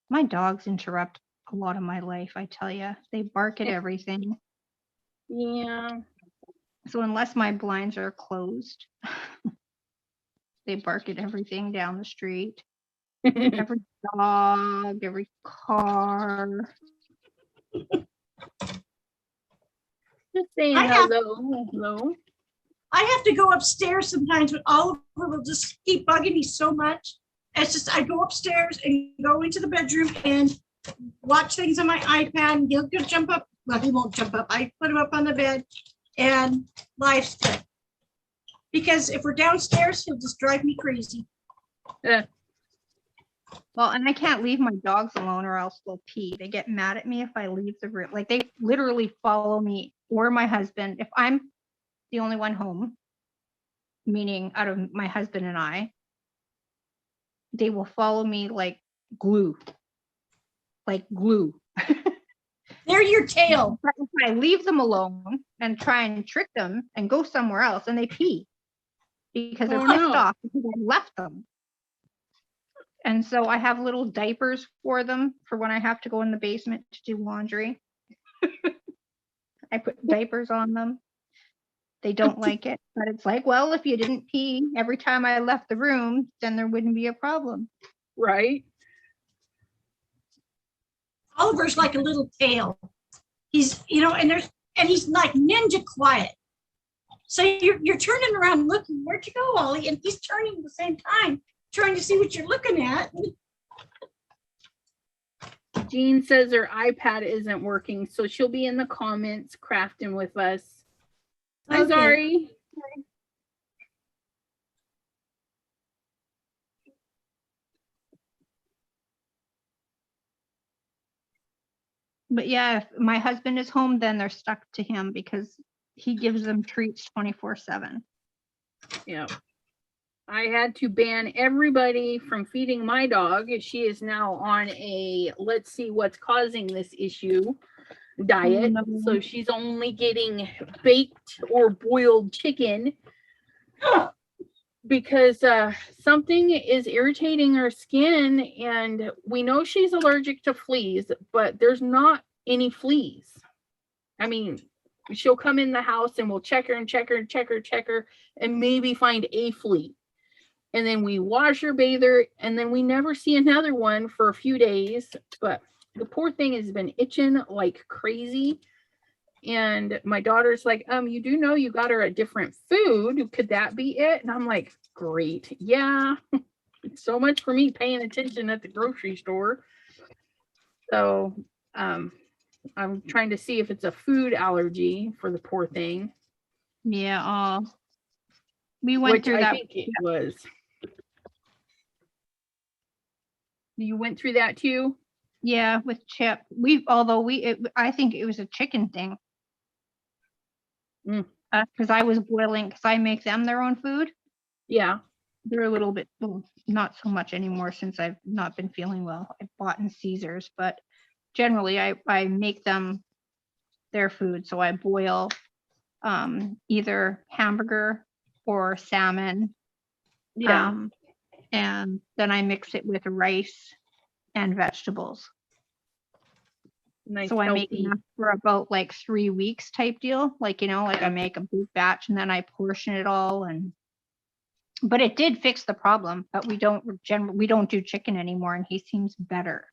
S4: my dogs interrupt a lot of my life, I tell you. They bark at everything.
S1: Yeah.
S4: So unless my blinds are closed, They bark at everything down the street. Every dog, every car.
S1: Just saying
S2: I have-
S1: hello.
S2: I have to go upstairs sometimes, but Oliver will just keep bugging me so much. It's just I go upstairs and go into the bedroom and watch things on my iPad. And he'll jump up. Well, he won't jump up. I put him up on the bed and live stream. Because if we're downstairs, he'll just drive me crazy.
S1: Yeah.
S4: Well, and I can't leave my dogs alone or else they'll pee. They get mad at me if I leave the room. Like they literally follow me or my husband. If I'm the only one home, meaning out of my husband and I, they will follow me like glue. Like glue.
S2: They're your tail.
S4: But if I leave them alone and try and trick them and go somewhere else and they pee because they're
S1: Oh,
S4: pissed
S1: no.
S4: off because I left them. And so I have little diapers for them for when I have to go in the basement to do laundry. I put diapers on them. They don't like it, but it's like, well, if you didn't pee every time I left the room, then there wouldn't be a problem.
S1: Right?
S2: Oliver's like a little tail. He's, and he's like ninja quiet. So you're turning around looking, where'd you go, Ollie? And he's turning at the same time, trying to see what you're looking at.
S1: Jean says her iPad isn't working, so she'll be in the comments crafting with us. I'm
S2: Okay.
S1: sorry.
S4: But yeah, if my husband is home, then they're stuck to him because he gives them treats 24/7.
S1: Yeah. I had to ban everybody from feeding my dog. She is now on a let's see what's causing this issue diet.
S4: No.
S1: So she's only getting baked or boiled chicken because something is irritating her skin, and we know she's allergic to fleas, but there's not any fleas. I mean, she'll come in the house and we'll check her and check her and check her and maybe find a flea. And then we wash her, bathe her, and then we never see another one for a few days. But the poor thing has been itching like crazy. And my daughter's like, you do know you got her a different food. Could that be it? And I'm like, great. Yeah. It's so much for me paying attention at the grocery store. So I'm trying to see if it's a food allergy for the poor thing.
S4: Yeah, we went
S1: Which
S4: through
S1: I
S4: that.
S1: think it was. You went through that too?
S4: Yeah, with Chip. I think it was a chicken thing. Because I was boiling, because I make them their own food.
S1: Yeah.
S4: They're a little bit, well, not so much anymore since I've not been feeling well. I bought in Caesars, but generally I make them their food. So I boil either hamburger or salmon.
S1: Yeah.
S4: And then I mix it with rice and vegetables.
S1: Nice,
S4: So I make
S1: healthy.
S4: enough for about like 3 weeks type deal. Like, like I make a big batch and then I portion it all. But it did fix the problem, but we don't do chicken anymore and he seems better.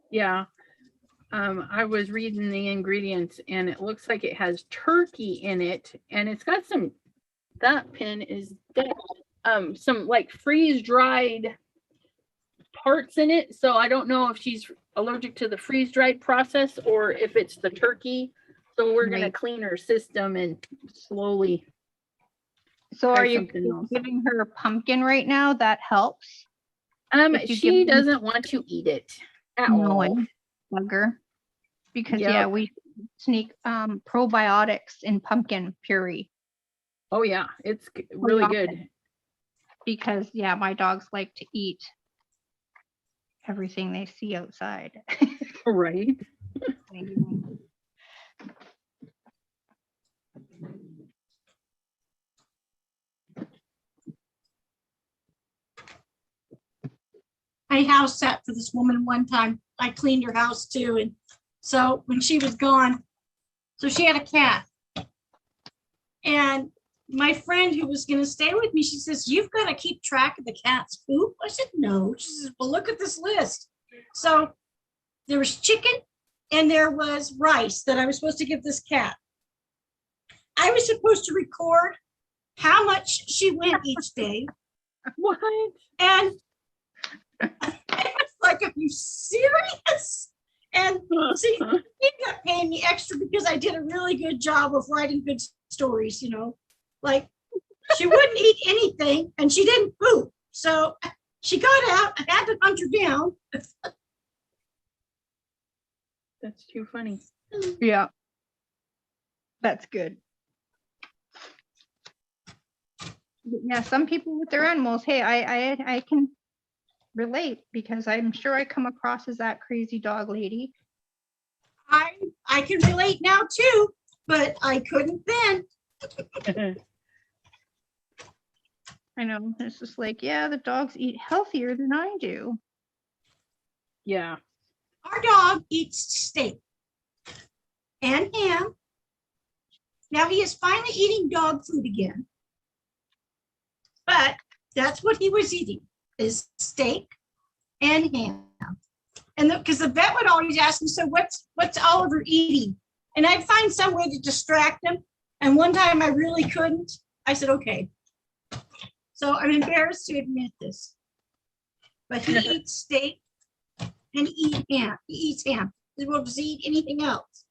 S1: Yeah. I was reading the ingredients and it looks like it has turkey in it, and it's got that pin is dead. Some like freeze dried parts in it. So I don't know if she's allergic to the freeze dried process or if it's the turkey. So we're going to clean her system and slowly.
S4: So
S1: try
S4: are you
S1: something else.
S4: giving her pumpkin right now? That helps. If you
S1: She
S4: give them-
S1: doesn't want to eat it at all.
S4: Bugger. Because
S1: Yep.
S4: we sneak probiotics in pumpkin puree.
S1: Oh yeah, it's really good.
S4: Because my dogs like to eat everything they see outside.
S1: Right.
S2: I house sat for this woman one time. I cleaned her house too. And so when she was gone, so she had a cat. And my friend who was going to stay with me, she says, you've got to keep track of the cat's poop. I said, no. She says, well, look at this list. So there was chicken and there was rice that I was supposed to give this cat. I was supposed to record how much she went each day.
S1: What?
S2: And I was like, are you serious? And see, he got paying me extra because I did a really good job of writing good stories, you know, like she wouldn't eat anything and she didn't poop. So she got out, I had to hunt her down.
S1: That's too funny.
S4: Yeah. That's good. Yeah, some people with their animals, hey, I can relate because I'm sure I come across as that crazy dog lady.
S2: I can relate now too, but I couldn't then.
S4: I know. It's just like, yeah, the dogs eat healthier than I do.
S1: Yeah.
S2: Our dog eats steak and ham. Now he is finally eating dog food again. But that's what he was eating, is steak and ham. And because the vet would always ask me, so what's Oliver eating? And I'd find some way to distract him. And one time I really couldn't. I said, okay. So I'm embarrassed to admit this. But he eats steak and he eats ham. He said, well, does he eat anything else?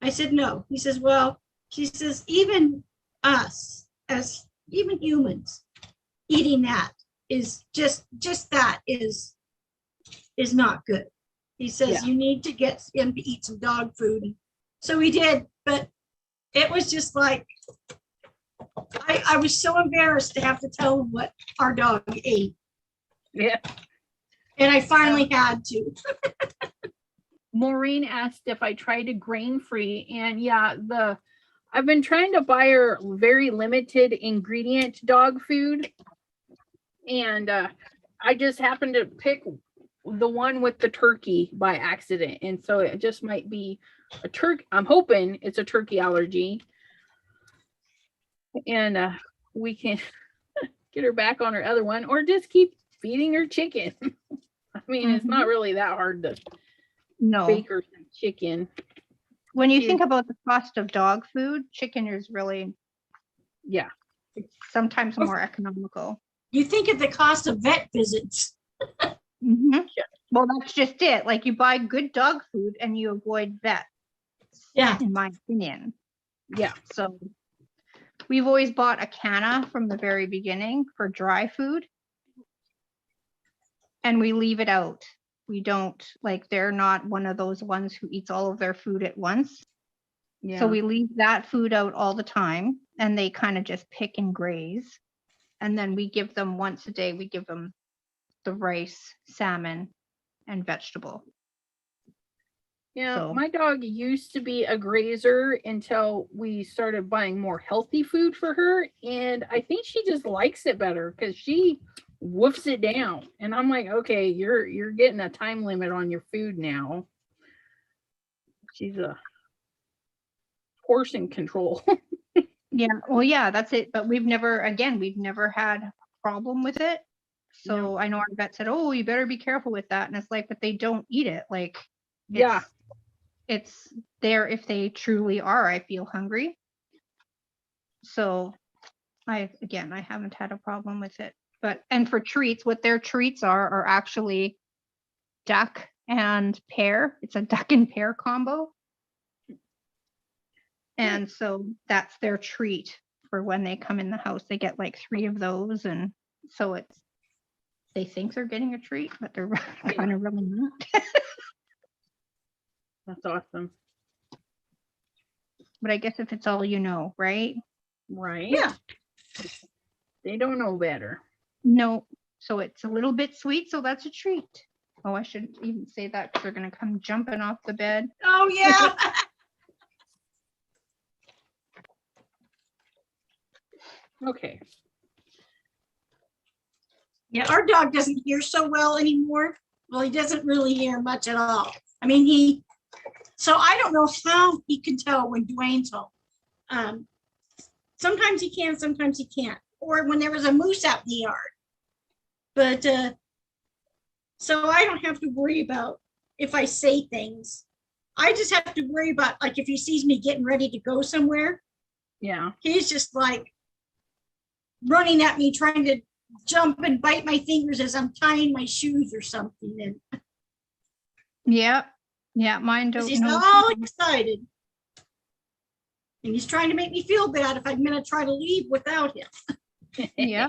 S2: I said, no. He says, well, she says, even us, as even humans, eating that is just that is not good. He says,
S1: Yeah.
S2: you need to get him to eat some dog food. So we did, but it was just like, I was so embarrassed to have to tell him what our dog ate.
S1: Yeah.
S2: And I finally had to.
S1: Maureen asked if I tried a grain-free, and yeah, I've been trying to buy her very limited ingredient dog food, and I just happened to pick the one with the turkey by accident, and so it just might be a turkey. I'm hoping it's a turkey allergy, and we can get her back on her other one, or just keep feeding her chicken. I mean, it's not really that hard to bake her some chicken.
S4: When you think about the cost of dog food, chicken is really,
S1: Yeah.
S4: it's sometimes more economical.
S2: You think of the cost of vet visits.
S4: Yeah. Well, that's just it. Like you buy good dog food and you avoid vets.
S2: Yeah.
S4: In my opinion.
S1: Yeah.
S4: So we've always bought a canna from the very beginning for dry food. And we leave it out. We don't, like, they're not one of those ones who eats all of their food at once.
S1: Yeah.
S4: So we leave that food out all the time and they kind of just pick and graze. And then we give them once a day, we give them the rice, salmon, and vegetable.
S1: Yeah,
S4: So-
S1: my dog used to be a grazer until we started buying more healthy food for her. And I think she just likes it better because she woofs it down. And I'm like, okay, you're getting a time limit on your food now. She's a portion control.
S4: Yeah, well, yeah, that's it. But we've never had a problem with it. So I know our vet said, oh, you better be careful with that. And it's like, but they don't eat it. Like,
S1: Yeah.
S4: It's there if they truly are, I feel hungry. So I haven't had a problem with it. But, and for treats, what their treats are actually duck and pear. It's a duck and pear combo. And so that's their treat for when they come in the house. They get like 3 of those. And so they think they're getting a treat, but they're kind of really not.
S1: That's awesome.
S4: But I guess if it's all you know, right?
S1: Right?
S2: Yeah.
S1: They don't know better.
S4: No. So it's a little bit sweet, so that's a treat. Oh, I shouldn't even say that because they're going to come jumping off the bed.
S2: Oh, yeah.
S1: Okay.
S2: Yeah, our dog doesn't hear so well anymore. Well, he doesn't really hear much at all. I mean, so I don't know how he can tell when Dwayne's home. sometimes he can, sometimes he can't. Or when there was a moose out in the yard. But so I don't have to worry about if I say things. I just have to worry about, like, if he sees me getting ready to go somewhere,
S1: Yeah.
S2: he's just like running at me, trying to jump and bite my fingers as I'm tying my shoes or something. And
S4: Yeah. Yeah, mine don't
S2: he's
S4: know.
S2: all excited. And he's trying to make me feel bad if I'm gonna try to leave without him,
S4: Yeah.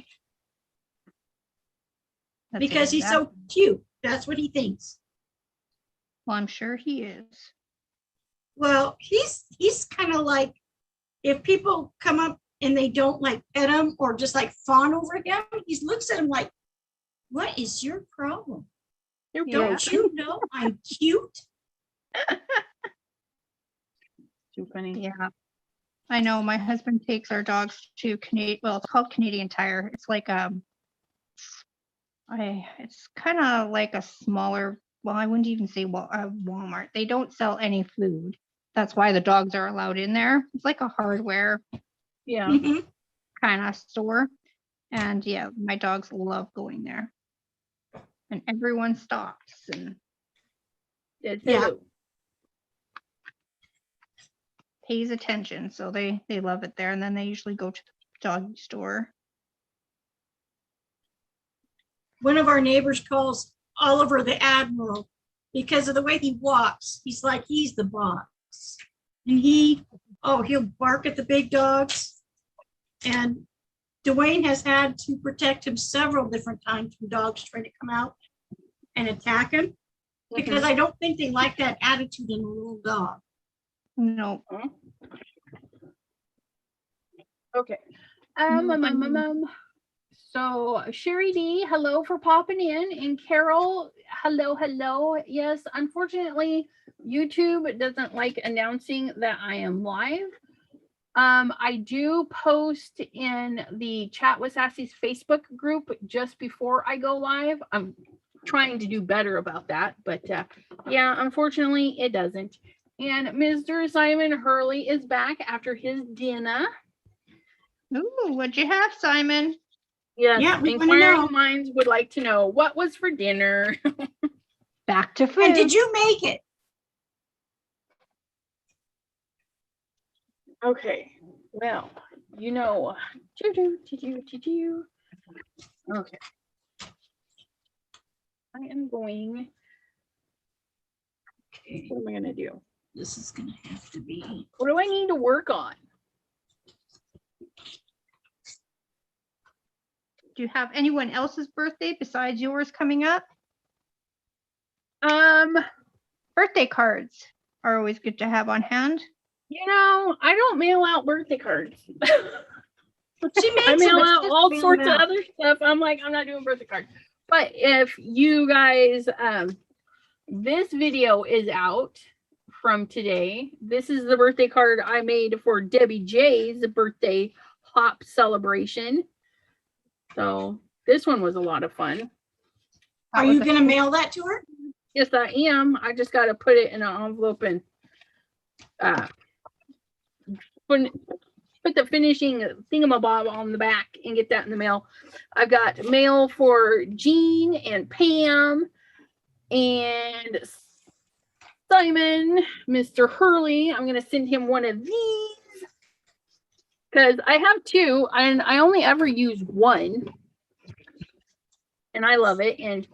S4: That's
S2: because he's so
S4: exact-
S2: cute. That's what he thinks.
S4: Well, I'm sure he is.
S2: Well, he's kind of like, if people come up and they don't like pet him or just like fawn over him, he looks at him like, what is your problem?
S1: Yeah.
S2: Don't you know I'm cute?
S1: Too funny.
S4: Yeah. I know my husband takes our dogs to Canadian, well, it's called Canadian Tire. It's like it's kind of like a smaller, well, I wouldn't even say Walmart. They don't sell any food. That's why the dogs are allowed in there. It's like a hardware
S1: Yeah.
S2: Mhm.
S4: kind of store. And yeah, my dogs love going there. And everyone stops and
S1: It's
S2: Yeah.
S4: pays attention. So they love it there. And then they usually go to the doggy store.
S2: One of our neighbors calls Oliver the Admiral because of the way he walks. He's like, he's the boss. And he'll bark at the big dogs. And Dwayne has had to protect him several different times from dogs trying to come out and attack him, because I don't think they like that attitude in a little dog.
S4: No.
S1: Okay.
S4: No,
S1: So Sherry D, hello for popping in, and Carol, hello. Yes, unfortunately, YouTube doesn't like announcing that I am live. I do post in the Chat with Sassy's Facebook group just before I go live. I'm trying to do better about that, but yeah, unfortunately, it doesn't. And Mr. Simon Hurley is back after his dinner.
S4: Ooh, what'd you have, Simon?
S1: Yes,
S2: Yeah, we wanna
S1: inquiring
S2: know.
S1: minds would like to know what was for dinner.
S4: Back to food.
S2: And did you make it?
S1: Okay, well, you know, okay. I am going. Okay, what am I gonna do?
S2: This is gonna have to be.
S1: What do I need to work on?
S4: Do you have anyone else's birthday besides yours coming up? Birthday cards are always good to have on hand.
S1: You know, I don't mail out birthday cards.
S2: She
S1: I
S2: makes
S1: mail
S2: them.
S1: out all sorts of other stuff. I'm like, I'm not doing birthday cards. But if you guys, this video is out from today. This is the birthday card I made for Debbie J's birthday hop celebration. So this one was a lot of fun.
S2: Are you gonna mail that to her?
S1: Yes, I am. I just got to put it in an envelope and put the finishing thingamabob on the back and get that in the mail. I've got mail for Jean and Pam and Simon, Mr. Hurley. I'm going to send him one of these because I have two and I only ever use one. And I love it. And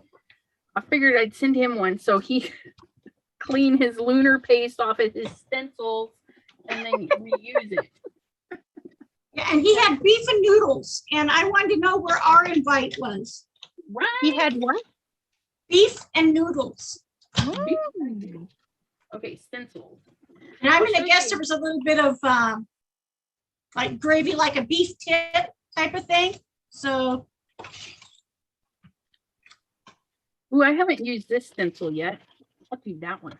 S1: I figured I'd send him one so he clean his lunar paste off of his stencils and then reuse it.
S2: Yeah, and he had beef and noodles, and I wanted to know where our invite was.
S1: Right.
S4: He had what?
S2: Beef and noodles.
S1: Okay, stencils.
S2: And I'm
S1: I'll
S2: gonna
S1: show
S2: guess
S1: you.
S2: there was a little bit of like gravy, like a beef tip type of thing. So
S1: Ooh, I haven't used this stencil yet. I'll do that one.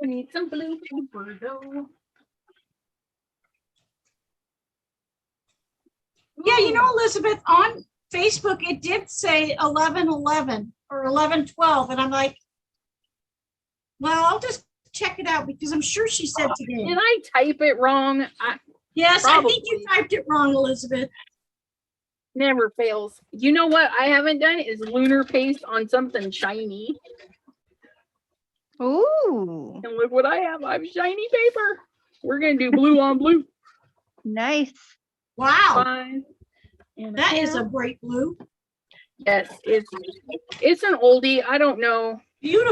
S1: We need some blue paper though.
S2: yeah, you know, Elizabeth, on Facebook it did say 11:11 or 11:12, and I'm like, well, I'll just check it out because I'm sure she said today.
S1: Did I type it wrong?
S2: Yes, I think you
S1: Probably.
S2: typed it wrong, Elizabeth.
S1: Never fails. You know what I haven't done is lunar paste on something shiny.
S4: Ooh,
S1: And look what I have. I have shiny paper. We're gonna do blue on blue.
S4: nice.
S2: Wow,
S1: Fine. And
S2: that is a
S1: here.
S2: bright blue.
S1: Yes, it's an oldie. I don't know. I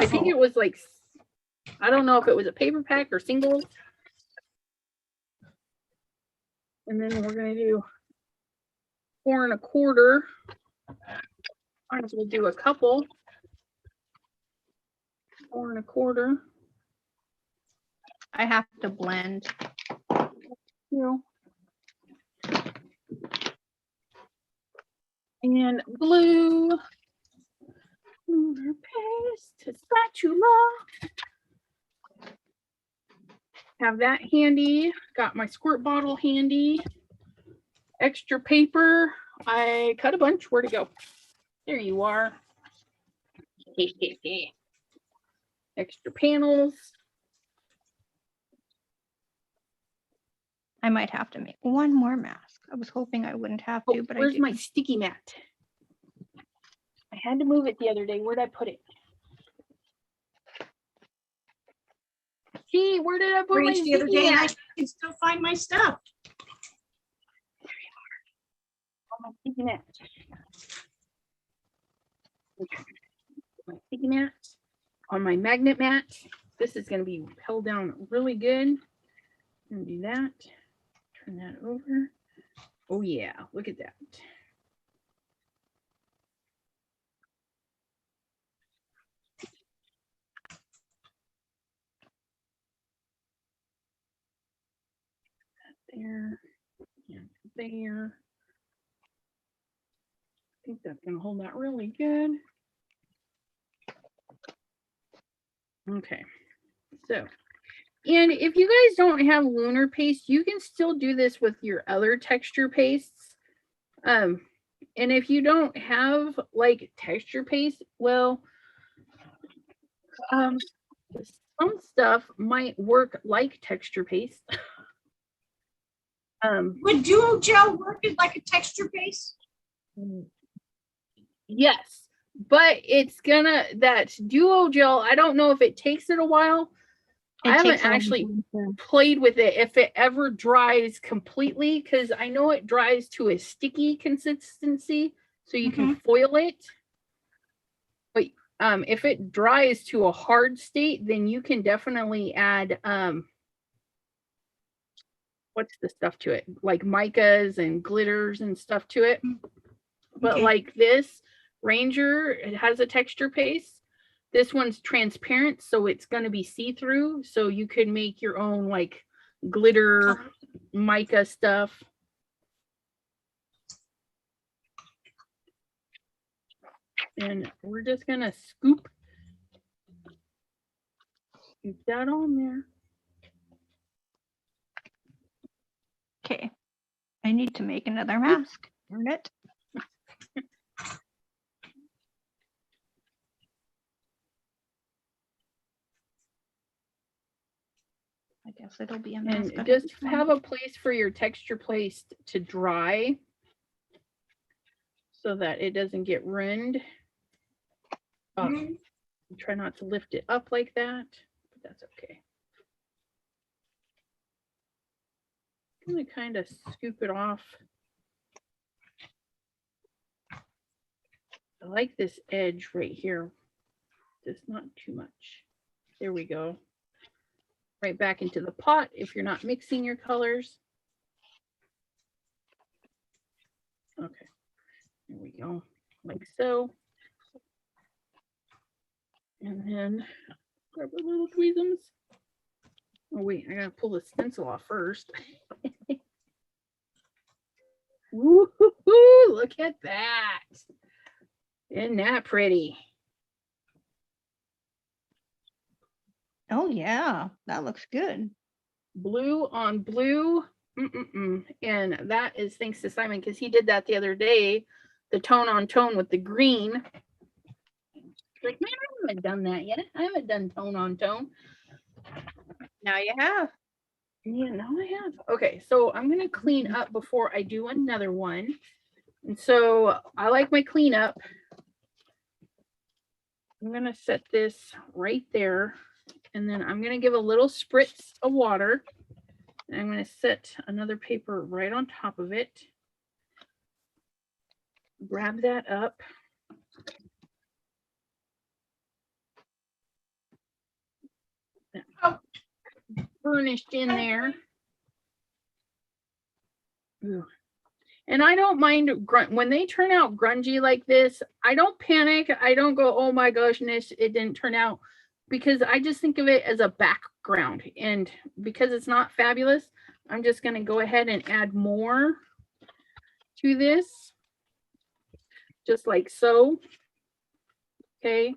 S1: think
S2: Beautiful.
S1: it was like, I don't know if it was a paper pack or singles. And then we're gonna do 4 1/4. Might as well do a couple. 4 1/4.
S4: I have to blend.
S1: You know. And blue. Lunar paste, spatula. Have that handy. Got my squirt bottle handy. Extra paper. I cut a bunch. Where'd it go? There you are. Extra panels.
S4: I might have to make one more mask. I was hoping I wouldn't have to, but I
S1: Where's
S4: do.
S1: my sticky mat? I had to move it the other day. Where'd I put it? Gee, where did I put my
S2: Reached the other
S1: sticky
S2: day and I
S1: mat?
S2: can still find my stuff.
S1: On my sticky mat. My sticky mat. On my magnet mat. This is going to be held down really good. I'm gonna do that. Turn that over. Oh yeah, look at that. There and there. I think that's gonna hold that really good. Okay, so, and if you guys don't have lunar paste, you can still do this with your other texture pastes. And if you don't have like texture paste, well, some stuff might work like texture paste.
S2: Would Duo Gel work as like a texture base?
S1: Yes, but it's gonna, that Duo Gel, I don't know if it takes it a while. I haven't actually played with it if it ever dries completely, because I know it dries to a sticky consistency, so you can foil it. But if it dries to a hard state, then you can definitely add what's the stuff to it, like micas and glitters and stuff to it. But like this Ranger, it has a texture paste. This one's transparent, so it's going to be see-through, so you could make your own like glitter mica stuff. And we're just going to scoop that on there.
S4: Okay. I need to make another mask. Darn it. I guess it'll be a mask.
S1: And just have a place for your texture paste to dry so that it doesn't get ruined. Try not to lift it up like that, but that's okay. I'm going to kind of scoop it off. I like this edge right here. Just not too much. There we go. Right back into the pot if you're not mixing your colors. Okay, there we go, like so. And then grab a little tweezums. Oh wait, I gotta pull the stencil off first. Woo-hoo-hoo, look at that. Isn't that pretty?
S4: Oh yeah, that looks good.
S1: Blue on blue. And that is thanks to Simon, because he did that the other day, the tone on tone with the green. Like, man, I haven't done that yet. I haven't done tone on tone.
S4: Now you have.
S1: Yeah, now I have. Okay, so I'm gonna clean up before I do another one. And so I like my cleanup. I'm gonna set this right there, and then I'm gonna give a little spritz of water. And I'm gonna set another paper right on top of it. Grab that up. Burnished in there. Ooh. And I don't mind when they turn out grungy like this. I don't panic. I don't go, oh my goodness, it didn't turn out, because I just think of it as a background. And because it's not fabulous, I'm just going to go ahead and add more to this, just like so. Okay.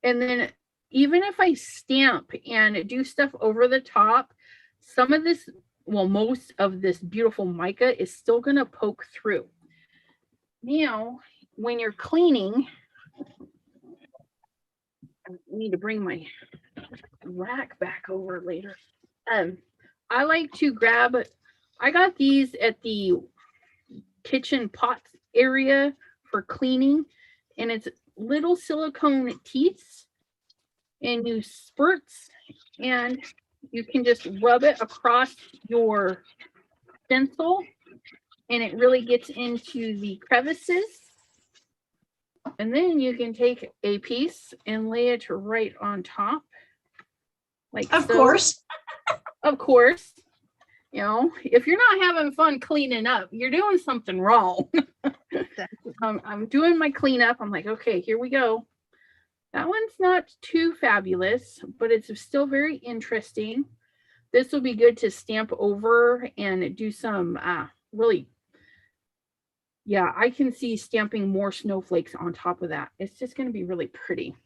S1: And then even if I stamp and do stuff over the top, some of this, well, most of this beautiful mica is still going to poke through. Now, when you're cleaning, I need to bring my rack back over later. I like to grab, I got these at the kitchen pots area for cleaning, and it's little silicone teats, and you spurts, and you can just rub it across your stencil, and it really gets into the crevices. And then you can take a piece and lay it right on top. Like
S2: Of
S1: so.
S2: course.
S1: Of course. You know, if you're not having fun cleaning up, you're doing something wrong. I'm doing my cleanup. I'm like, okay, here we go. That one's not too fabulous, but it's still very interesting. This will be good to stamp over and do some really, yeah, I can see stamping more snowflakes on top of that. It's just going to be really pretty.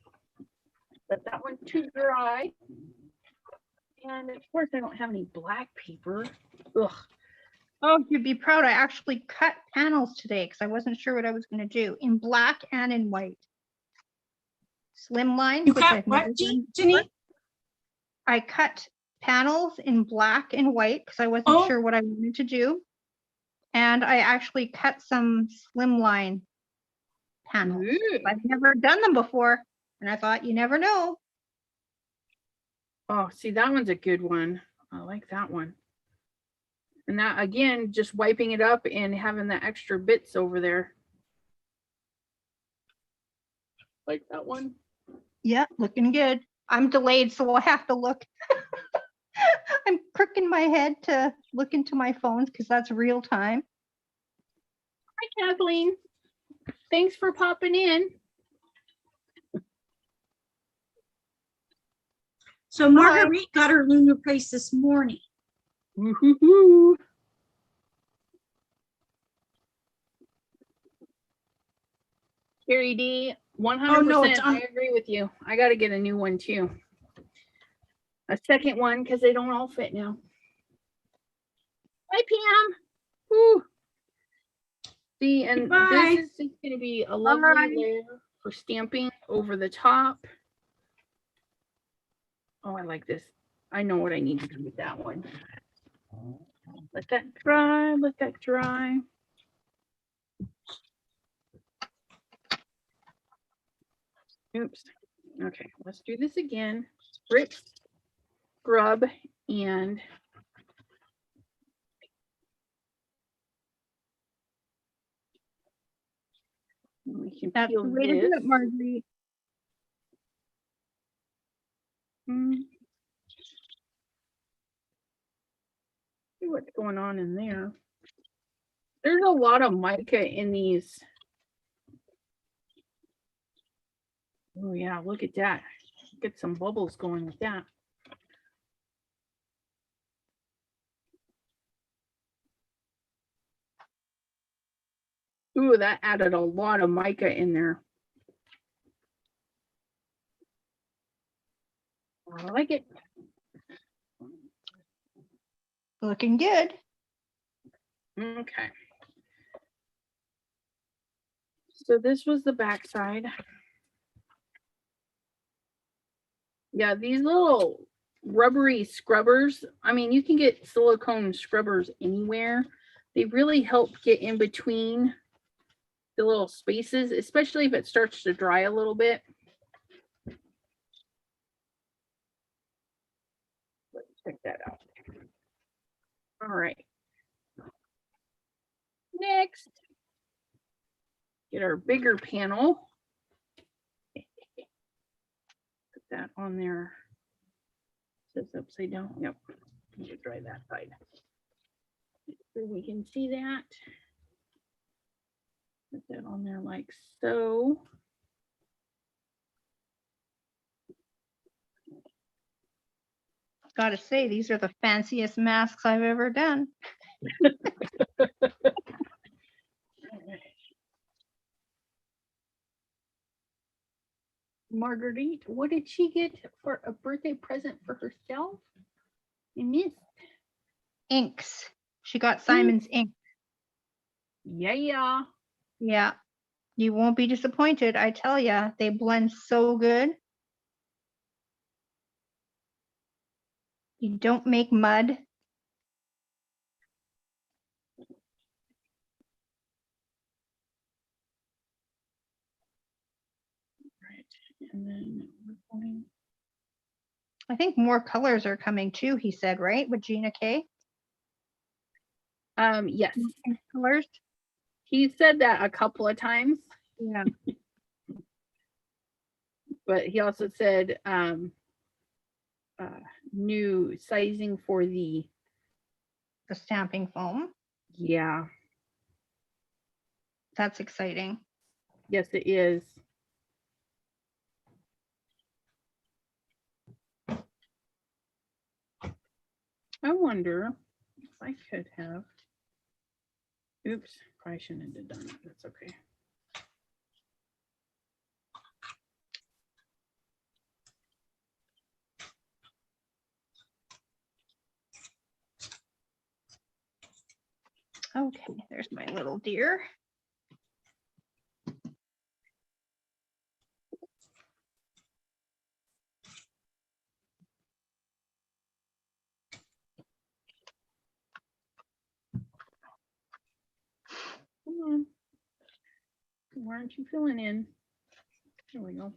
S1: But that one's too dry. And of course, I don't have any black paper. Ugh.
S4: Oh, you'd be proud. I actually cut panels today because I wasn't sure what I was going to do in black and in white. Slim lines.
S2: You
S4: which
S2: cut
S4: I've never
S2: what,
S4: done
S2: Jenny?
S4: before. I cut panels in black and white because I wasn't sure what I wanted to do. And I actually cut some slim line panels.
S1: Ooh.
S4: I've never done them before. And I thought, you never know.
S1: Oh, see, that one's a good one. I like that one. And that, again, just wiping it up and having the extra bits over there. Like that one.
S4: Yeah, looking good. I'm delayed, so I'll have to look. I'm crooking my head to look into my phones because that's real time.
S1: Hi, Kathleen. Thanks for popping in.
S2: So Marguerite got her lunar place this morning.
S1: Woo-hoo-hoo. Carrie D, 100%.
S2: no, it's on-
S1: I agree with you. I got to get a new one too. A second one because they don't all fit now. Hi, Pam. Woo. See, and
S2: Goodbye.
S1: this is just going to be a lovely layer for stamping over the top. Oh, I like this. I know what I need to do with that one. Let that dry, let that dry. Oops. Okay, let's do this again. Spritz, scrub, and we can
S4: That's the
S1: peel
S4: way to do
S1: this.
S4: it, Marguerite.
S1: See what's going on in there. There's a lot of mica in these. Oh yeah, look at that. Get some bubbles going with that. Ooh, that added a lot of mica in there. I like it.
S4: Looking good.
S1: Okay. So this was the back side. Yeah, these little rubbery scrubbers. I mean, you can get silicone scrubbers anywhere. They really help get in between the little spaces, especially if it starts to dry a little bit. Let's check that out. All right. Next, get our bigger panel. Put that on there. It says upside down. Yep. You should dry that side. So we can see that. Put that on there like so.
S4: Gotta say, these are the fanciest masks I've ever done.
S1: Marguerite, what did she get for a birthday present for herself? I missed.
S4: Inks. She got Simon's ink.
S1: Yeah.
S4: Yeah. You won't be disappointed, I tell ya. They blend so good. You don't make mud.
S1: Right. And then we're going.
S4: I think more colors are coming too, he said, right? With Gina K.
S1: Yes.
S4: Colors.
S1: He said that a couple of times,
S4: Yeah.
S1: but he also said new sizing for the
S4: Stamping foam.
S1: yeah.
S4: That's exciting.
S1: Yes, it is. I wonder if I could have. Oops, probably shouldn't have done that. That's okay.
S4: Okay, there's my little deer.
S1: Come on. Why aren't you filling in? There we go.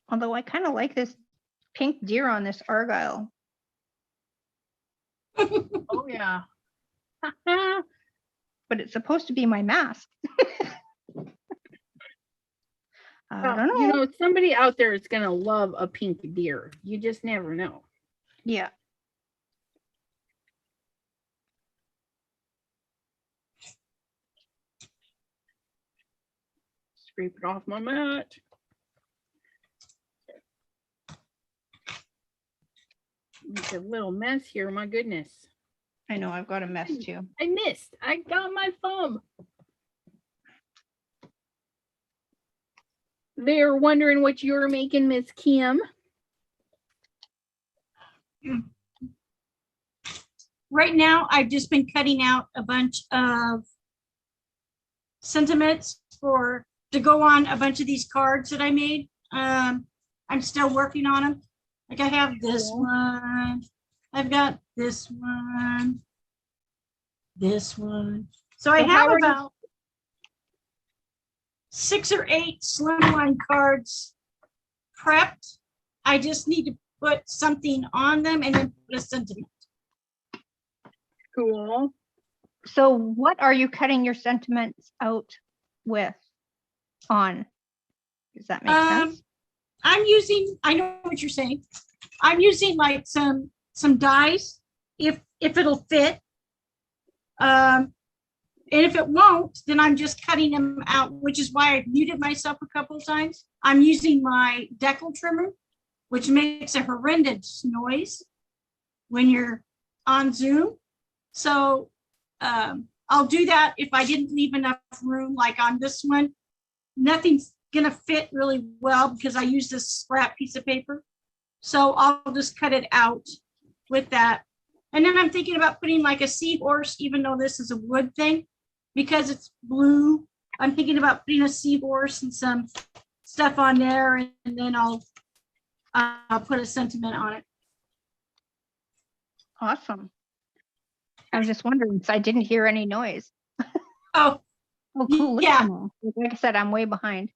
S4: Although I kind of like this pink deer on this Argyle.
S1: Oh yeah.
S4: But it's supposed to be my mask. I don't know.
S1: You know, somebody out there is gonna love a pink deer. You just never know.
S4: Yeah.
S1: Scrape it off my mat. It's a little mess here, my goodness.
S4: I know, I've got a mess too.
S1: I missed. I got my thumb. They're wondering what you're making, Miss Kim.
S2: Right now, I've just been cutting out a bunch of sentiments to go on a bunch of these cards that I made. I'm still working on them. Like I have this one. I've got this one. This one. So I have about 6 or 8 slimline cards prepped. I just need to put something on them and then put a sentiment.
S1: Cool.
S4: So what are you cutting your sentiments out with on? Does that make sense?
S2: I know what you're saying. I'm using like some dies if it'll fit. And if it won't, then I'm just cutting them out, which is why I've muted myself a couple of times. I'm using my decal trimmer, which makes a horrendous noise when you're on Zoom. So I'll do that if I didn't leave enough room, like on this one. Nothing's gonna fit really well because I use this scrap piece of paper. So I'll just cut it out with that. And then I'm thinking about putting like a seahorse, even though this is a wood thing, because it's blue I'm thinking about putting a seahorse and some stuff on there, and then I'll put a sentiment on it.
S4: Awesome. I was just wondering, because I didn't hear any noise.
S2: Oh,
S4: Oh, cool. Look at
S2: yeah.
S4: them all. Like I said, I'm way behind.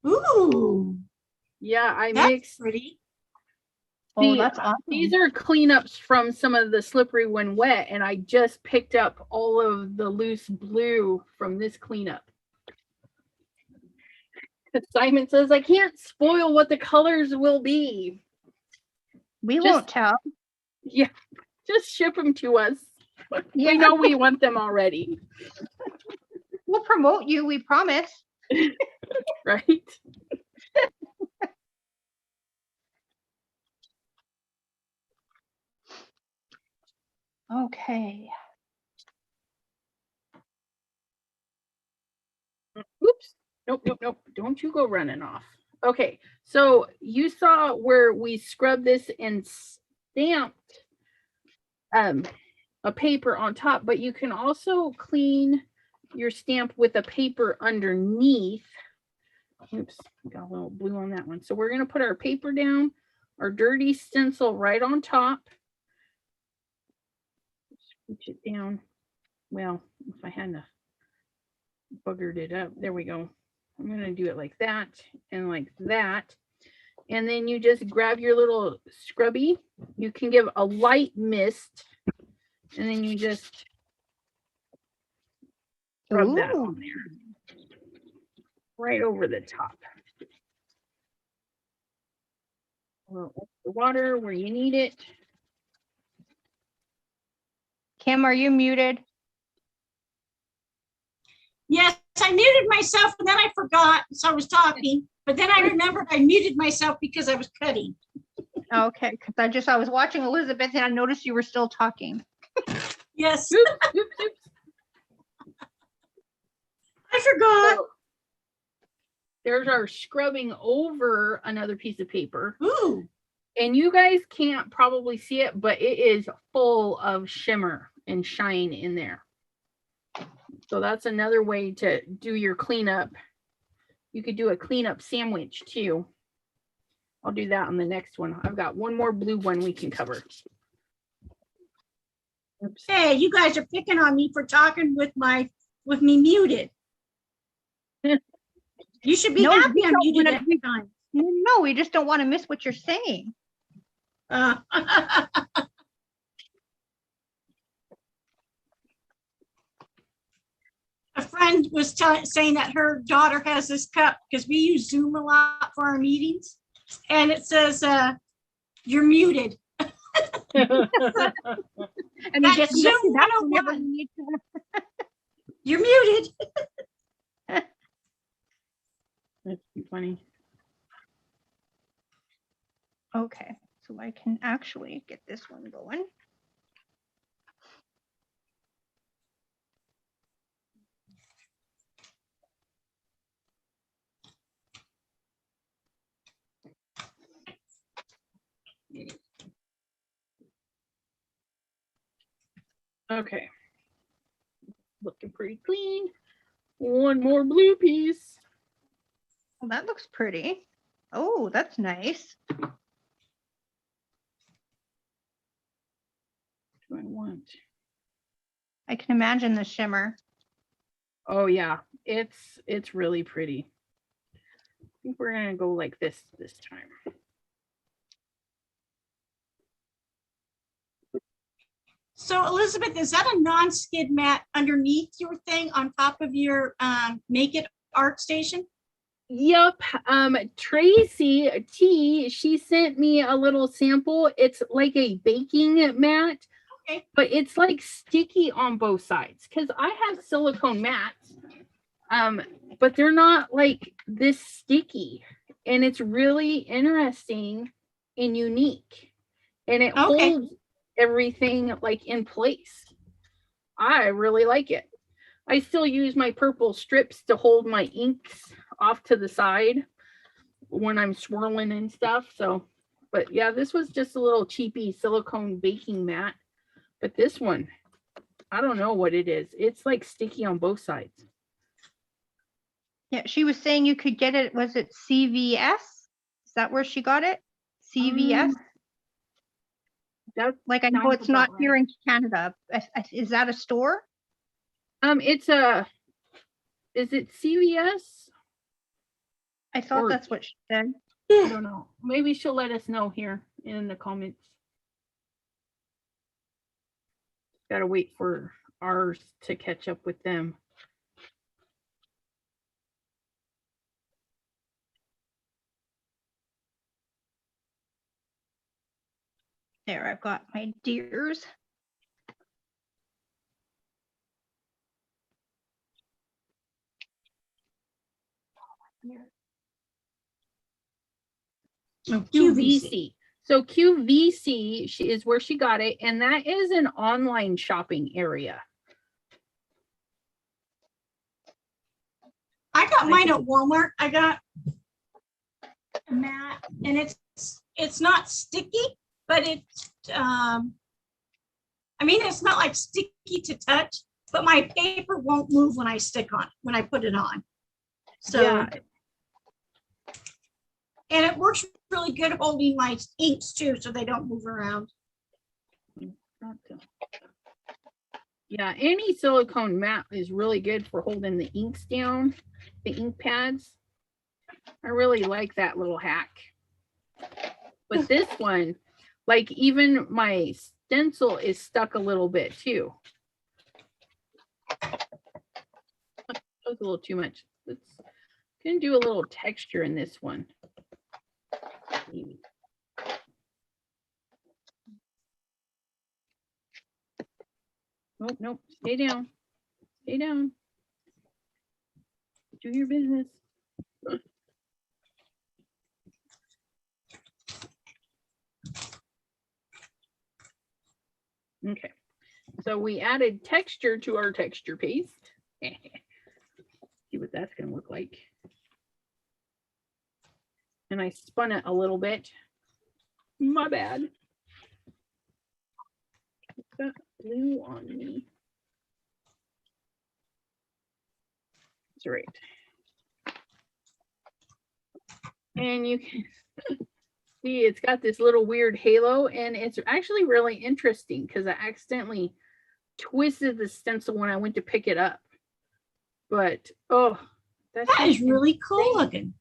S2: Ooh,
S1: Yeah, I
S2: that's
S1: mixed.
S2: pretty.
S4: Oh,
S1: See,
S4: that's awesome.
S1: These are cleanups from some of the slippery when wet, and I just picked up all of the loose blue from this cleanup. Simon says, I can't spoil what the colors will be.
S4: We
S1: just-
S4: won't tell.
S1: Yeah, just ship them to us.
S4: Yeah.
S1: We know we want them already,
S4: We'll promote you, we promise.
S1: right?
S4: Okay.
S1: Oops. Nope. Don't you go running off. Okay, so you saw where we scrubbed this and stamped a paper on top, but you can also clean your stamp with a paper underneath. Oops, got a little blue on that one. So we're going to put our paper down, our dirty stencil right on top. Scooch it down. Well, if I hadn't buggered it up, there we go. I'm going to do it like that and like that. And then you just grab your little scrubby. You can give a light mist, and then you just rub that
S4: Ooh.
S1: on there. Right over the top. Well, the water where you need it.
S4: Kim, are you muted?
S2: Yes, I muted myself and then I forgot, so I was talking, but then I remembered I muted myself because I was cutting.
S4: Okay, because I was watching Elizabeth and I noticed you were still talking.
S2: Yes,
S1: Oops.
S2: I forgot.
S1: So, there's our scrubbing over another piece of paper.
S2: Ooh,
S1: And you guys can't probably see it, but it is full of shimmer and shine in there. So that's another way to do your cleanup. You could do a cleanup sandwich too. I'll do that on the next one. I've got one more blue one we can cover. Oops.
S2: hey, you guys are picking on me for talking with me muted. You should be
S4: No, you
S2: happy I'm
S4: don't
S2: muted
S4: wanna
S2: every time.
S4: No, we just don't want to miss what you're saying.
S2: A friend was saying that her daughter has this cup because we use Zoom a lot for our meetings, and it says, you're muted.
S4: I mean,
S2: That's
S4: just
S2: Zoom
S4: mention that
S2: 101.
S4: whenever we need to.
S2: You're muted.
S1: That's funny.
S4: Okay, so I can actually get this one going.
S1: Okay. Looking pretty clean. One more blue piece.
S4: Well, that looks pretty. Oh, that's nice.
S1: What do I want?
S4: I can imagine the shimmer.
S1: Oh yeah, it's really pretty. I think we're gonna go like this time.
S2: So Elizabeth, is that a non-skid mat underneath your thing on top of your Make It art station?
S1: Yep. Tracy T, she sent me a little sample. It's like a baking mat,
S2: Okay.
S1: but it's like sticky on both sides because I have silicone mats, but they're not like this sticky, and it's really interesting and unique, and it
S2: Okay.
S1: holds everything like in place. I really like it. I still use my purple strips to hold my inks off to the side when I'm swirling and stuff. So, but yeah, this was just a little cheapy silicone baking mat. But this one, I don't know what it is. It's like sticky on both sides.
S4: Yeah, she was saying you could get it. Was it CVS? Is that where she got it? CVS?
S1: That
S4: Like, I know
S1: sounds
S4: it's not
S1: about
S4: here
S1: right.
S4: in Canada. Is that a store?
S1: It's a, is it CVS?
S4: I thought
S1: Or-
S4: that's what she said.
S1: I don't know. Maybe she'll let us know here in the comments. Gotta wait for ours to catch up with them.
S4: There, I've got my deers.
S1: Oh,
S2: QVC.
S1: QVC. So QVC is where she got it, and that is an online shopping area.
S2: I got mine at Walmart. I got a mat, and it's not sticky, but it's I mean, it's not like sticky to touch, but my paper won't move when I put it on. So
S1: Yeah.
S2: and it works really good holding my inks too, so they don't move around.
S1: Yeah, any silicone mat is really good for holding the inks down, the ink pads. I really like that little hack. But this one, like even my stencil is stuck a little bit too. That was a little too much. Let's gonna do a little texture in this one. Nope, nope. Stay down. Stay down. Do your business. Okay. So we added texture to our texture paste. See what that's going to look like. And I spun it a little bit. My bad. Got glue on me. That's right. And you can see it's got this little weird halo, and it's actually really interesting because I accidentally twisted the stencil when I went to pick it up. But oh,
S2: That is really cool looking.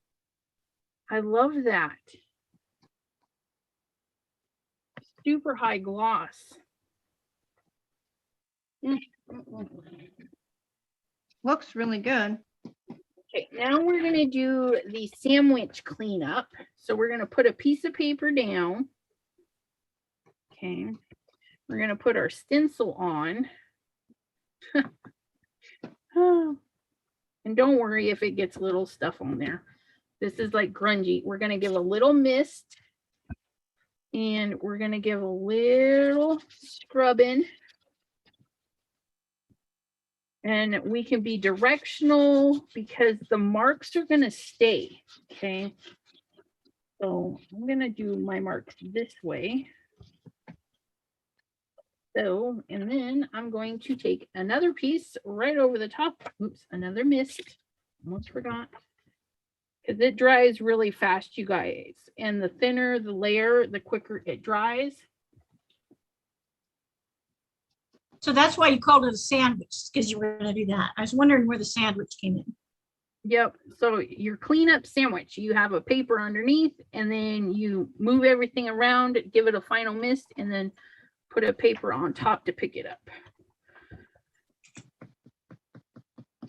S1: I love that. Super high gloss.
S4: Looks really good.
S1: Okay, now we're going to do the sandwich cleanup. So we're going to put a piece of paper down. Okay, we're going to put our stencil on. And don't worry if it gets little stuff on there. This is like grungy. We're going to give a little mist. And we're going to give a little scrubbing. And we can be directional because the marks are going to stay. Okay. So I'm going to do my marks this way. So, and then I'm going to take another piece right over the top. Oops, another mist. Almost forgot. Because it dries really fast, you guys. And the thinner the layer, the quicker it dries.
S2: So that's why you called it a sandwich, because you were going to do that. I was wondering where the sandwich came in.
S1: Yep. So your cleanup sandwich, you have a paper underneath, and then you move everything around, give it a final mist, and then put a paper on top to pick it up.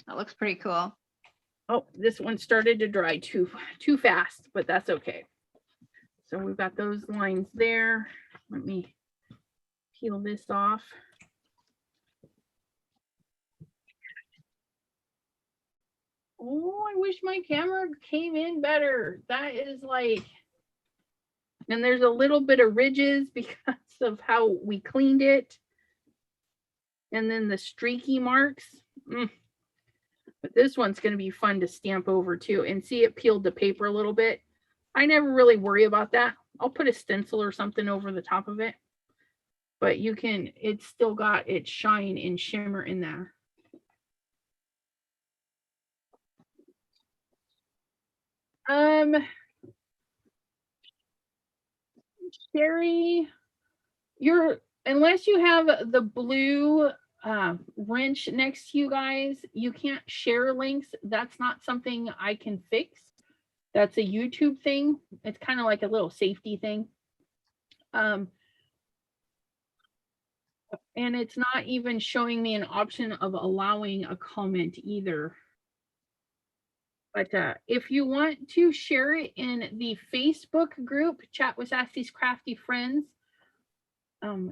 S4: That looks pretty cool.
S1: Oh, this one started to dry too fast, but that's okay. So we've got those lines there. Let me peel this off. Oh, I wish my camera came in better. That is like, and there's a little bit of ridges because of how we cleaned it. And then the streaky marks. But this one's going to be fun to stamp over too. And see, it peeled the paper a little bit. I never really worry about that. I'll put a stencil or something over the top of it. but you can, it's still got its shine and shimmer in there. Sherry, unless you have the blue wrench next to you guys, you can't share links. That's not something I can fix. That's a YouTube thing. It's kind of like a little safety thing. And it's not even showing me an option of allowing a comment either. But if you want to share it in the Facebook group, Chat with Sassy's Crafty Friends,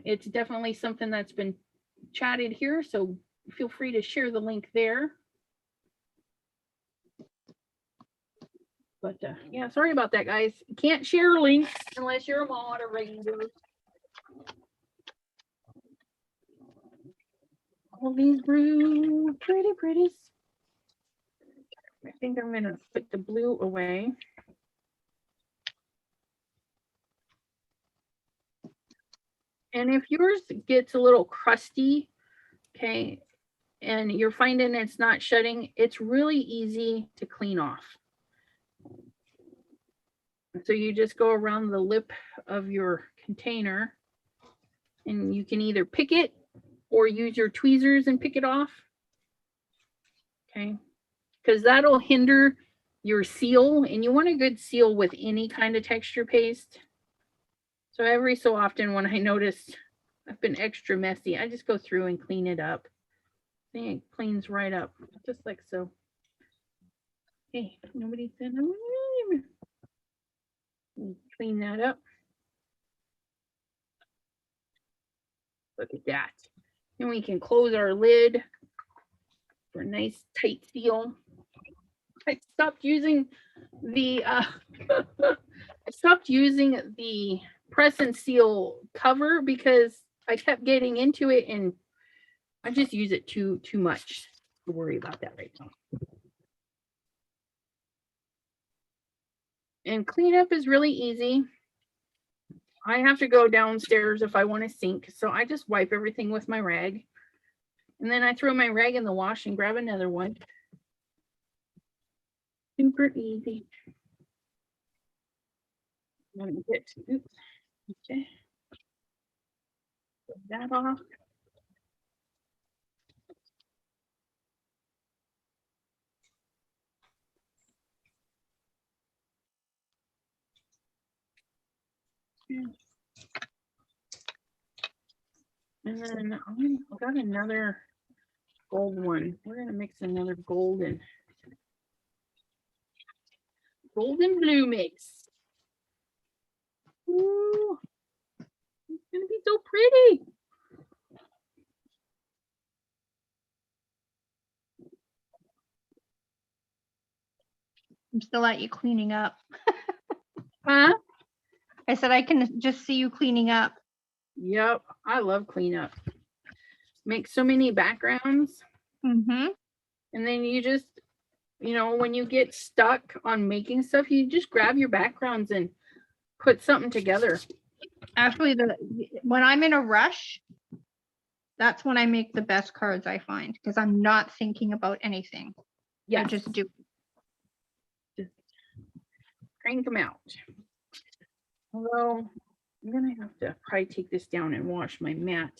S1: it's definitely something that's been chatted here, so feel free to share the link there. But yeah, sorry about that, guys. Can't share links unless you're a moderator. All these blue, pretties. I think I'm gonna put the blue away. And if yours gets a little crusty, okay, and you're finding it's not shutting, it's really easy to clean off. So you just go around the lip of your container and you can either pick it or use your tweezers and pick it off. Okay, because that'll hinder your seal, and you want a good seal with any kind of texture paste. So every so often when I notice I've been extra messy, I just go through and clean it up. See, it cleans right up, just like so. Hey, nobody said I'm gonna clean that up. Look at that. And we can close our lid for a nice tight seal. I stopped using the press and seal cover because I kept getting into it and I just use it too much to worry about that right now. And cleanup is really easy. I have to go downstairs if I want to sink, so I just wipe everything with my rag. And then I throw my rag in the wash and grab another one. Super easy. I'm gonna get, oops, okay. Put that off. And then I got another gold one. We're gonna mix another golden blue mix. Ooh, it's gonna be so pretty.
S4: I'm still at you cleaning up.
S1: Huh?
S4: I said I can just see you cleaning up.
S1: Yep, I love cleanup. Make so many backgrounds.
S4: Mm-hmm.
S1: And then you just, when you get stuck on making stuff, you just grab your backgrounds and put something together.
S4: Actually, when I'm in a rush, that's when I make the best cards, I find, because I'm not thinking about anything.
S1: Yeah,
S4: I just do.
S1: Just crank them out. Although I'm gonna have to probably take this down and wash my mat.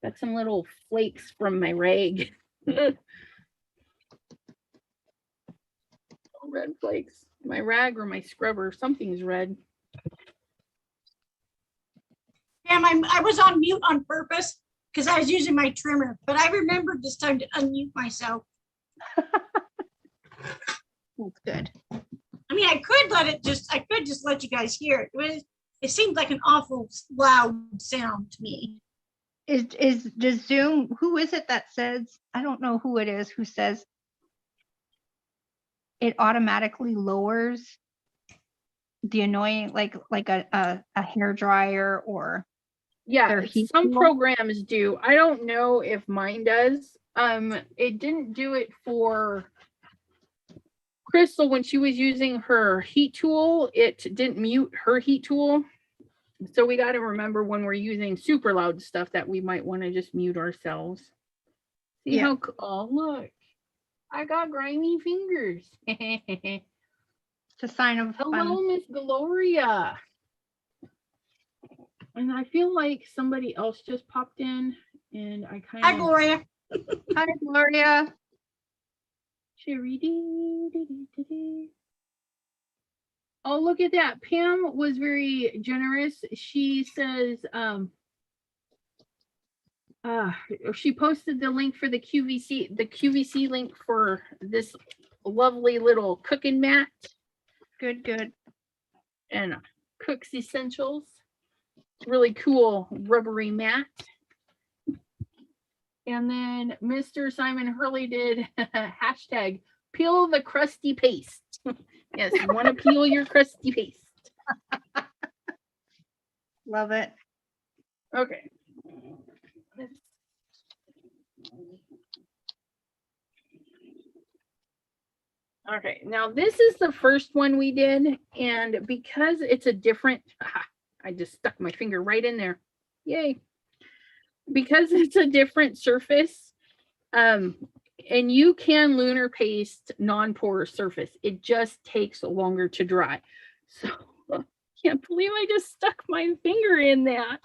S1: Got some little flakes from my rag. Red flakes. My rag or my scrubber, something's red.
S2: Pam, I was on mute on purpose because I was using my trimmer, but I remembered this time to unmute myself.
S4: That's good.
S2: I mean, I could just let you guys hear it. It seemed like an awful loud sound to me.
S4: Does Zoom, who is it that says, I don't know who it is, who says it automatically lowers the annoying, like a hair dryer or
S1: Yeah,
S4: their heat
S1: some
S4: tool?
S1: programs do. I don't know if mine does. It didn't do it for Crystal when she was using her heat tool. It didn't mute her heat tool. So we got to remember when we're using super loud stuff that we might want to just mute ourselves. See
S4: Yeah.
S1: oh, look, I got grimy fingers.
S4: It's a sign of
S1: Hello,
S4: fun.
S1: Miss Gloria. And I feel like somebody else just popped in and I kind
S2: Hi,
S1: of.
S2: Gloria.
S4: Hi, Gloria.
S1: Cherry dee, dee, dee, dee, dee. Oh, look at that. Pam was very generous. She says, she posted the link for the QVC link for this lovely little cooking mat
S4: Good, good.
S1: and Cook's Essentials. Really cool rubbery mat. And then Mr. Simon Hurley did hashtag peel the crusty paste. Yes, you want to peel your crusty paste.
S4: Love it.
S1: Okay. Okay, now this is the first one we did, and because it's a different, I just stuck my finger right in there. Yay. Because it's a different surface, and you can lunar paste non-porous surface. It just takes longer to dry. So can't believe I just stuck my finger in that.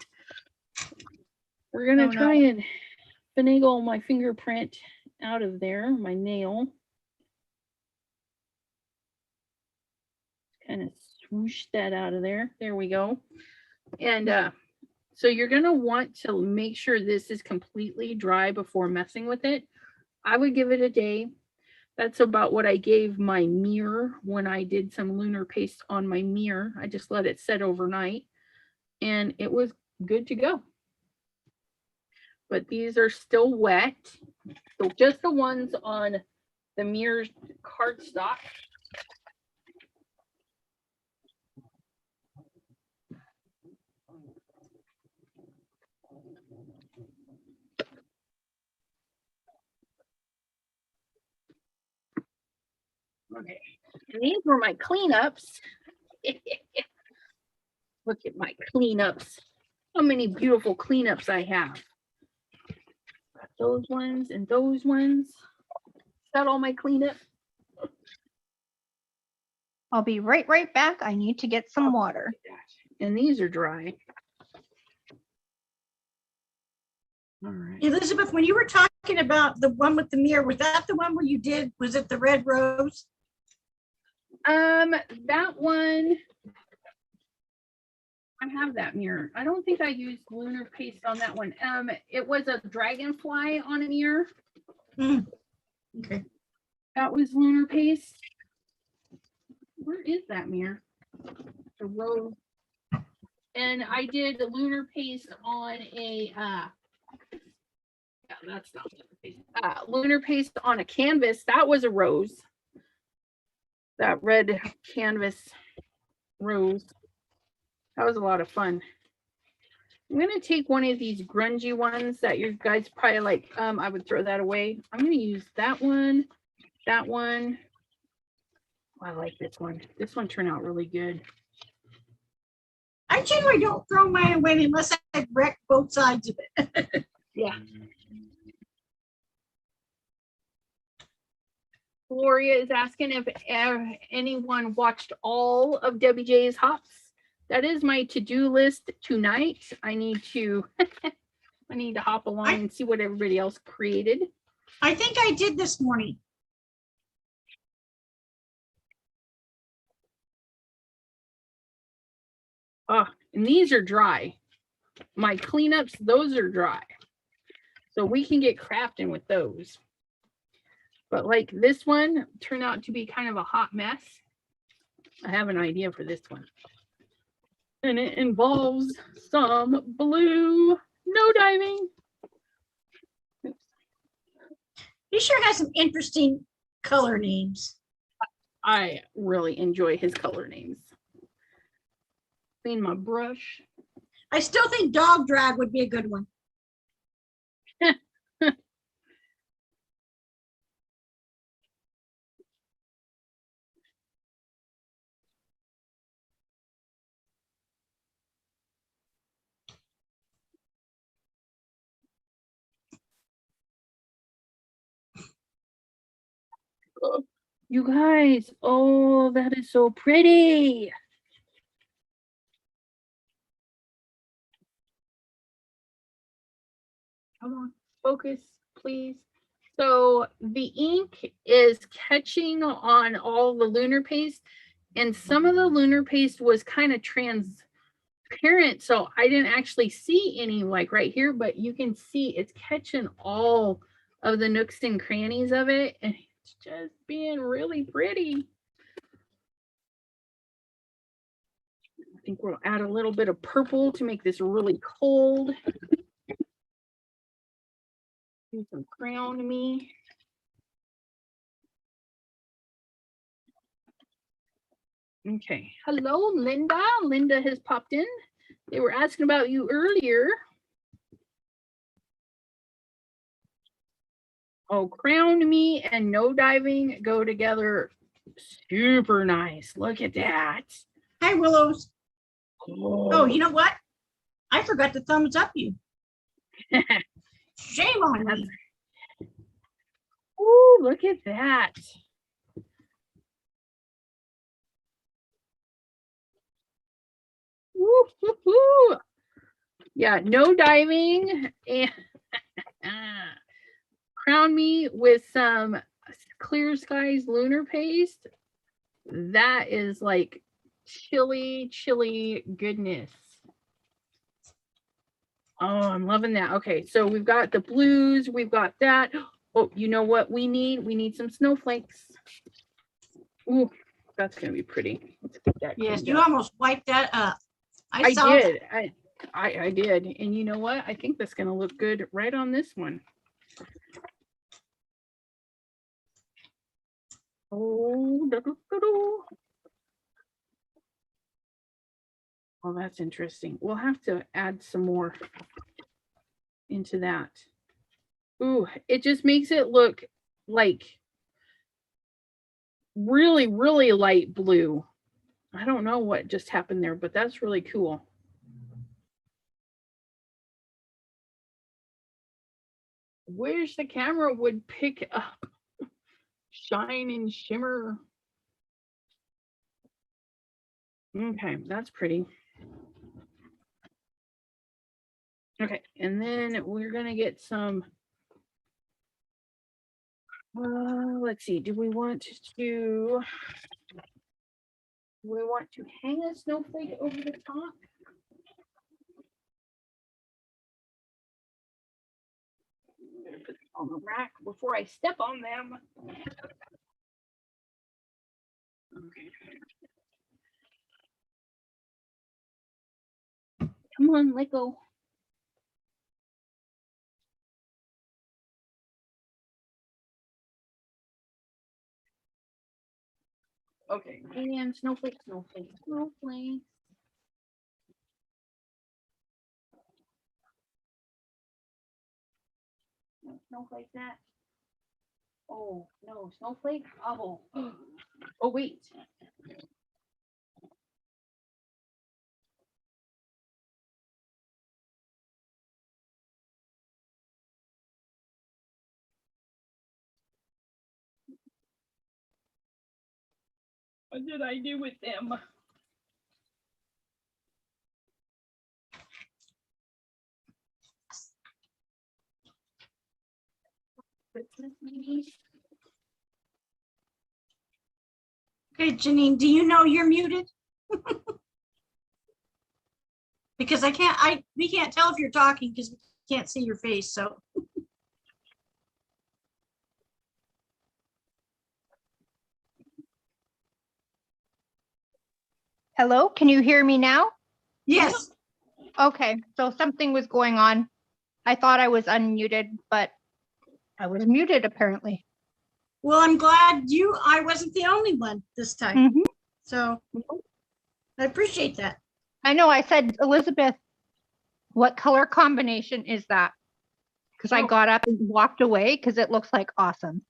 S1: We're gonna try and finagle my fingerprint out of there, my nail. Kind of swoosh that out of there. There we go. And so you're gonna want to make sure this is completely dry before messing with it. I would give it a day. That's about what I gave my mirror when I did some lunar paste on my mirror. I just let it set overnight and it was good to go. But these are still wet. So just the ones on the mirror cardstock. Okay, and these were my cleanups. Look at my cleanups. How many beautiful cleanups I have. Got those ones and those ones. Is that all my cleanup?
S4: I'll be right back. I need to get some water.
S1: And these are dry. All right.
S2: Elizabeth, when you were talking about the one with the mirror, was that the one where you did, was it the red rose?
S1: That one, I have that mirror. I don't think I used lunar paste on that one. It was a dragonfly on a mirror.
S2: Okay.
S1: That was lunar paste. Where is that mirror? The rose. And I did lunar paste on a yeah, that's not lunar paste. Lunar paste on a canvas. That was a rose. That red canvas rose. That was a lot of fun. I'm gonna take one of these grungy ones that you guys probably like. I would throw that away. I'm gonna use that one, that one. Oh, I like this one. This one turned out really good.
S2: I generally don't throw mine away unless I wreck both sides of it.
S1: Yeah. Gloria is asking if anyone watched all of Debbie J's hops. That is my to-do list tonight. I need to I need to hop along and see what everybody else created.
S2: I think I did this morning.
S1: Oh, and these are dry. My cleanups, those are dry. So we can get crafting with those. But like this one turned out to be kind of a hot mess. I have an idea for this one. And it involves some blue. No diving. Oops.
S2: He sure has some interesting color names.
S1: I really enjoy his color names. Clean my brush.
S2: I still think dog drag would be a good one.
S1: You guys, oh, that is so pretty. Come on, focus, please. So the ink is catching on all the lunar paste, and some of the lunar paste was kind of transparent, so I didn't actually see any like right here, but you can see it's catching all of the nooks and crannies of it, and it's just being really pretty. I think we'll add a little bit of purple to make this really cold. Do some crown me. Okay. Hello, Linda. Linda has popped in. They were asking about you earlier. Oh, crown me and no diving go together super nice. Look at that.
S2: Hi, Willows.
S1: Oh,
S2: Oh, you know what? I forgot to thumbs up you. Shame on me.
S1: Ooh, look at that. Woo, woo, woo. Yeah, no diving and crown me with some Clear Skies lunar paste. That is like chilly goodness. Oh, I'm loving that. Okay, so we've got the blues, we've got that. Oh, you know what we need? We need some snowflakes. Ooh, that's gonna be pretty. Let's get that.
S2: Yes,
S1: cleaned
S2: you
S1: up.
S2: almost wiped that up.
S1: I
S2: saw that.
S1: did. I did. And you know what? I think that's gonna look good right on this one. Oh, well, that's interesting. We'll have to add some more into that. Ooh, it just makes it look like really light blue. I don't know what just happened there, but that's really cool. Wish the camera would pick up shine and shimmer. Okay, that's pretty. Okay, and then we're gonna get some, let's see, do we want to hang a snowflake over the top? I'm gonna put it on the rack before I step on them. Okay. Come on, let go. Okay, and snowflake. Snowflake that. Oh, no, snowflake. Oh, oh, wait. What did I do with them?
S2: Okay, Janine, do you know you're muted? Because we can't tell if you're talking because we can't see your face, so.
S4: Hello, can you hear me now?
S2: Yes,
S4: Okay, so something was going on. I thought I was unmuted, but I was muted apparently.
S2: well, I'm glad I wasn't the only one this time.
S4: Mhm.
S2: So I appreciate that.
S4: I know I said, Elizabeth, what color combination is that? Because I
S1: Oh.
S4: got up and walked away because it looks like awesome.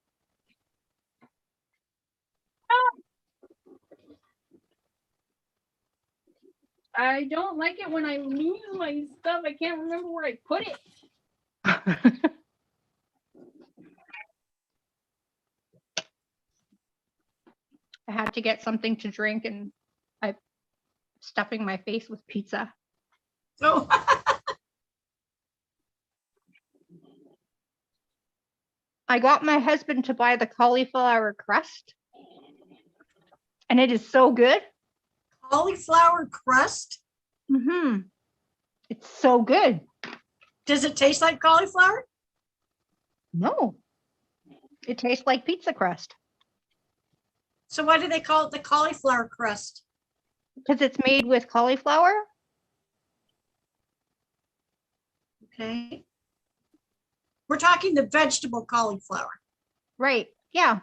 S1: I don't like it when I lose my stuff. I can't remember where I put it.
S4: have to get something to drink and I'm stuffing my face with pizza.
S2: Oh,
S4: I got my husband to buy the cauliflower crust. And it is so good.
S2: cauliflower crust.
S4: Mm-hmm. It's so good.
S2: Does it taste like cauliflower?
S4: No. It tastes like pizza crust
S2: So why do they call it the cauliflower crust?
S4: because it's made with cauliflower.
S2: Okay. We're talking the vegetable cauliflower.
S4: Right. Yeah.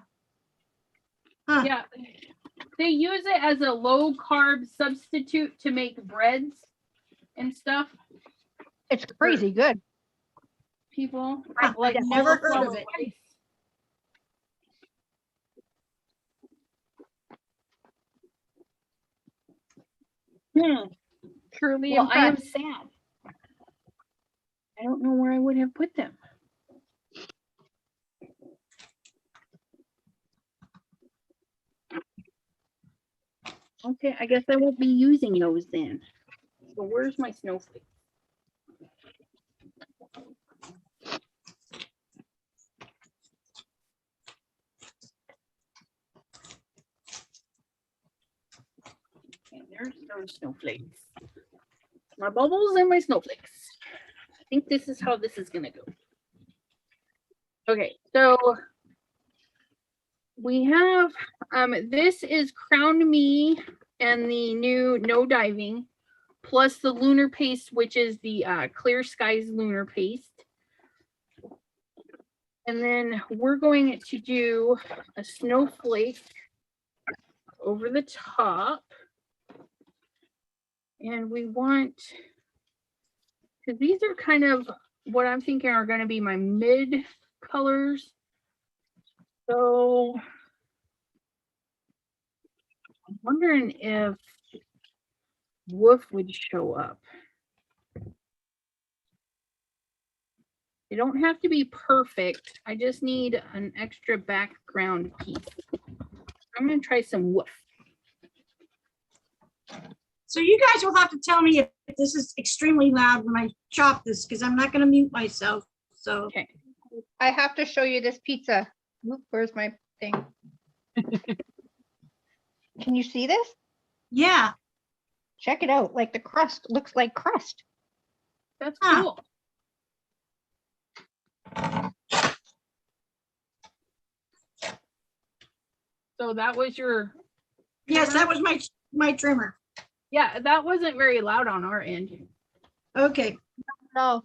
S2: Huh.
S1: Yeah. They use it as a low carb substitute to make breads and stuff.
S4: It's crazy good.
S1: People
S2: Huh,
S1: like
S2: I've never heard of
S1: cauliflower
S2: it.
S1: rice.
S4: Truly
S1: Well, I am
S4: impressed.
S1: sad. I don't know where I would have put them. Okay, I guess I won't be using those then. So where's my snowflake? Okay, there's those snowflakes. My bubbles and my snowflakes. I think this is how this is gonna go. Okay, so we have this is Crown Me and the new No Diving, plus the Lunar Paste, which is the Clear Skies Lunar Paste. And then we're going to do a snowflake over the top. And we want, because these are kind of what I'm thinking are going to be my mid colors. So I'm wondering if Wolf would show up. They don't have to be perfect. I just need an extra background piece. I'm going to try some Wolf.
S2: So you guys will have to tell me if this is extremely loud when I chop this, because I'm not going to mute myself. So
S1: Okay.
S4: I have to show you this pizza. Oop, where's my thing? Can you see this?
S2: yeah,
S4: Check it out. Like the crust looks like crust.
S1: That's
S2: Huh.
S1: cool. So that was your,
S2: yes, that was my trimmer.
S1: yeah, that wasn't very loud on our end.
S2: Okay.
S4: No.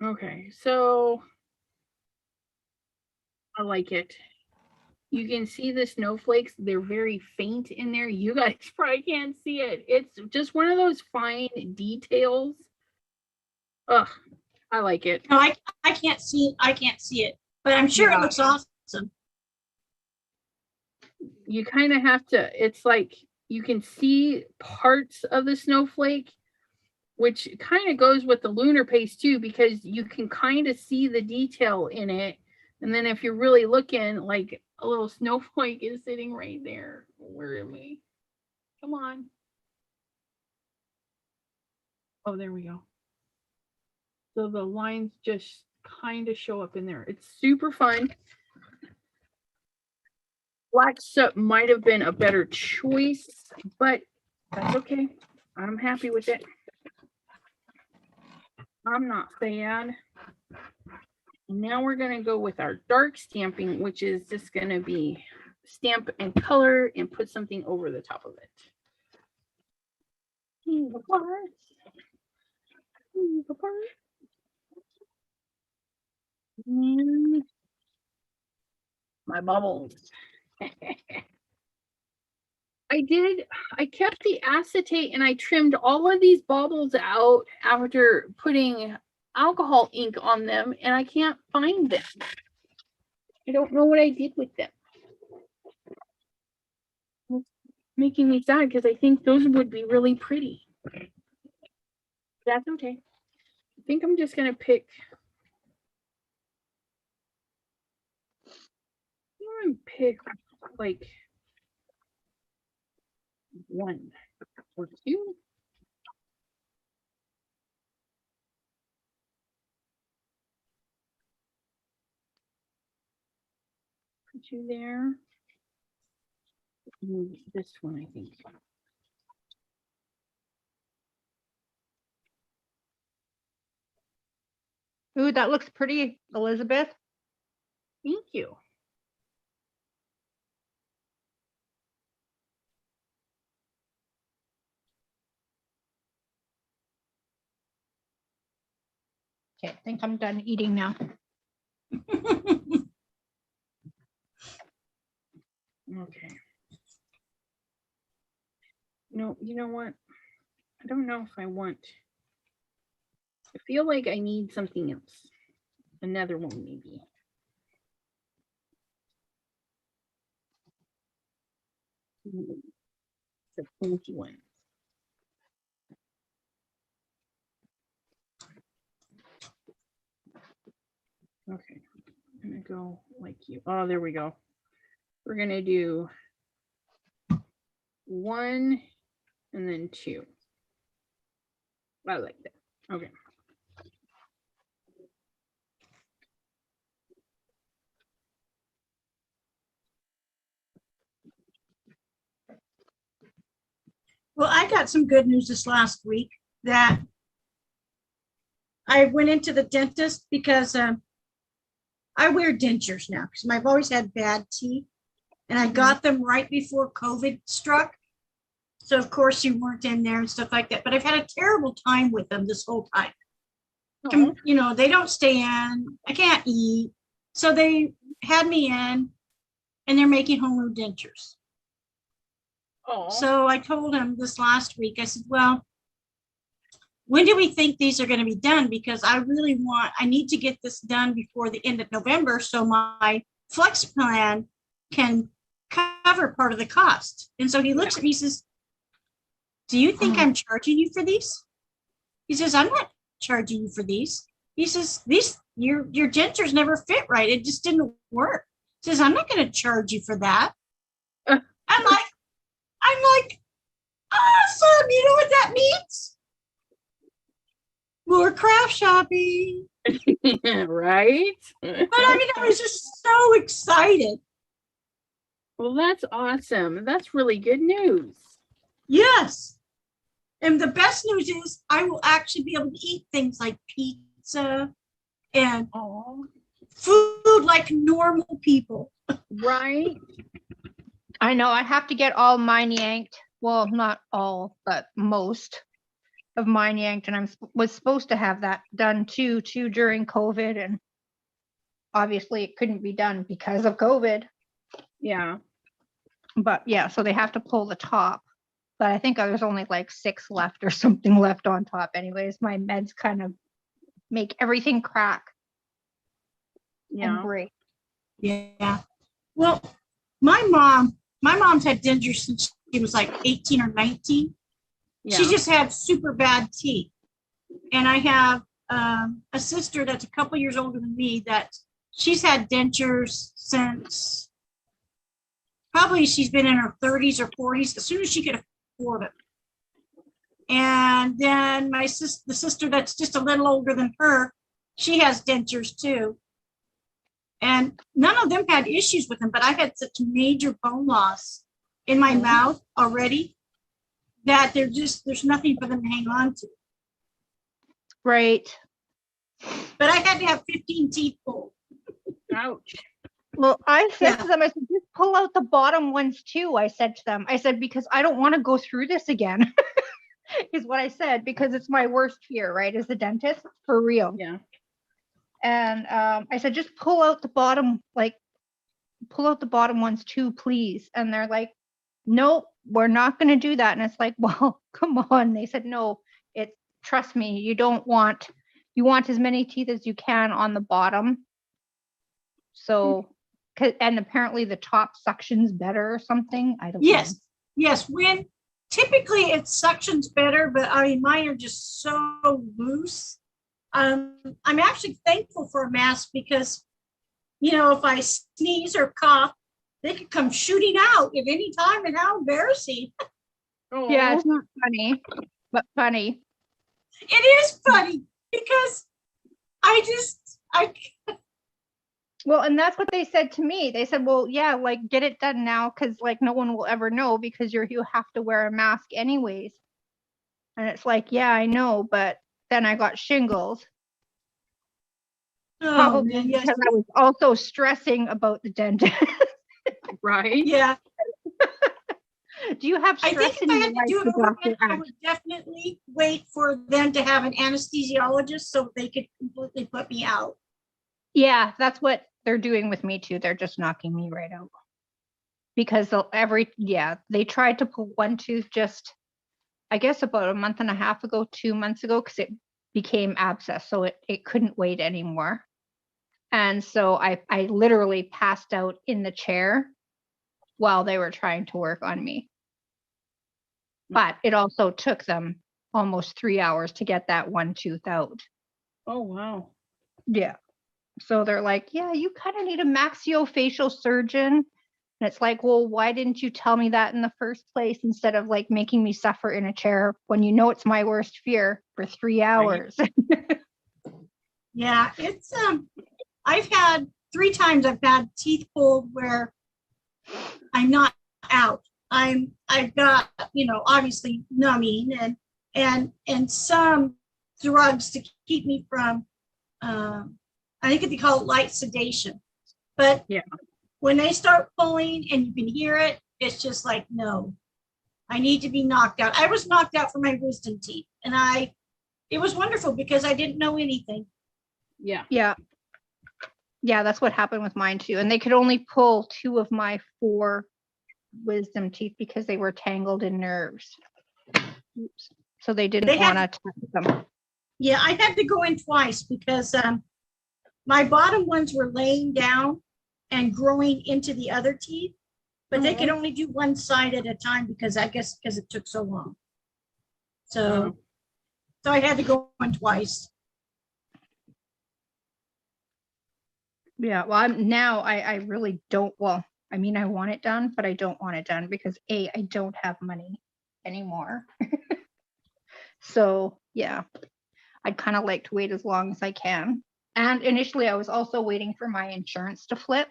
S1: Okay, so I like it. You can see the snowflakes. They're very faint in there. You guys probably can't see it. It's just one of those fine details. Ugh, I like it.
S2: No, I can't see it. I can't see it, but I'm sure
S4: Yeah.
S2: it looks awesome.
S1: You kind of have to, it's like you can see parts of the snowflake, which kind of goes with the lunar paste too, because you can kind of see the detail in it. And then if you're really looking, like a little snowflake is sitting right there. Where am I? Come on. Oh, there we go. So the lines just kind of show up in there. It's super fun. Black soap might have been a better choice, but that's okay. I'm happy with it. I'm not sad. Now we're going to go with our dark stamping, which is just going to be stamp and color and put something over the top of it. Move apart. Move apart. And my bubbles. I kept the acetate and I trimmed all of these bubbles out after putting alcohol ink on them, and I can't find them. I don't know what I did with them. making me sad because I think those would be really pretty. That's okay. I think I'm just gonna pick. I'm gonna pick like one or two. Put you there. This one, I think.
S4: Ooh, that looks pretty, Elizabeth.
S1: Thank you.
S4: Okay, I think I'm done eating now.
S1: Okay. No, you know what? I don't know if I want. I feel like I need something else. Another one, maybe. The pointy one. Okay, I'm gonna go like you. Oh, there we go. We're gonna do 1 and then 2. I like that. Okay.
S2: Well, I got some good news this last week that I went into the dentist because I wear dentures now because I've always had bad teeth, and I got them right before COVID struck. So of course you weren't in there and stuff like that. But I've had a terrible time with them this whole time.
S1: Oh,
S2: You know, they don't stay in. I can't eat. So they had me in, and they're making home room dentures.
S1: oh.
S2: So I told him this last week, I said, well, when do we think these are going to be done? Because I need to get this done before the end of November so my flex plan can cover part of the cost. And so he looks at me and says, do you think I'm charging you for these? He says, I'm not charging you for these. He says, your dentures never fit right. It just didn't work. He says, I'm not going to charge you for that. I'm like, awesome. You know what that means? More craft shopping.
S1: Right?
S2: But I mean, I was just so excited.
S1: Well, that's awesome. That's really good news.
S2: Yes. And the best news is I will actually be able to eat things like pizza and food like normal people.
S1: Right?
S4: I know I have to get all mine yanked. Well, not all, but most of mine yanked, and was supposed to have that done too during COVID, and obviously it couldn't be done because of COVID.
S1: Yeah.
S4: But yeah, so they have to pull the top. But I think there's only like 6 left or something left on top. Anyways, my meds kind of make everything crack and break.
S2: Yeah. Well, my mom's had dentures since she was like 18 or 19.
S1: Yeah.
S2: She just had super bad teeth. And I have a sister that's a couple years older than me that she's had dentures since probably she's been in her 30s or 40s, as soon as she could afford it. And then the sister that's just a little older than her, she has dentures too. And none of them had issues with them, but I had such major bone loss in my mouth already that there's nothing for them to hang on to.
S4: Right.
S2: But I had to have 15 teeth pulled.
S1: Ouch.
S4: Well, I said to them, I said, just pull out the bottom ones too. I said to them, because I don't want to go through this again, is what I said, because it's my worst fear, right? As a dentist, for real.
S1: Yeah.
S4: And I said, just pull out the bottom ones too, please. And they're like, nope, we're not going to do that. And it's like, well, come on. They said, no, trust me, you want as many teeth as you can on the bottom. So, and apparently the top suction's better or something. I don't know.
S2: Yes, when typically it suctions better, but I mean, mine are just so loose. I'm actually thankful for a mask because, you know, if I sneeze or cough, they could come shooting out at any time, and how embarrassing.
S4: Yeah,
S1: Oh,
S4: it's not funny, but funny.
S2: It is funny because I
S4: Well, and that's what they said to me. They said, well, yeah, like get it done now because like no one will ever know because you have to wear a mask anyways. And it's like, yeah, I know, but then I got shingles.
S2: oh
S4: Probably
S2: man, yes,
S4: because I was also stressing about the dentist.
S1: right.
S2: yeah.
S4: Do you have
S2: I
S4: stress
S2: think if
S4: in
S2: I
S4: your
S2: had to
S4: life?
S2: do it
S4: The
S2: over
S4: doctor
S2: again, I
S4: asked?
S2: would definitely wait for them to have an anesthesiologist so they could completely put me out.
S4: Yeah, that's what they're doing with me too. They're just knocking me right out. Because they tried to pull one tooth just, I guess about a month and a half ago, 2 months ago, because it became abscess. So it couldn't wait anymore. And so I literally passed out in the chair while they were trying to work on me. But it also took them almost 3 hours to get that one tooth out.
S1: Oh, wow.
S4: Yeah. So they're like, yeah, you kind of need a maxillofacial surgeon. And it's like, well, why didn't you tell me that in the first place instead of like making me suffer in a chair when you know it's my worst fear for 3 hours?
S2: Yeah, it's I've had 3 times I've had teeth pulled where I'm not out. I've got, you know, obviously numbing and some drugs to keep me from I think they call it light sedation. But
S1: Yeah.
S2: when they start pulling and you can hear it, it's just like, no, I need to be knocked out. I was knocked out for my wisdom teeth, and it was wonderful because I didn't know anything.
S1: Yeah.
S4: Yeah. Yeah, that's what happened with mine too. And they could only pull 2 of my 4 wisdom teeth because they were tangled in nerves. Oops. So they didn't
S2: They had
S4: want to touch them.
S2: Yeah, I had to go in twice because my bottom ones were laying down and growing into the other teeth, but they could only do one side at a time because I guess because it took so long. So, so I had to go in twice.
S4: Yeah, well, I really don't, well, I mean, I want it done, but I don't want it done because I don't have money anymore. So yeah, I'd kind of like to wait as long as I can. And initially I was also waiting for my insurance to flip,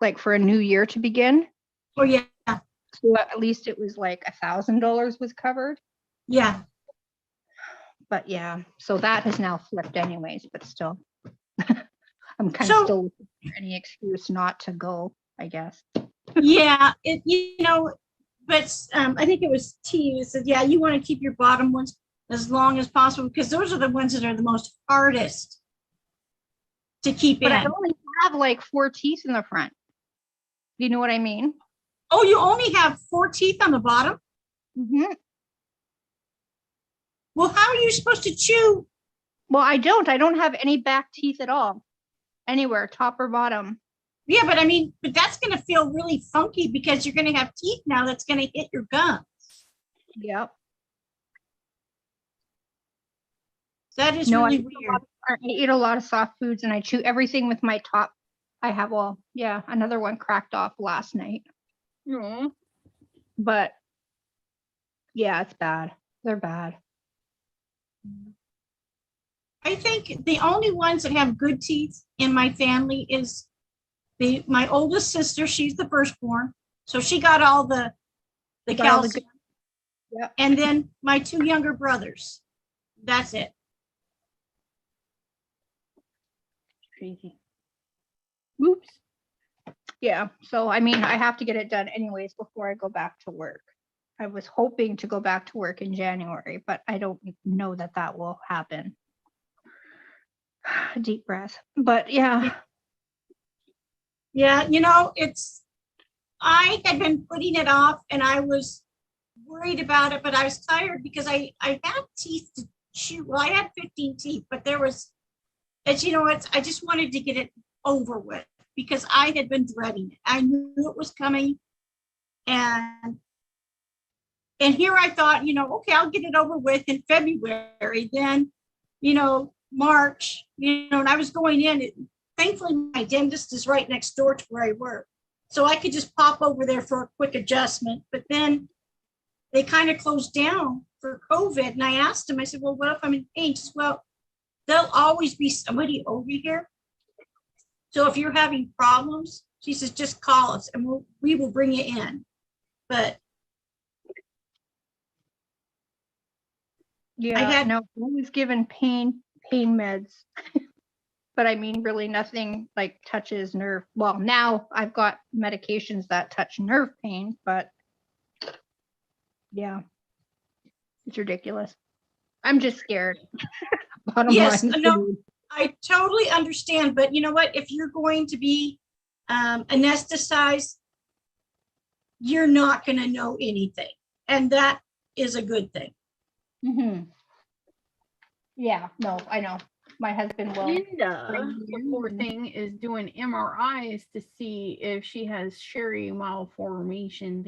S4: like for a new year to begin.
S2: Oh yeah,
S4: So at least it was like $1,000 was covered.
S2: yeah.
S4: But yeah, so that has now flipped anyways, but still. I'm kind
S2: So-
S4: of still looking for any excuse not to go, I guess.
S2: Yeah, it, you know, but I think it was T who said, yeah, you want to keep your bottom ones as long as possible because those are the ones that are the most hardest to keep
S4: But
S2: in.
S4: I only have like 4 teeth in the front. You know what I mean?
S2: Oh, you only have 4 teeth on the bottom?
S4: Mm-hmm.
S2: Well, how are you supposed to chew?
S4: Well, I don't have any back teeth at all, anywhere, top or bottom.
S2: Yeah, but I mean, but that's going to feel really funky because you're going to have teeth now that's going to hit your gum.
S4: Yep.
S2: That is
S4: No,
S2: really
S4: I eat
S2: weird.
S4: I eat a lot of soft foods and I chew everything with my top. I have, well, yeah, another one cracked off last night.
S1: Oh,
S4: But yeah, it's bad. They're bad.
S2: I think the only ones that have good teeth in my family is my oldest sister. She's the firstborn, so she got all the
S4: Got all the
S2: calcium.
S4: Yep.
S2: And then my 2 younger brothers. That's it.
S4: Crazy. Oops. Yeah. So, I mean, I have to get it done anyways before I go back to work. I was hoping to go back to work in January, but I don't know that that will happen. Deep breath. But yeah.
S2: Yeah, you know, I had been putting it off and I was worried about it, but I was tired because I had teeth to chew. Well, I had 15 teeth, but there was, as you know, I just wanted to get it over with because I had been dreading it. I knew it was coming And here I thought, okay, I'll get it over with in February. Then, March, and I was going in. Thankfully, my dentist is right next door to where I work. So I could just pop over there for a quick adjustment. But then they kind of closed down for COVID. And I asked him, I said, well, what if I'm in pain? He says, well, there'll always be somebody over here. So if you're having problems, she says, just call us and we will bring you in. But
S4: Yeah, no, I was given pain meds. But I mean, really nothing like touches nerve. Well, now I've got medications that touch nerve pain, but yeah, it's ridiculous. I'm just scared. Bottom
S2: yes,
S4: line.
S2: no, I totally understand. But you know what? If you're going to be anesthetized, you're not going to know anything. And that is a good thing.
S4: Mm-hmm. Yeah, no, I know. My husband will.
S1: Linda, the poor thing, is doing MRIs to see if she has Sherry malformation.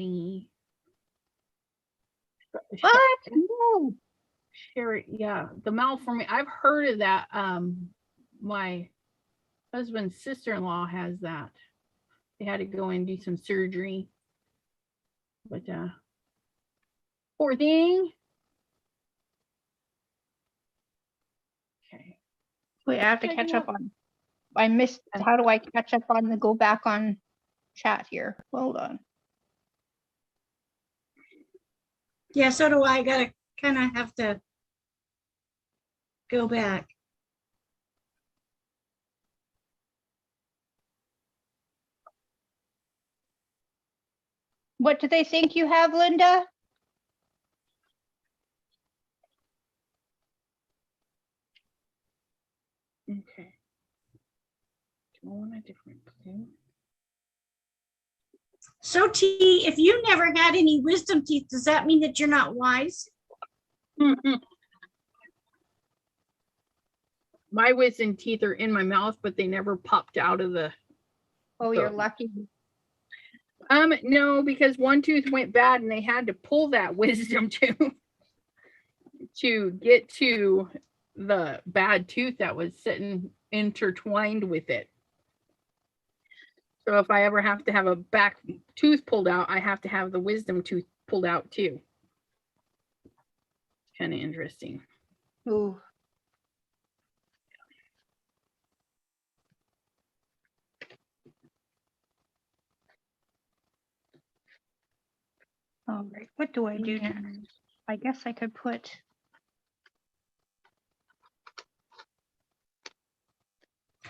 S4: What? No.
S1: Sherry, yeah, the malformation. I've heard of that. My husband's sister-in-law has that. They had to go and do some surgery. But poor thing. Okay.
S4: Wait, I have to catch up on. I missed. How do I catch up on the go back on chat here? Hold on.
S2: Yeah, so do I. I gotta kind of have to go back.
S4: What do they think you have, Linda?
S1: Okay. Do I want a different clue?
S2: So T, if you never had any wisdom teeth, does that mean that you're not wise?
S1: My wisdom teeth are in my mouth, but they never popped out of the.
S4: Oh, you're lucky.
S1: No, because one tooth went bad and they had to pull that wisdom tooth to get to the bad tooth that was sitting intertwined with it. So if I ever have to have a back tooth pulled out, I have to have the wisdom tooth pulled out too. Kind of interesting.
S4: Ooh. All right, what do I do next? I guess I could put.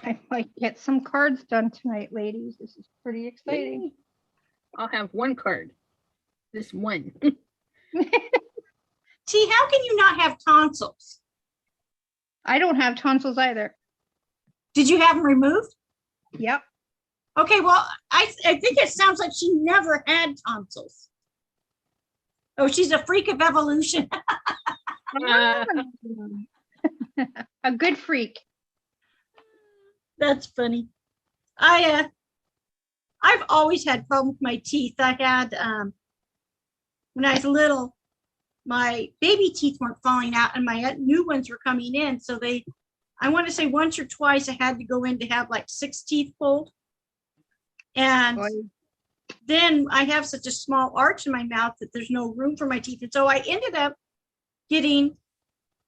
S4: I might get some cards done tonight, ladies. This is pretty exciting.
S1: I'll have one card. This one.
S2: T, how can you not have tonsils?
S4: I don't have tonsils either.
S2: Did you have them removed?
S4: Yep.
S2: Okay, well, I think it sounds like she never had tonsils. Oh, she's a freak of evolution.
S4: A good freak.
S2: That's funny. I've always had problems with my teeth. I had when I was little, my baby teeth weren't falling out and my new ones were coming in. So I want to say once or twice I had to go in to have like 6 teeth pulled. And then I have such a small arch in my mouth that there's no room for my teeth. And so I ended up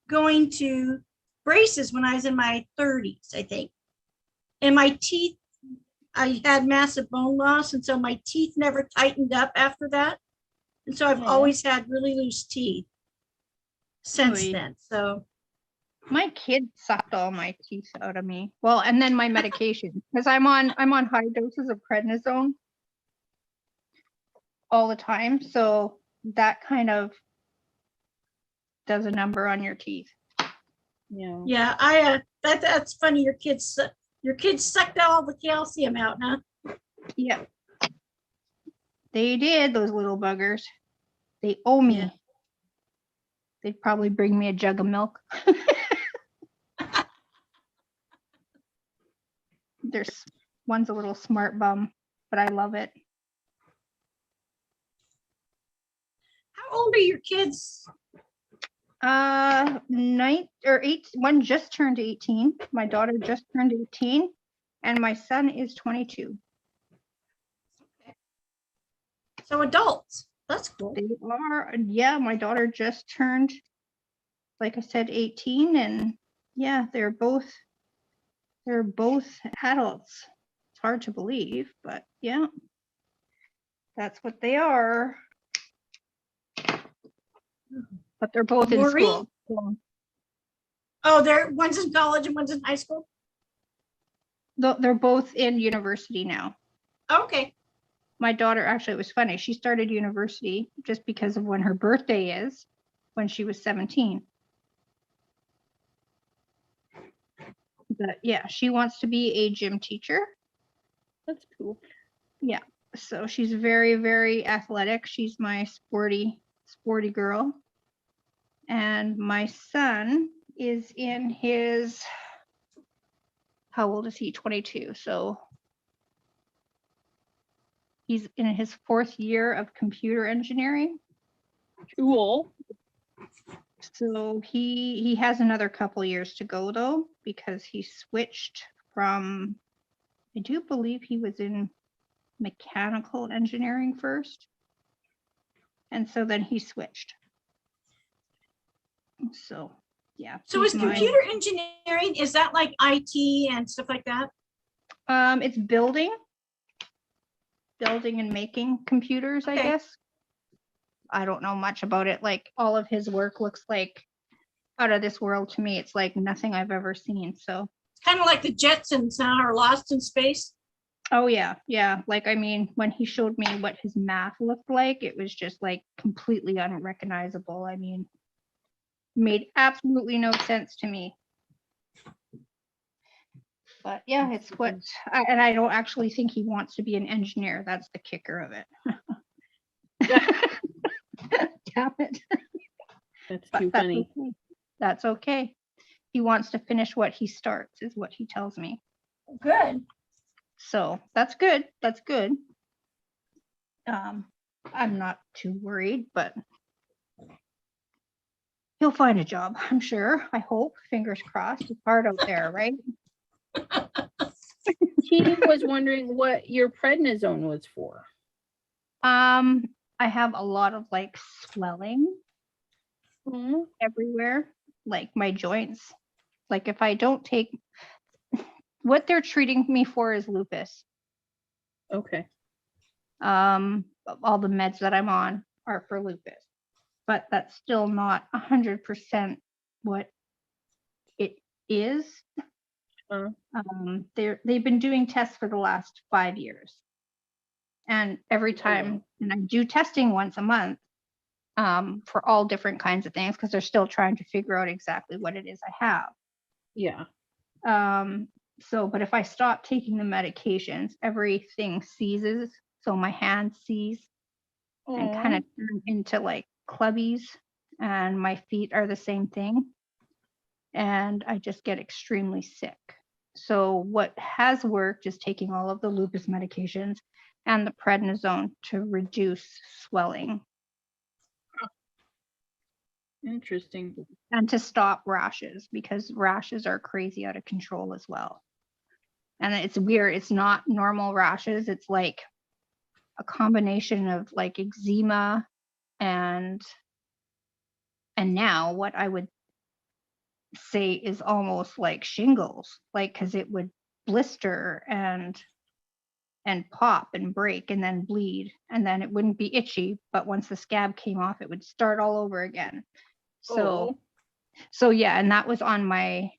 S2: going to braces when I was in my 30s, I think. And my teeth, I had massive bone loss. And so my teeth never tightened up after that. And so I've always had really loose teeth since then. So
S4: my kids sucked all my teeth out of me. Well, and then my medication, because I'm on high doses of prednisone all the time. So that kind of does a number on your teeth.
S1: Yeah.
S2: Yeah, that's funny. Your kids sucked all the calcium out, huh?
S4: Yeah. They did, those little buggers. They owe me.
S2: Yeah.
S4: They'd probably bring me a jug of milk. There's one's a little smart bum, but I love it.
S2: old are your kids?
S4: 9 or 8. One just turned 18. My daughter just turned 18, and my son is 22.
S2: So adults. That's cool.
S4: They are, yeah, my daughter just turned, like I said, 18, and yeah, they're both adults. It's hard to believe, but yeah, that's what they are. But they're both in
S2: Maureen?
S4: school. So
S2: Oh, one's in college and one's in high school?
S4: they're both in university now.
S2: Okay.
S4: My daughter, actually, it was funny. She started university just because of when her birthday is, when she was 17. But yeah, she wants to be a gym teacher.
S1: That's cool.
S4: Yeah. So she's very, very athletic. She's my sporty girl. And my son is in his, how old is he? 22. So he's in his 4th year of computer engineering.
S1: Cool.
S4: So he has another couple years to go though, because he switched from, I do believe he was in mechanical engineering first. And so then he switched. So yeah.
S2: So
S4: he's
S2: is
S4: my-
S2: computer engineering, is that like IT and stuff like that?
S4: It's building and making computers, I
S2: Okay.
S4: guess. I don't know much about it. Like all of his work looks like out of this world to me. It's like nothing I've ever seen. So,
S2: Kind of like the Jetsons are lost in space.
S4: oh yeah, yeah. Like, I mean, when he showed me what his math looked like, it was just like completely unrecognizable. I mean, made absolutely no sense to me. But yeah, it's what, and I don't actually think he wants to be an engineer. That's the kicker of it. Damn it.
S1: That's
S4: But
S1: too
S4: that's
S1: funny.
S4: okay. That's okay. He wants to finish what he starts, is what he tells me.
S2: Good.
S4: So that's good. That's good. I'm not too worried, but he'll find a job, I'm sure. I hope. Fingers crossed. It's hard out there, right?
S1: He was wondering what your prednisone was for.
S4: I have a lot of like swelling
S1: Mhm.
S4: everywhere, like my joints. Like if I don't take what they're treating me for is lupus.
S1: Okay.
S4: All the meds that I'm on are for lupus, but that's still not 100% what it is. They've been doing tests for the last 5 years, and every time, and I do testing once a month for all different kinds of things because they're still trying to figure out exactly what it is I have.
S1: Yeah.
S4: So, but if I stop taking the medications, everything seizes. So my hand seize and kind of turn into like clubbies, and my feet are the same thing. And I just get extremely sick. So what has worked is taking all of the lupus medications and the prednisone to reduce swelling
S1: Interesting.
S4: and to stop rashes, because rashes are crazy out of control as well. And it's weird. It's not normal rashes. It's like a combination of like eczema and now what I would say is almost like shingles, like because it would blister and pop and break and then bleed, and then it wouldn't be itchy, but once the scab came off, it would start all over again. So yeah, and that was on my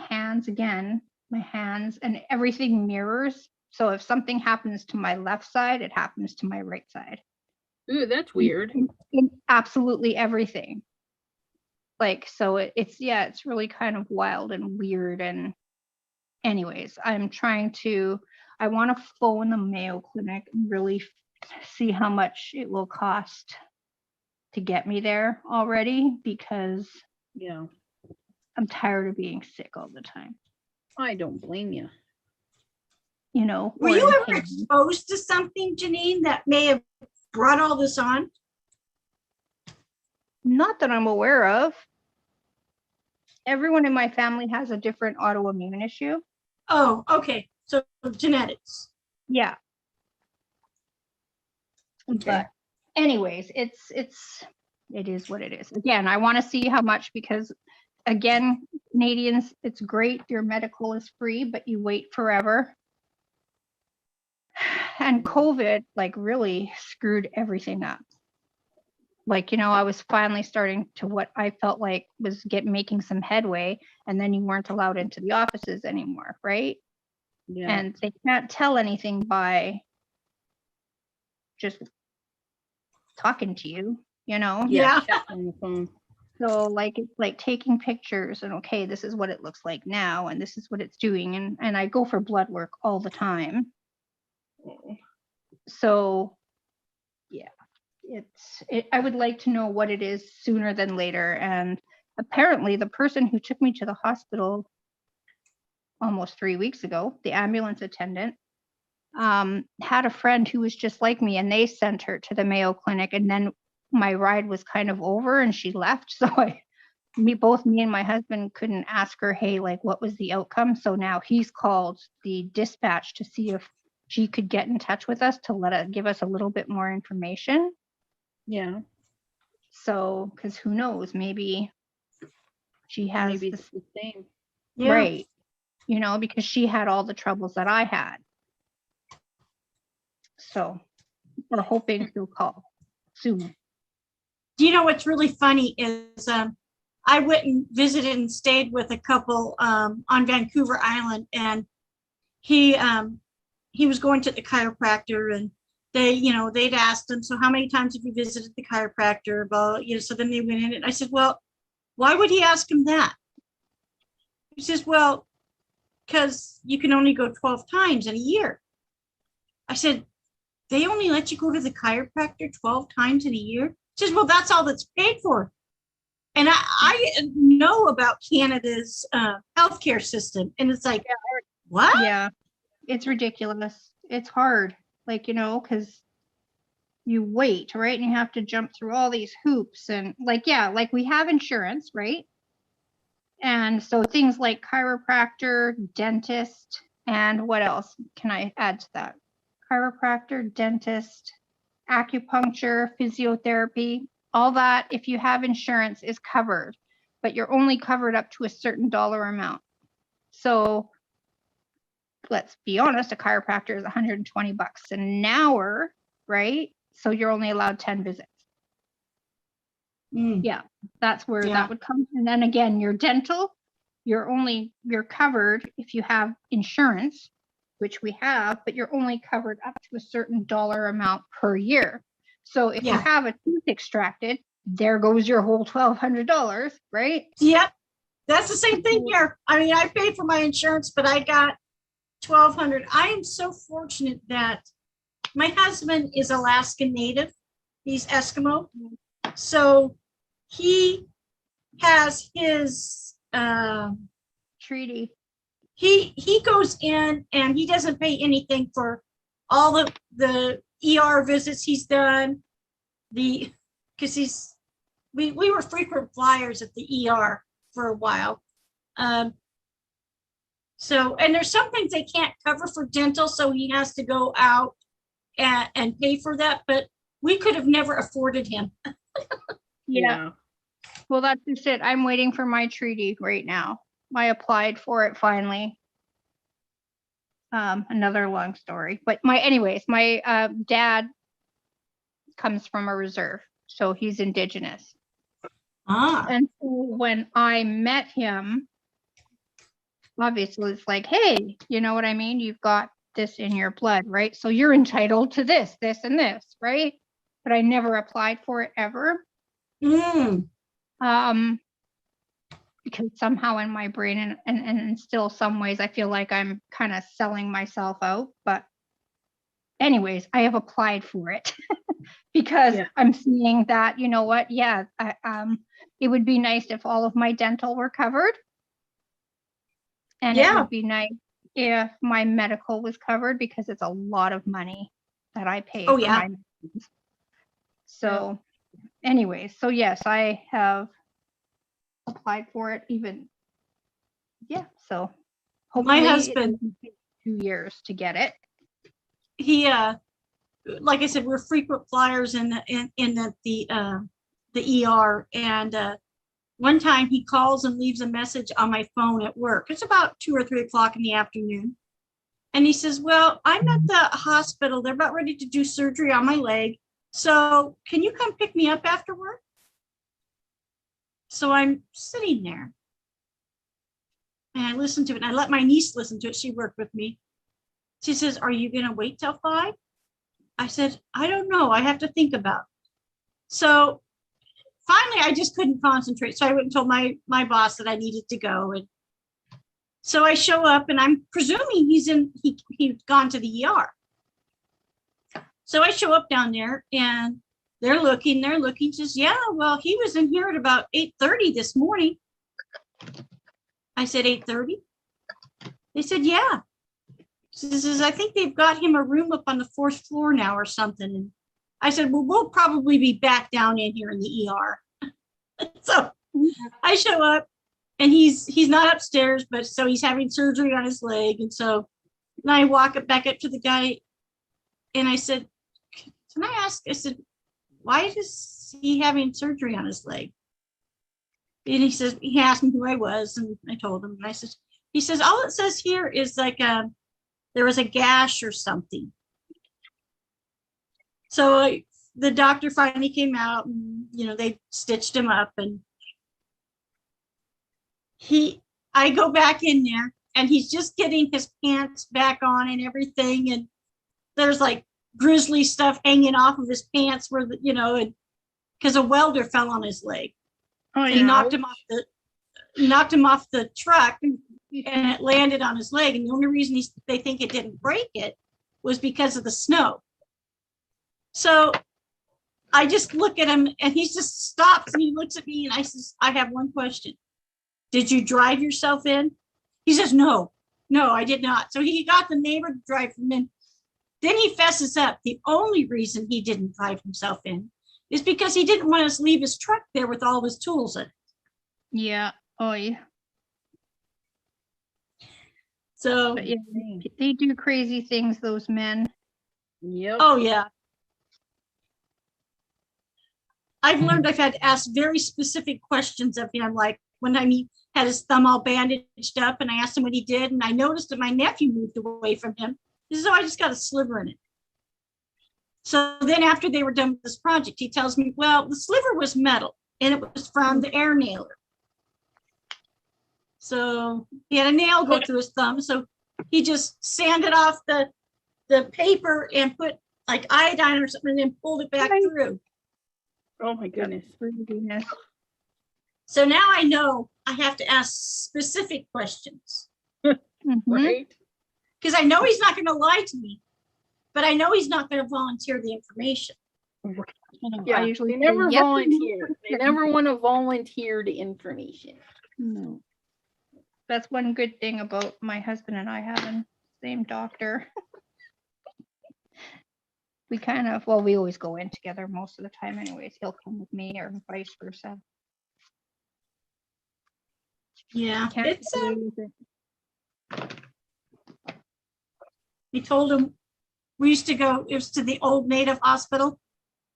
S4: hands again, my hands, and everything mirrors. So if something happens to my left side, it happens to my right side.
S1: Ooh, that's weird.
S4: In absolutely everything. Like, so it's really kind of wild and weird. And anyways, I want to phone the Mayo Clinic and really see how much it will cost to get me there already, because
S1: Yeah.
S4: I'm tired of being sick all the time.
S1: I don't blame you.
S4: You know,
S2: Were
S4: or
S2: you
S4: in
S2: ever
S4: pain.
S2: exposed to something, Janine, that may have brought all this on?
S4: Not that I'm aware of. Everyone in my family has a different autoimmune issue.
S2: Oh, okay. So genetics.
S4: Yeah.
S2: Okay.
S4: But anyways, it is what it is. Again, I want to see how much, because again, Canadians, it's great. Your medical is free, but you wait forever. And COVID like really screwed everything up. Like, I was finally starting to what I felt like was making some headway, and then you weren't allowed into the offices anymore, right?
S3: Yeah.
S4: And they can't tell anything by just talking to you,
S2: Yeah.
S3: Chat on the phone.
S4: So like it's like taking pictures and okay, this is what it looks like now and this is what it's doing, and I go for blood work all the time. So yeah, I would like to know what it is sooner than later. And apparently the person who took me to the hospital almost 3 weeks ago, the ambulance attendant, had a friend who was just like me, and they sent her to the Mayo Clinic, and then my ride was kind of over and she left. So both me and my husband couldn't ask her, hey, like what was the outcome? So now he's called the dispatch to see if she could get in touch with us to give us a little bit more information.
S3: Yeah.
S4: So, because who knows, maybe she has
S3: Maybe
S4: this,
S3: it's the same.
S2: Yeah.
S4: right? Because she had all the troubles that I had. So we're hoping she'll call soon.
S2: Do you know what's really funny is I went and visited and stayed with a couple on Vancouver Island, and he was going to the chiropractor, and they'd asked him, so how many times have you visited the chiropractor? About so then they went in, and I said, well, why would he ask him that? He says, well, because you can only go 12 times in a year. I said, they only let you go to the chiropractor 12 times in a year? He says, well, that's all that's paid for. And I know about Canada's healthcare system. And it's like, what?
S4: Yeah, it's ridiculous. It's hard, because you wait, right? And you have to jump through all these hoops. And like we have insurance, right? And so things like chiropractor, dentist, and what else can I add to that? Chiropractor, dentist, acupuncture, physiotherapy, all that, if you have insurance, is covered, but you're only covered up to a certain dollar amount. So let's be honest, a chiropractor is $120 an hour, right? So you're only allowed 10 visits. Yeah, that's where that would come. And then again, your dental, you're covered if you have insurance, which we have, but you're only covered up to a certain dollar amount per year. So if you have a tooth extracted, there goes your whole $1,200, right?
S2: Yep. That's the same thing here. I mean, I paid for my insurance, but I got $1,200. I am so fortunate that my husband is Alaskan Native. He's Eskimo. So he has his
S4: treaty.
S2: He goes in and he doesn't pay anything for all of the ER visits he's done. Because we were frequent flyers at the ER for a while. So, and there's some things they can't cover for dental, so he has to go out and pay for that, but we could have never afforded him.
S4: Yeah. Well, that's just it. I'm waiting for my treaty right now. I applied for it finally. Another long story, but my dad comes from a reserve, so he's Indigenous. And so when I met him, obviously it's like, hey, you know what I mean? You've got this in your blood, right? So you're entitled to this, and this, right? But I never applied for it ever. Because somehow in my brain and still some ways I feel like I'm kind of selling myself out. But anyways, I have applied for it because I'm seeing that, you know what? Yeah, it would be nice if all of my dental were covered. And it would be nice if my medical was covered, because it's a lot of money that I pay for my medicines. So anyways, so yes, I have applied for it even. Yeah, so hopefully it
S2: husband-
S4: doesn't take 2 years to get it.
S2: He, like I said, we're frequent flyers in the ER. And one time he calls and leaves a message on my phone at work. It's about 2 or 3 o'clock in the afternoon. And he says, well, I'm at the hospital. They're about ready to do surgery on my leg. So can you come pick me up after work? So I'm sitting there and I listened to it, and I let my niece listen to it. She worked with me. She says, are you going to wait till 5? I said, I don't know. I have to think about it. So finally, I just couldn't concentrate. So I went and told my boss that I needed to go. And so I show up, and I'm presuming he'd gone to the ER. So I show up down there, and they're looking, says, yeah, well, he was in here at about 8:30 this morning. I said, 8:30? They said, yeah. She says, I think they've got him a room up on the 4th floor now or something. And I said, well, we'll probably be back down in here in the ER. So I show up, and he's not upstairs, but so he's having surgery on his leg. And so and I walk back up to the guy, and I said, can I ask, I said, why is he having surgery on his leg? And he says, he asked me who I was, and I told him, and I said, he says, all it says here is like there was a gash or something. So the doctor finally came out, and they stitched him up, and I go back in there, and he's just getting his pants back on and everything, and there's like grizzly stuff hanging off of his pants where and because a welder fell on his leg.
S1: Oh,
S2: He knocked him off the truck, and it landed on his leg. And the only reason they think it didn't break it was because of the snow. So I just look at him, and he just stops, and he looks at me, and I says, I have one question. Did you drive yourself in? He says, no, I did not. So he got the neighbor to drive him in. Then he fesses up. The only reason he didn't drive himself in is because he didn't want us to leave his truck there with all his tools in it.
S4: Yeah. Oh, yeah.
S2: So,
S4: But yeah, they do crazy things, those men.
S1: Yep.
S2: oh yeah. I've learned I've had to ask very specific questions of him, like one time he had his thumb all bandaged up, and I asked him what he did, and I noticed that my nephew moved away from him. He says, oh, I just got a sliver in it. So then after they were done with this project, he tells me, well, the sliver was metal, and it was from the air nailer. So he had a nail go through his thumb, so he just sanded off the paper and put like iodine or something, and then pulled it back through.
S1: Oh my goodness.
S4: Craziness.
S2: So now I know I have to ask specific questions,
S4: Mhm.
S1: Right?
S2: because I know he's not going to lie to me, but I know he's not going to volunteer the information.
S1: Yeah,
S4: I usually
S1: they
S4: say,
S1: never
S4: "Yep,
S1: volunteer. They never want to volunteer the information.
S4: No. That's one good thing about my husband and I having the same doctor. We kind of, well, we always go in together most of the time anyways. He'll come with me or vice versa.
S2: Yeah,
S4: Can't
S2: it's
S4: get away with it.
S2: we told him we used to go, it was to the old Native hospital.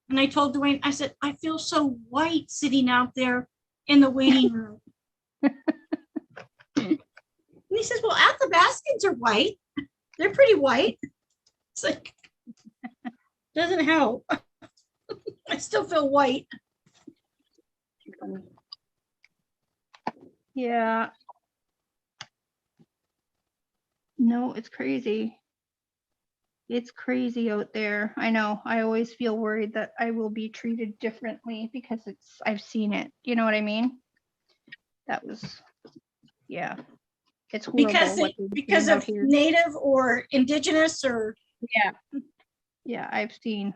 S2: And I told Dwayne, I said, I feel so white sitting out there in the waiting room. And he says, well, Athabascans are white. They're pretty white. It's like, doesn't help. I still feel white.
S4: Yeah. No, it's crazy. It's crazy out there. I know. I always feel worried that I will be treated differently because I've seen it. You know what I mean? That was, yeah. It's horrible.
S2: Because of Native or Indigenous or.
S4: Yeah. Yeah, I've seen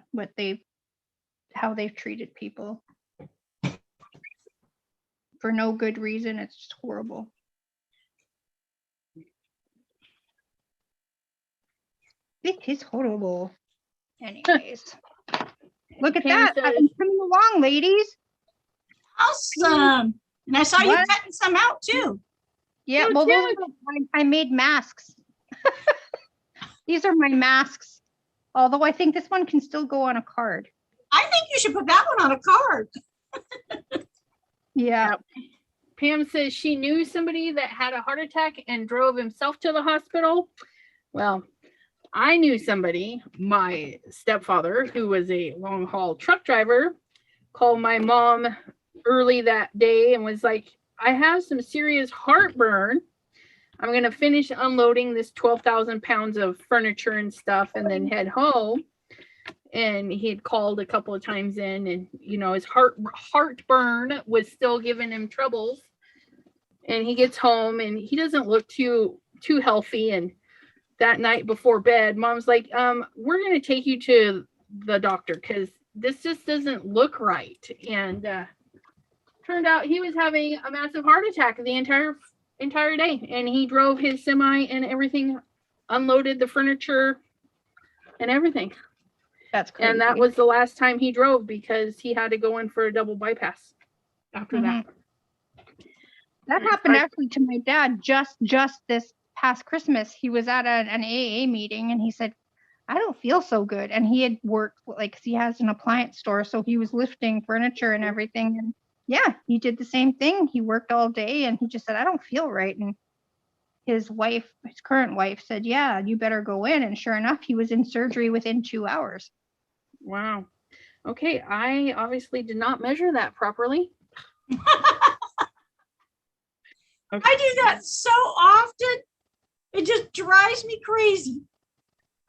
S4: how they've treated people. For no good reason. It's just horrible. It is horrible. Anyways. Look at
S1: Pam
S4: that.
S1: says-
S4: I'm coming along, ladies.
S2: Awesome. And I saw you
S4: What?
S2: cutting some out too.
S4: Yeah,
S1: Go
S4: well, those
S1: Jen.
S4: are I made masks. These are my masks. Although I think this one can still go on a card.
S2: I think you should put that one on a card.
S4: Yeah.
S1: Pam says she knew somebody that had a heart attack and drove himself to the hospital. Well, I knew somebody, my stepfather, who was a long haul truck driver, called my mom early that day and was like, I have some serious heartburn. I'm going to finish unloading this 12,000 pounds of furniture and stuff and then head home. And he had called a couple of times in and, his heartburn was still giving him troubles. And he gets home and he doesn't look too healthy. And that night before bed, mom's like, we're going to take you to the doctor because this just doesn't look right. And turned out he was having a massive heart attack the entire day. And he drove his semi and everything, unloaded the furniture and everything.
S4: That's crazy.
S1: And that was the last time he drove because he had to go in for a double bypass after that.
S4: That happened actually to my dad just this past Christmas. He was at an AA meeting and he said, I don't feel so good. And he had worked, like, 'cause he has an appliance store. So he was lifting furniture and everything. And yeah, he did the same thing. He worked all day and he just said, I don't feel right. And his current wife said, yeah, you better go in. And sure enough, he was in surgery within 2 hours.
S1: Wow. Okay. I obviously did not measure that properly. Okay.
S2: I do that so often. It just drives me crazy.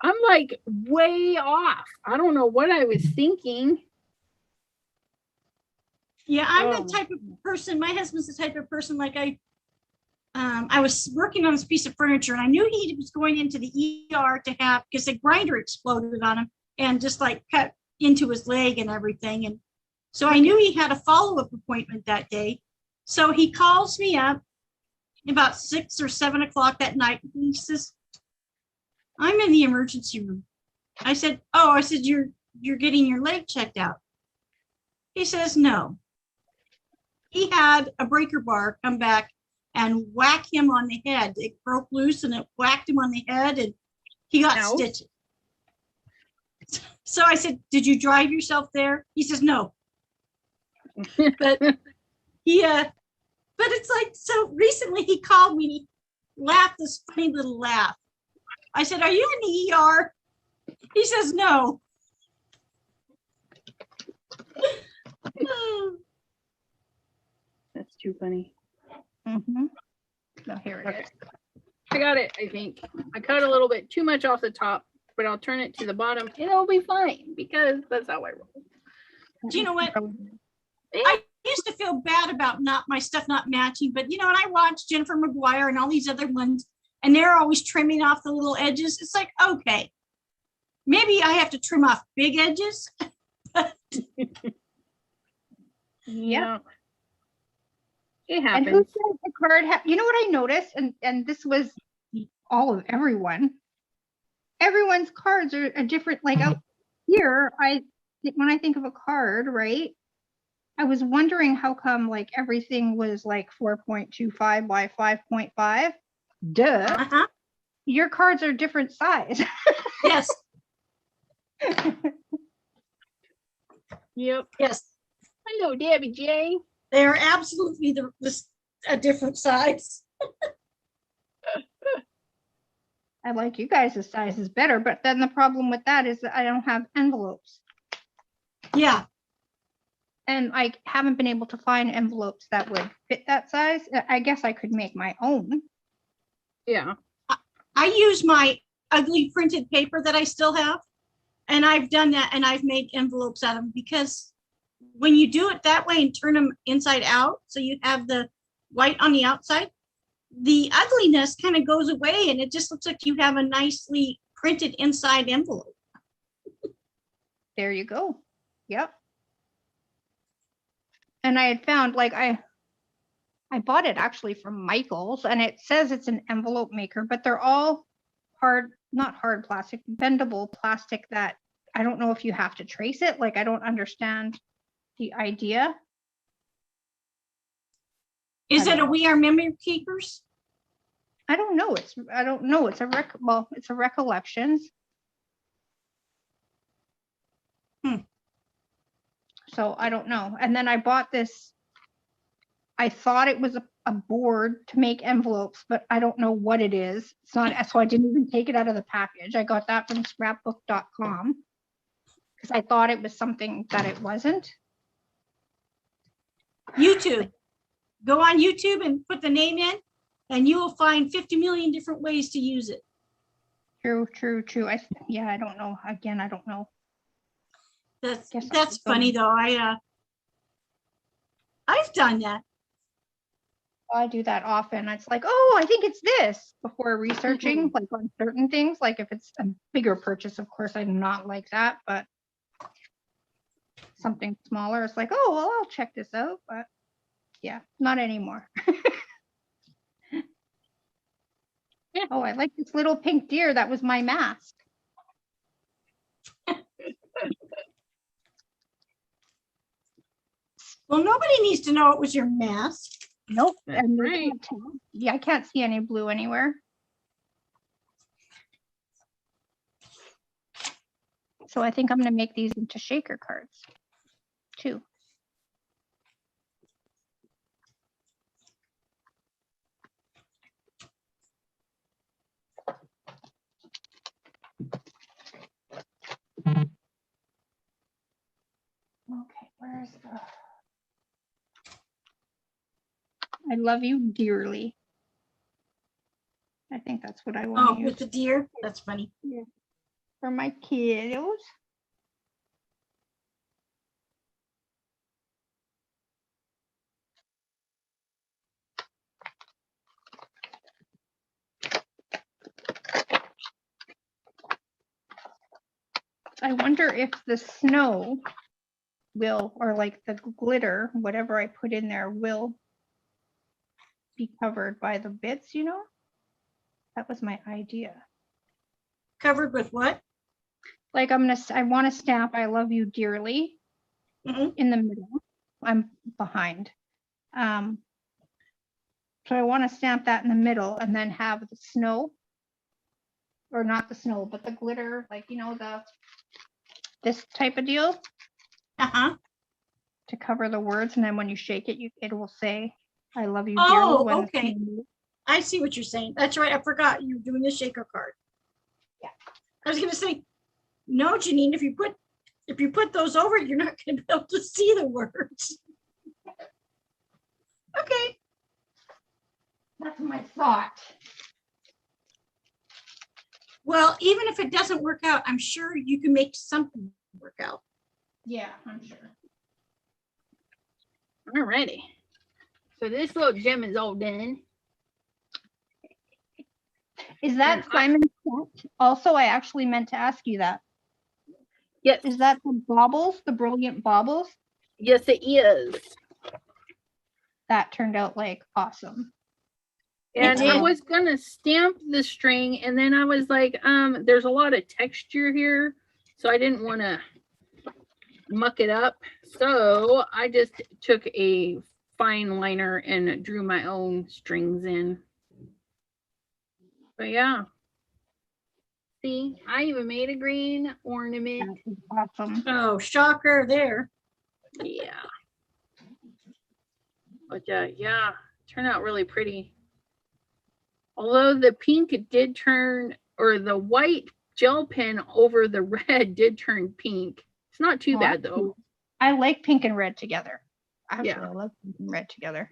S1: I'm like way off. I don't know what I was thinking.
S2: Yeah, I'm
S1: Oh.
S2: the type of person, my husband's the type of person, like I was working on this piece of furniture and I knew he was going into the ER to have, because the grinder exploded on him and just like cut into his leg and everything. And so I knew he had a follow-up appointment that day. So he calls me up about 6 or 7 o'clock that night. And he says, I'm in the emergency room. I said, you're getting your leg checked out. He says, no. He had a breaker bar come back and whack him on the head. It broke loose and it whacked him on the head and he got
S1: Ow.
S2: stitches. So I said, did you drive yourself there? He says, no. But but it's like, so recently he called me and he laughed this funny little laugh. I said, are you in the ER? He says, no.
S1: That's too funny.
S4: So here it
S1: Okay.
S4: is.
S1: I got it, I think. I cut a little bit too much off the top, but I'll turn it to the bottom. It'll be fine because that's how I roll.
S2: Do you know what?
S1: Yeah.
S2: I used to feel bad about my stuff not matching, but and I watched Jennifer McGuire and all these other ones, and they're always trimming off the little edges. It's like, okay, maybe I have to trim off big edges.
S1: Yeah. It
S4: And
S1: happens.
S4: who said the card? You know what I noticed? And this was all of everyone. Everyone's cards are a different. Like out here, when I think of a card, right? I was wondering how come like everything was like 4.25 by 5.5. Duh.
S2: Uh-huh.
S4: Your cards are different size.
S2: Yes,
S1: Yep.
S2: yes,
S1: Hello, Debbie J.
S2: they are absolutely a different size.
S4: I like you guys' size is better, but then the problem with that is that I don't have envelopes.
S2: Yeah,
S4: And I haven't been able to find envelopes that would fit that size. I guess I could make my own.
S1: Yeah.
S2: I use my ugly printed paper that I still have, and I've done that, and I've made envelopes out of them because when you do it that way and turn them inside out, so you have the white on the outside, the ugliness kind of goes away and it just looks like you have a nicely printed inside envelope.
S4: There you go. Yep. And I had found like I bought it actually from Michael's, and it says it's an envelope maker, but they're all not hard plastic, bendable plastic that I don't know if you have to trace it. Like, I don't understand the idea.
S2: Is it a We Are Memory Keepers?
S4: I don't know. I don't know. It's a recollections. So I don't know. And then I bought this. I thought it was a board to make envelopes, but I don't know what it is. It's not, so I didn't even take it out of the package. I got that from scrapbook.com because I thought it was something that it wasn't.
S2: YouTube. Go on YouTube and put the name in, and you will find 50 million different ways to use it.
S4: True. Yeah, I don't know. Again, I don't know.
S2: That's funny though. I've done that.
S4: I do that often. It's like, oh, I think it's this before researching, like on certain things. Like if it's a bigger purchase, of course, I'm not like that, but something smaller, it's like, oh, well, I'll check this out. But yeah, not anymore. Oh, I like this little pink deer. That was my mask.
S2: Well, nobody needs to know it was your mask.
S4: Nope.
S1: That's
S4: And they
S1: right.
S4: can't tell. Yeah, I can't see any blue anywhere. So I think I'm going to make these into shaker cards too. Okay, where's the... I love you dearly. I think that's what I
S2: Oh,
S4: want to
S2: with
S4: use
S2: the deer. That's funny.
S4: for my kiddos. I wonder if the snow will, or like the glitter, whatever I put in there, will be covered by the bits, you know? That was my idea.
S2: Covered with what?
S4: Like I want to stamp I love you dearly
S2: Mhm.
S4: in the middle. I'm behind. So I want to stamp that in the middle and then have the snow, or not the snow, but the glitter, like, you know, this type of deal
S2: Uh-huh.
S4: to cover the words. And then when you shake it, it will say, I love you
S2: Oh,
S4: dearly. when the
S2: okay.
S4: snow moves.
S2: I see what you're saying. That's right. I forgot you were doing the shaker card.
S4: Yeah.
S2: I was gonna say, no, Janine, if you put those over, you're not gonna be able to see the words. Okay.
S4: That's my thought.
S2: Well, even if it doesn't work out, I'm sure you can make something work out.
S4: Yeah, I'm sure.
S1: Alrighty. So this little gem is all done.
S4: Is that
S1: And I-
S4: Simon's set? Also, I actually meant to ask you that.
S1: Yes.
S4: Is that the baubles, the brilliant baubles?
S1: Yes, it is.
S4: That turned out like awesome.
S1: And I
S4: did.
S1: was gonna stamp the string, and then I was like, there's a lot of texture here, so I didn't want to muck it up. So I just took a fine liner and drew my own strings in. But yeah. See, I even made a green ornament.
S4: That is awesome.
S2: Oh, shocker there.
S1: Yeah. But yeah, turned out really pretty. Although the pink did turn, or the white gel pen over the red did turn pink. It's not too
S4: Oh,
S1: bad
S4: that's
S1: though.
S4: cool. I like pink and red together. Actually,
S1: Yeah.
S4: I love pink and red together.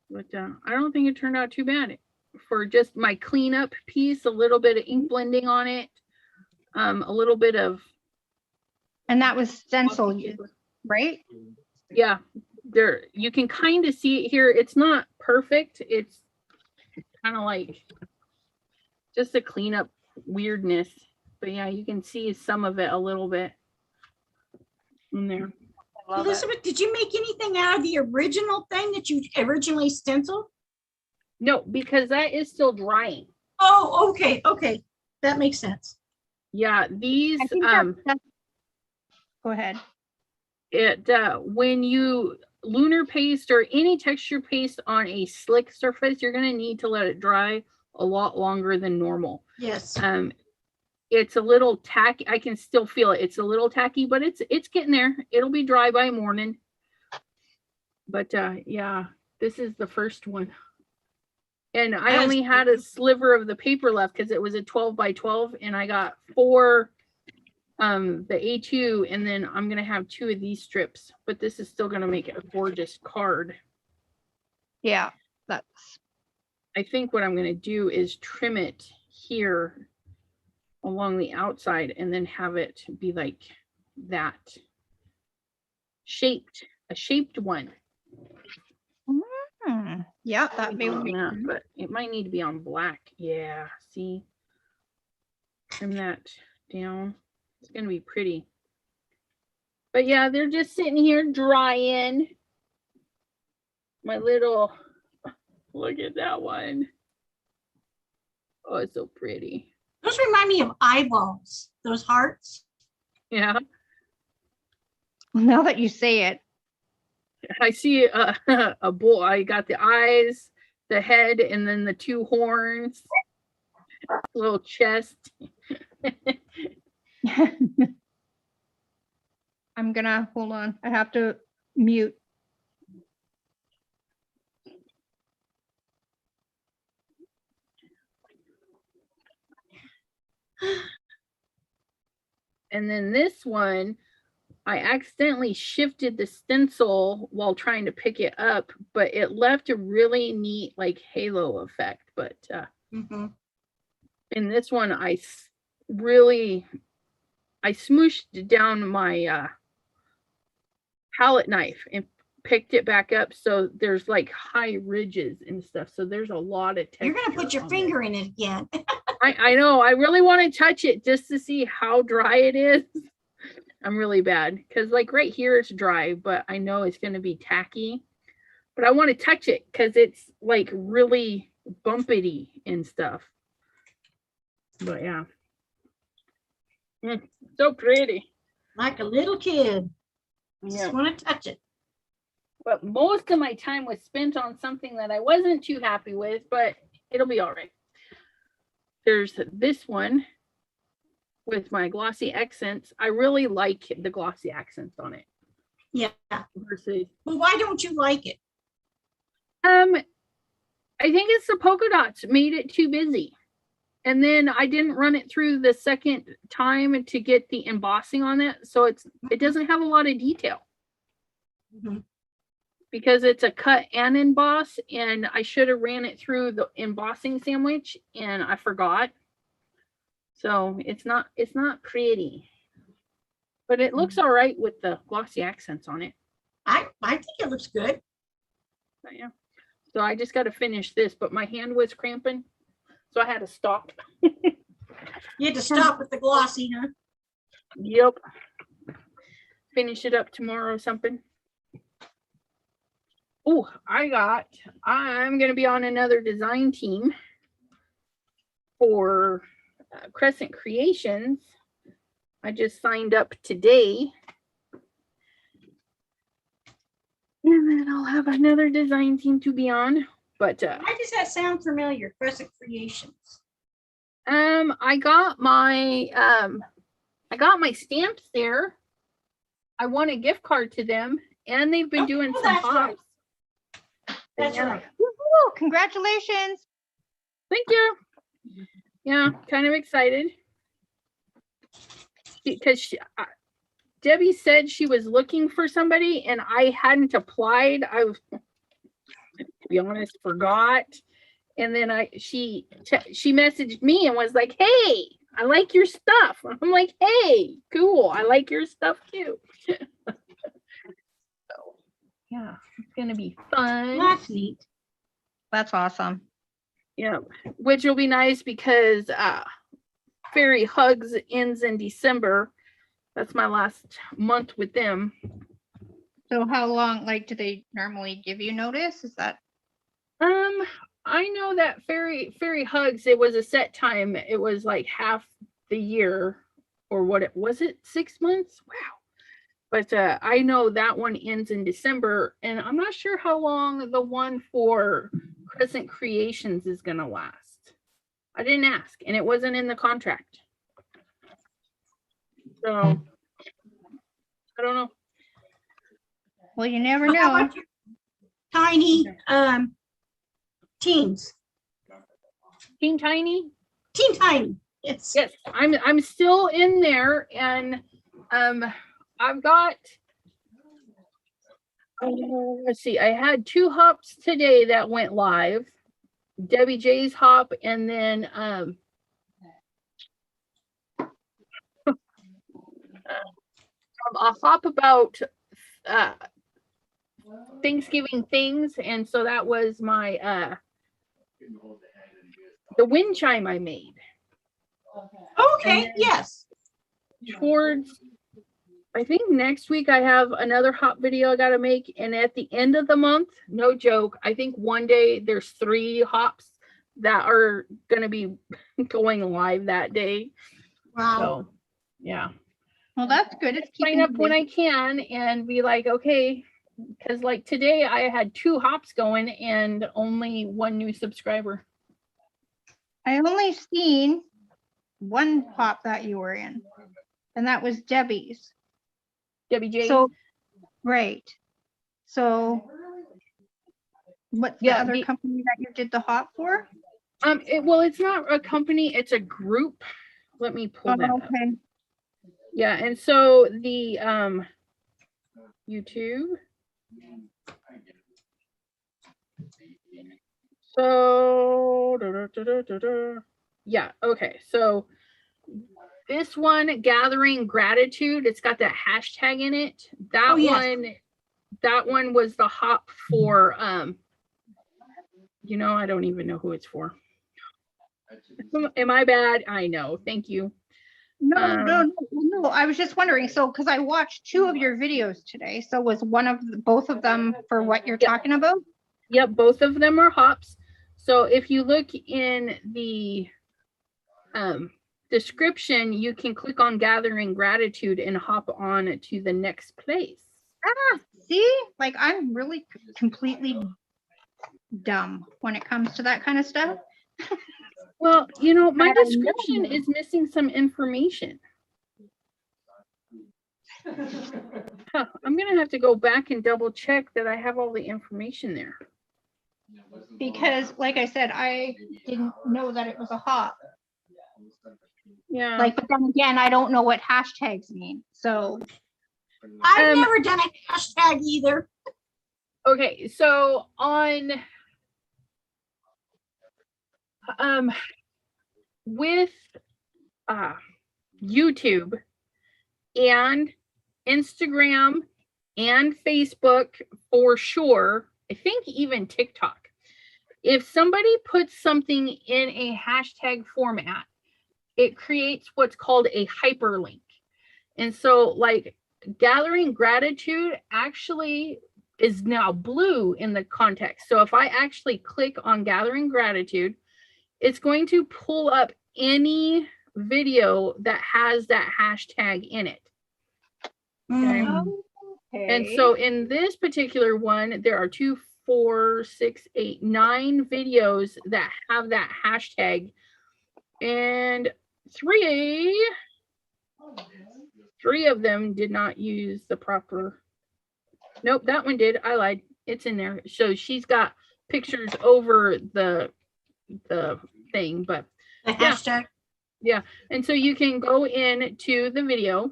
S1: But I don't think it turned out too bad. For just my cleanup piece, a little bit of ink blending on it, a little bit of,
S4: And that was stencil, right?
S1: yeah, there, you can kind of see it here. It's not perfect. It's kind of like just a cleanup weirdness. But yeah, you can see some of it a little bit in there. I love it.
S2: Elizabeth, did you make anything out of the original thing that you originally stenciled?
S1: No, because that is still drying.
S2: Oh, okay, okay. That makes sense.
S1: Yeah, these
S4: I think go ahead.
S1: when you lunar paste or any texture paste on a slick surface, you're going to need to let it dry a lot longer than normal.
S2: Yes.
S1: It's a little tacky. I can still feel it. It's a little tacky, but it's getting there. It'll be dry by morning. But yeah, this is the first one. And I
S2: That is
S1: only had a sliver of the paper left because it was a 12 by 12, and I got 4 the A2, and then I'm gonna have 2 of these strips, but this is still gonna make it a gorgeous card.
S4: Yeah, that's
S1: I think what I'm gonna do is trim it here along the outside and then have it be like that. A shaped one.
S4: yeah, that may be
S1: Yeah, but it might need to be on black. Yeah, see? Trim that down. It's gonna be pretty. But yeah, they're just sitting here drying. My little, look at that one. Oh, it's so pretty.
S2: Those remind me of eyeballs, those hearts.
S1: Yeah,
S4: now that you say it.
S1: I see a bull. I got the eyes, the head, and then the 2 horns, little chest.
S4: I'm gonna hold on. I have to mute.
S1: And then this one, I accidentally shifted the stencil while trying to pick it up, but it left a really neat like halo effect. But in this one, I smooshed down my palette knife and picked it back up, so there's like high ridges and stuff. So there's a lot of texture.
S2: You're gonna put your
S1: on
S2: finger in it again.
S1: I know. I really want to touch it just to see how dry it is. I'm really bad because like right here it's dry, but I know it's going to be tacky. But I want to touch it because it's like really bumpity and stuff. But yeah. So pretty.
S2: Like a little kid.
S1: Yeah.
S2: Just want to touch it.
S1: But most of my time was spent on something that I wasn't too happy with, but it'll be all right. There's this one with my glossy accents. I really like the glossy accents on it.
S2: Yeah.
S1: Versus,
S2: Well, why don't you like it?
S1: I think it's the polka dots made it too busy. And then I didn't run it through the second time to get the embossing on it. So it doesn't have a lot of detail. Because it's a cut and emboss, and I should have ran it through the embossing sandwich and I forgot. So it's not pretty. But it looks all right with the glossy accents on it.
S2: I think it looks good.
S1: But yeah. So I just got to finish this, but my hand was cramping. So I had to stop.
S2: You had to stop with the glossy, huh?
S1: Yep. Finish it up tomorrow or something. Oh, I'm going to be on another design team for Crescent Creations. I just signed up today. And then I'll have another design team to be on. But
S2: Why does that sound familiar? Crescent Creations.
S1: I got my stamps there. I won a gift card to them, and they've been doing some
S2: that's
S1: pops.
S2: right. That's right.
S4: Woo-hoo, congratulations.
S1: Thank you. Yeah, kind of excited because Debbie said she was looking for somebody, and I hadn't applied. I, to be honest, forgot. And then she messaged me and was like, "Hey, I like your stuff." I'm like, "Hey, cool. I like your stuff too." So yeah, it's gonna be fun.
S2: That's neat.
S4: That's awesome.
S1: Yeah, which will be nice because Fairy Hugs ends in December. That's my last month with them.
S4: So how long, like, do they normally give you notice? Is that?
S1: I know that Fairy Hugs, it was a set time. It was like half the year, or what it was, it 6 months? Wow. But I know that one ends in December, and I'm not sure how long the one for Crescent Creations is going to last. I didn't ask, and it wasn't in the contract. So I don't know.
S4: Well, you never
S2: How
S4: know.
S2: about your tiny teens?
S1: Team Tiny?
S2: Teen Tiny. It's
S1: Yes, I'm still in there, and I've got let's see, I had 2 hops today that went live. Debbie J's hop, and then a hop about Thanksgiving things, and so that was my the wind chime I made.
S2: okay.
S1: then-
S2: Yes.
S1: Towards, I think next week I have another hop video I gotta make, and at the end of the month, no joke, I think one day there's 3 hops that are gonna be going live that day.
S2: Wow.
S1: So yeah,
S4: Well, that's good. It's
S1: sign
S4: keeping
S1: up
S4: you
S1: when
S4: busy.
S1: I can and be like, okay, because like today I had 2 hops going and only 1 new subscriber.
S4: I only seen one hop that you were in, and that was Debbie's.
S1: Debbie J.
S4: So, right. So, what's the
S1: Yeah,
S4: other
S1: the-
S4: company that you did the hop for?
S1: Well, it's not a company, it's a group. Let me pull that up.
S4: Okay.
S1: Yeah, and so the YouTube. So yeah, okay. So this one, Gathering Gratitude, it's got that hashtag in it. That
S2: Oh, yes.
S1: that one was the hop for you know, I don't even know who it's for. Am I bad? I know. Thank you.
S4: No. I was just wondering. So, because I watched 2 of your videos today, so was both of them for what you're
S1: Yep.
S4: talking about?
S1: Yep, both of them are hops. So if you look in the description, you can click on Gathering Gratitude and hop on to the next place.
S4: See, like I'm really completely dumb when it comes to that kind of stuff.
S1: Well, you know, my
S4: I don't
S1: description
S4: know.
S1: is missing some information. Huh, I'm gonna have to go back and double check that I have all the information there.
S4: Because, like I said, I didn't know that it was a hop.
S1: Yeah.
S4: Like, but then again, I don't know what hashtags mean. So,
S2: I've never done a hashtag either.
S1: Okay, so on with YouTube and Instagram and Facebook for sure, I think even TikTok. If somebody puts something in a hashtag format, it creates what's called a hyperlink. And so like Gathering Gratitude actually is now blue in the context. So if I actually click on Gathering Gratitude, it's going to pull up any video that has that hashtag in it. Okay. And so in this particular one, there are 2, 4, 6, 8, 9 videos that have that hashtag, and 3 of them did not use the proper. Nope, that one did. I lied. It's in there. So she's got pictures over the thing, but
S2: The hashtag.
S1: and so you can go into the video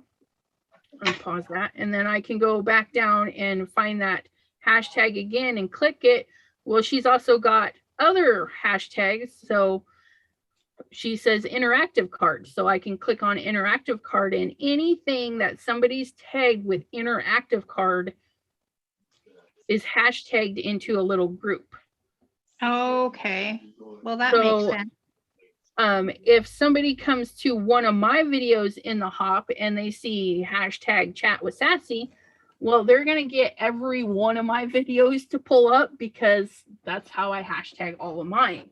S1: and pause that, and then I can go back down and find that hashtag again and click it. Well, she's also got other hashtags. So she says interactive card. So I can click on interactive card, and anything that somebody's tagged with interactive card is hashtagged into a little group.
S4: okay. Well, that
S1: So,
S4: makes sense.
S1: If somebody comes to one of my videos in the hop and they see hashtag chat with Sassy, well, they're going to get every one of my videos to pull up because that's how I hashtag all of mine.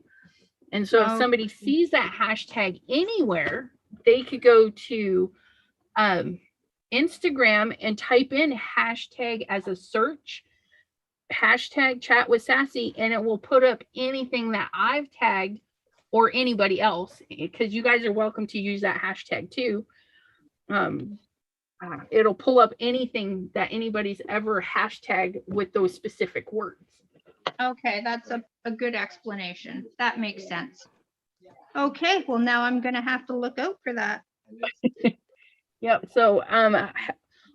S1: And so if somebody sees that hashtag anywhere, they could go to Instagram and type in hashtag as a search, hashtag chat with Sassy, and it will put up anything that I've tagged or anybody else, because you guys are welcome to use that hashtag too. It'll pull up anything that anybody's ever hashtagged with those specific words.
S4: Okay, that's a good explanation. That makes sense. Okay, well, now I'm gonna have to look out for that.
S1: Yep. So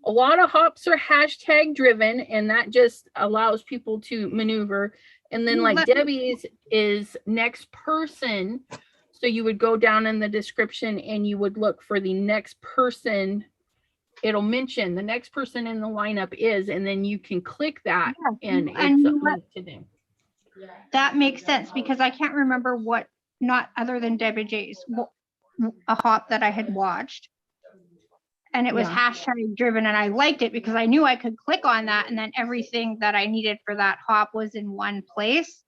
S1: a lot of hops are hashtag driven, and that just allows people to maneuver. And then like Debbie's is next person. So you would go down in the description and you would look for the next person. It'll mention the next person in the lineup is, and then you can click that and it's a link to them.
S4: That makes sense because I can't remember what, not other than Debbie J's, a hop that I had watched. And it was hashtag driven, and I liked it because I knew I could click on that and then everything that I needed for that hop was in one place.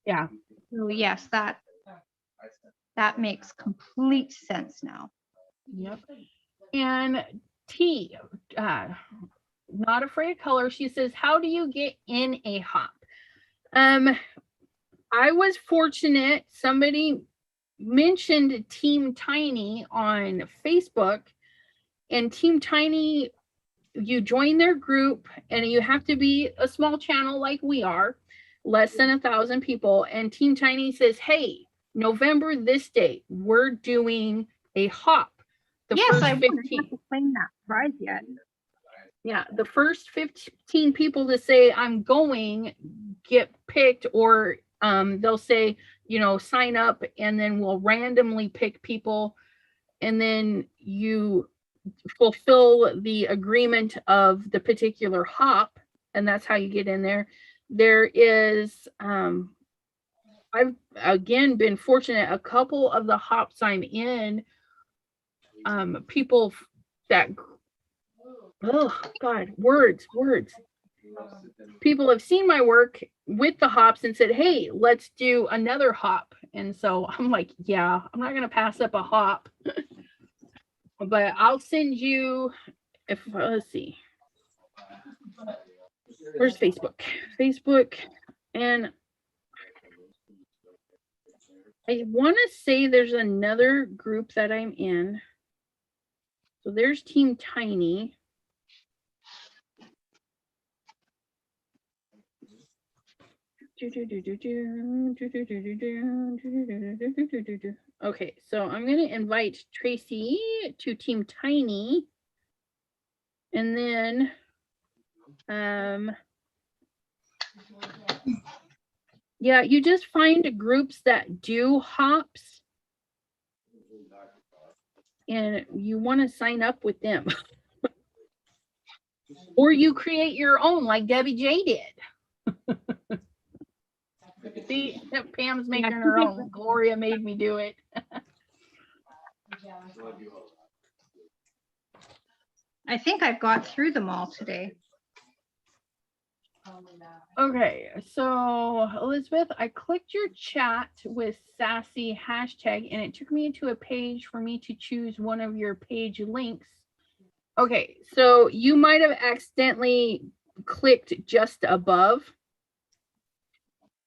S1: Yeah.
S4: So yes, that makes complete sense now.
S1: Yep. And T, not afraid of color, she says, how do you get in a hop? I was fortunate, somebody mentioned Team Tiny on Facebook, and Team Tiny, you join their group and you have to be a small channel like we are, less than 1,000 people. And Team Tiny says, hey, November this date, we're doing a hop.
S4: Yes, I wouldn't have to claim that prize yet.
S1: Yeah, the first 15 people to say I'm going get picked, or they'll say, you know, sign up, and then we'll randomly pick people, and then you fulfill the agreement of the particular hop, and that's how you get in there. There is I've again been fortunate, a couple of the hops I'm in, people that, oh God, words. People have seen my work with the hops and said, hey, let's do another hop. And so I'm like, yeah, I'm not going to pass up a hop, but I'll send you, if, let's see, where's Facebook, and I want to say there's another group that I'm in. So there's Team Tiny. Okay, so I'm going to invite Tracy to Team Tiny, and then yeah, you just find groups that do hops and you want to sign up with them. Or you create your own like Debbie J did. See, Pam's making her own. Gloria made me do it.
S4: I think I've got through them all today.
S1: Okay, so Elizabeth, I clicked your chat with Sassy hashtag, and it took me into a page for me to choose one of your page links. Okay, so you might have accidentally clicked just above.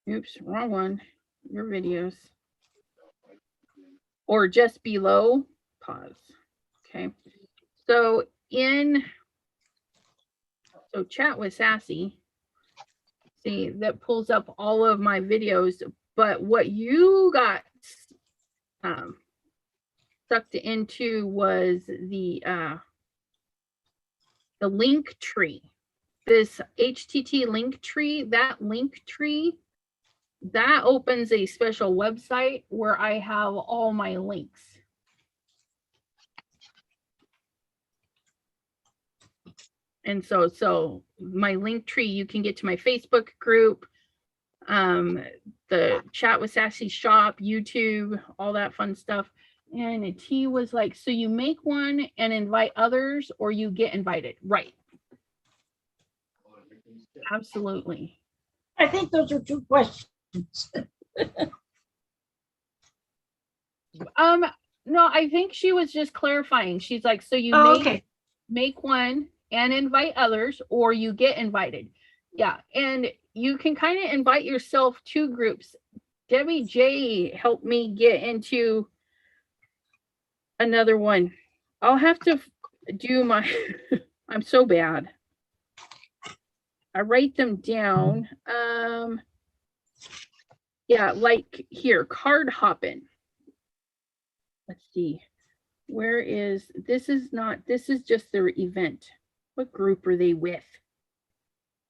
S1: Oops, wrong one. Your videos. Or just below. Pause. Okay. So chat with Sassy. See, that pulls up all of my videos. But what you got sucked into was the link tree. This HTT link tree, that link tree, that opens a special website where I have all my links. And so my link tree, you can get to my Facebook group, the Chat with Sassy shop, YouTube, all that fun stuff. And T was like, so you make one and invite others, or you get invited, right? Absolutely.
S2: I think those are two questions.
S1: No, I think she was just clarifying. She's like, so you
S2: Oh,
S1: make
S2: okay.
S1: make one and invite others, or you get invited. Yeah, and you can kind of invite yourself to groups. Debbie J helped me get into another one. I'll have to do my I'm so bad. I write them down. Yeah, like here, card hopping. Let's see. Where is this? Is not, this is just their event. What group are they with?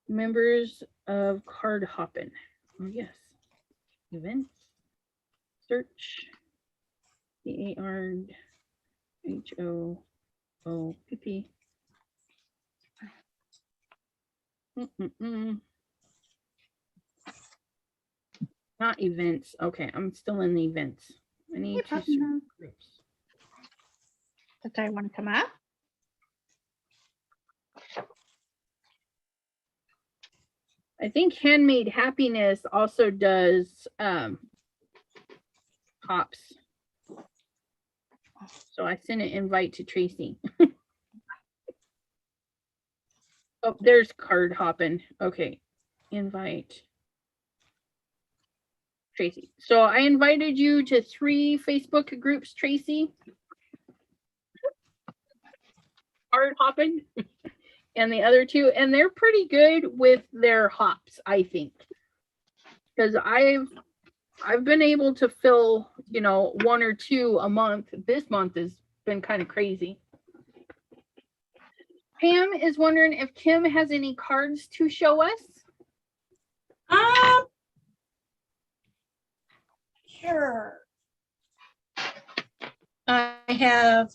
S1: Members of card hopping. Oh, yes. Events. Search. CARHOOPP. Not events. Okay, I'm still in the events. I need to search groups.
S4: Does I want to come up?
S1: I think Handmade Happiness also does hops. So I sent an invite to Tracy. Oh, there's card hopping. Okay. Invite Tracy. So I invited you to 3 Facebook groups, Tracy. Card hopping. And the other 2, and they're pretty good with their hops, I think. Because I've been able to fill, 1 or 2 a month. This month has been kind of crazy. Pam is wondering if Kim has any cards to show us.
S2: Sure. I have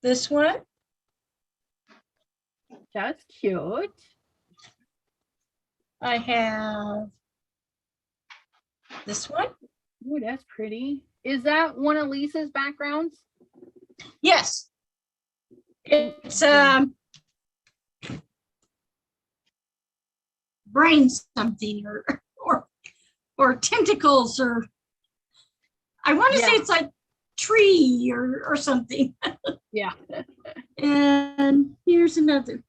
S2: this one.
S1: That's cute.
S2: I have this one.
S1: Oh, that's pretty. Is that one of Lisa's backgrounds?
S2: Yes. It's brain something or tentacles, or I want to say it's like tree or something.
S1: Yeah.
S2: And here's another.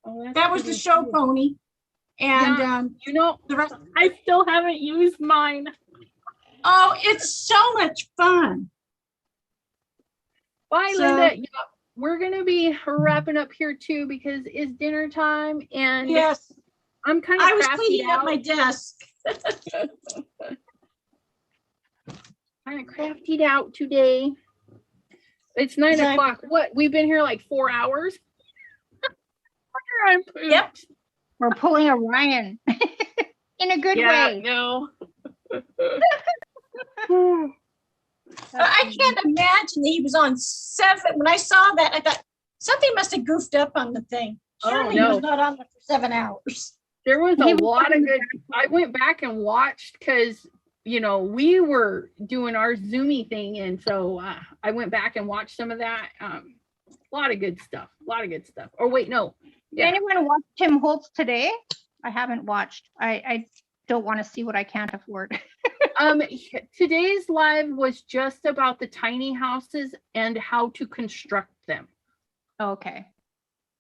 S1: Oh,
S2: That was the
S1: pretty
S2: show
S1: cute.
S2: pony. And the rest.
S1: I still haven't used mine.
S2: Oh, it's so much fun.
S1: Bye,
S2: So-
S1: Linda. Yeah, we're gonna be wrapping up here too because it's dinner time, and
S2: Yes,
S1: I'm kind of
S2: I was
S1: crafty
S2: cleaning up
S1: out.
S2: my desk.
S1: Kind of craftied out today. It's 9
S2: Exactly.
S1: o'clock. What? We've been here like 4 hours. I'm pooped.
S2: Yep.
S4: We're pulling a Ryan in a good
S1: Yeah,
S4: way.
S1: no.
S2: I can't imagine that he was on 7. When I saw that, I thought something must have goofed up on the thing.
S1: Oh,
S2: Surely
S1: no.
S2: he was not on there for 7 hours.
S1: There was a
S4: He was
S1: lot of
S4: on
S1: good. I went back and watched because we were doing our Zoomy thing, and so I went back and watched some of that. A lot of good stuff. A lot of good stuff. Or wait, no.
S4: Did anyone watch Tim Holtz today? I haven't watched. I don't want to see what I can't afford.
S1: Today's live was just about the tiny houses and how to construct them.
S4: Okay.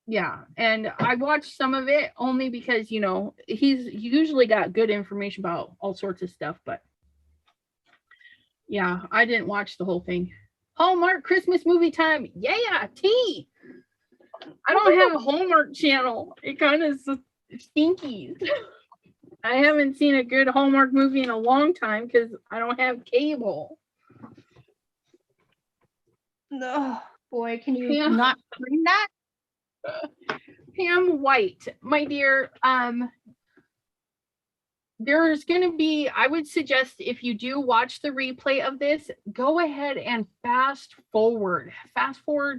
S1: Yeah, and I watched some of it only because he's usually got good information about all sorts of stuff, but yeah, I didn't watch the whole thing. Hallmark Christmas movie time. Yeah, tea. I don't have a Hallmark channel. It kind of stinkies. I haven't seen a good Hallmark movie in a long time because I don't have cable.
S4: Oh boy, can you
S1: Yeah.
S4: not bring that?
S1: Pam White, my dear, there's going to be, I would suggest if you do watch the replay of this, go ahead and fast forward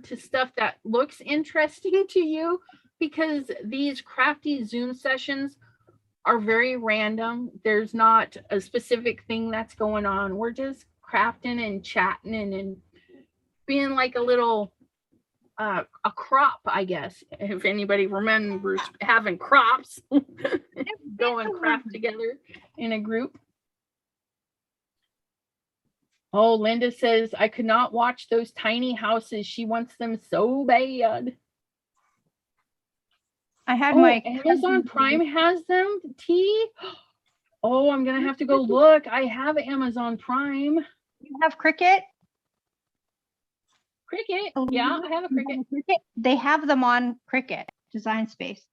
S1: to stuff that looks interesting to you, because these crafty Zoom sessions are very random. There's not a specific thing that's going on. We're just crafting and chatting and being like a little a crop, I guess, if anybody remembers having crops. Go and craft together in a group. Oh, Linda says I could not watch those tiny houses. She wants them so bad.
S4: I had
S1: Oh,
S4: my
S1: Amazon Prime has them, T. Oh, I'm gonna have to go look. I have Amazon Prime.
S4: You have Cricket?
S1: Cricket. Yeah, I have a Cricket.
S4: Cricket. They have them on Cricket Design Space.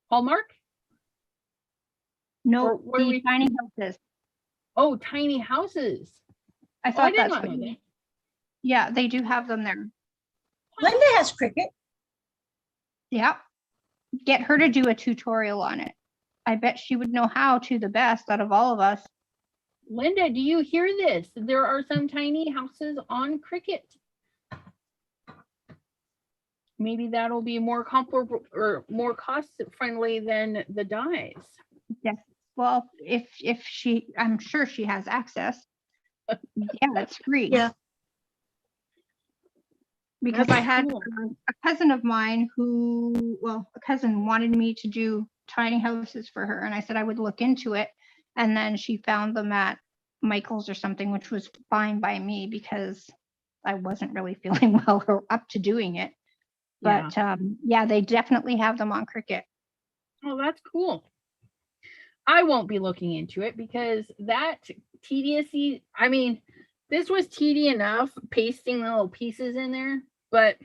S1: Hallmark? Or
S4: No,
S1: what are
S4: the
S1: we-
S4: tiny houses.
S1: Oh, tiny houses.
S4: I
S1: Oh, I
S4: thought
S1: did
S4: that's
S1: not
S4: what
S1: know
S4: you.
S1: that.
S4: Yeah, they do have them there.
S2: Linda has Cricket.
S4: Yeah. Get her to do a tutorial on it. I bet she would know how to the best out of all of us.
S1: Linda, do you hear this? There are some tiny houses on Cricket. Maybe that'll be more comparable or more cost friendly than the dies.
S4: Yes. Well, if she, I'm sure she has access. Yeah, that's free.
S2: Yeah.
S4: Because
S1: That's
S4: I had
S1: cool.
S4: a cousin of mine who, well, a cousin wanted me to do tiny houses for her, and I said I would look into it. And then she found them at Michael's or something, which was fine by me because I wasn't really feeling well or up to doing it.
S1: Yeah.
S4: But yeah, they definitely have them on Cricket.
S1: Oh, that's cool. I won't be looking into it because that tedious. I mean, this was tedious enough pasting the little pieces in there, but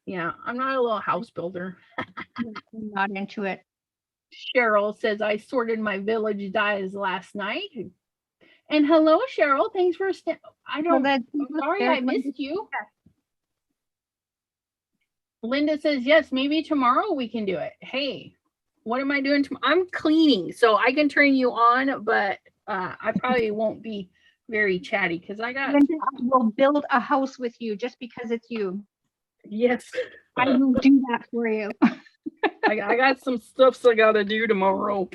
S1: yeah, I'm not a little house builder.
S4: I'm not into it.
S1: Cheryl says I sorted my village dies last night. And hello, Cheryl. Thanks for I don't.
S4: Well,
S1: I'm sorry I missed you. Linda says yes. Maybe tomorrow we can do it. Hey, what am I doing tomorrow? I'm cleaning, so I can turn you on, but I probably won't be very chatty because I got.
S4: Linda, we'll build a house with you just because it's you.
S1: Yes,
S4: I will do that for you.
S1: I got some stuffs I gotta do tomorrow.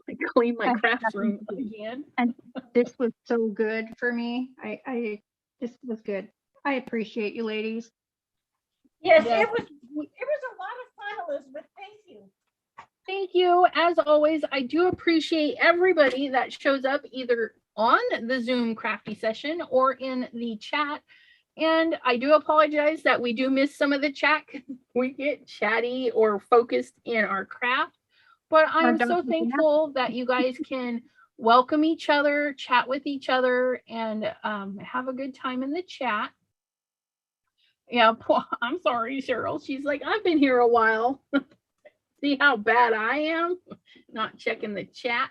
S1: I clean my crafts room again.
S4: And this was so good for me. This was good. I appreciate you ladies.
S2: Yes,
S1: Yes.
S2: it was a lot of fun, Elizabeth. Thank you.
S1: Thank you. As always, I do appreciate everybody that shows up either on the Zoom crafty session or in the chat. And I do apologize that we do miss some of the chat. We get chatty or focused in our craft. But I'm so thankful that you guys can welcome each other, chat with each other, and have a good time in the chat. Yeah, I'm sorry, Cheryl. She's like, I've been here a while. See how bad I am? Not checking the chat.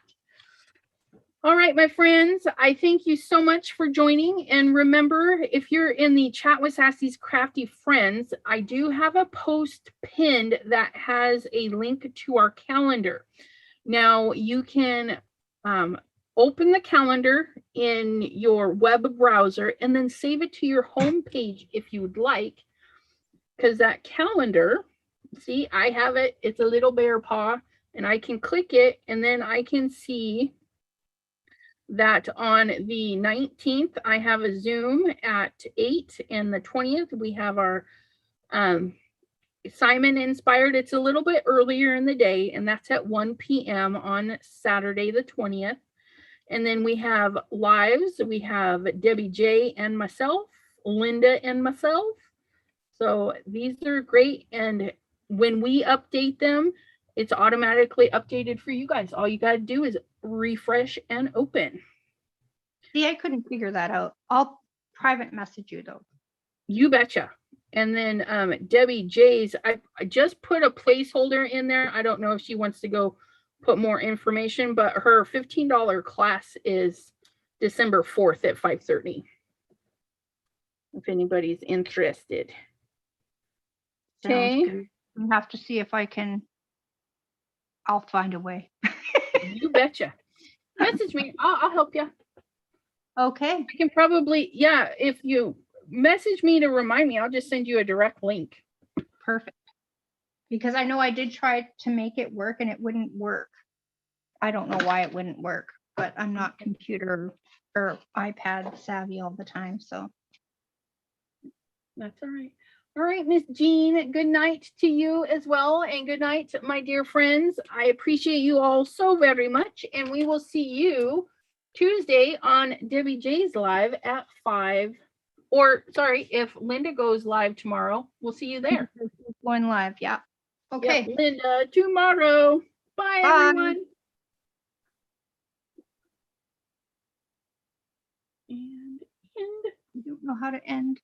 S1: All right, my friends, I thank you so much for joining. And remember, if you're in the chat with Sassy's Crafty Friends, I do have a post pinned that has a link to our calendar. Now, you can open the calendar in your web browser and then save it to your home page if you would like, because that calendar, see, I have it. It's a little bear paw, and I can click it, and then I can see that on the 19th, I have a Zoom at 8, and the 20th, we have our Simon Inspired. It's a little bit earlier in the day, and that's at 1 p.m. on Saturday, the 20th. And then we have lives. We have Debbie J and myself, Linda and myself. So these are great. And when we update them, it's automatically updated for you guys. All you got to do is refresh and open.
S4: See, I couldn't figure that out. I'll private message you though.
S1: You betcha. And then Debbie J's, I just put a placeholder in there. I don't know if she wants to go put more information, but her $15 class is December 4th at 5:30. If anybody's interested. Okay.
S4: We have to see if I can. I'll find a way.
S1: You betcha. Message me. I'll help you.
S4: Okay.
S1: I can probably, yeah, if you message me to remind me, I'll just send you a direct link.
S4: Perfect. Because I know I did try to make it work and it wouldn't work. I don't know why it wouldn't work, but I'm not computer or iPad savvy all the time. So
S1: That's all right. All right, Miss Jean, good night to you as well. And good night, my dear friends. I appreciate you all so very much. And we will see you Tuesday on Debbie J's live at 5. Or sorry, if Linda goes live tomorrow, we'll see you there.
S4: Going live, yeah. Okay.
S1: Yep, Linda, tomorrow. Bye,
S4: Bye.
S1: everyone. And end.
S4: I don't know how to end.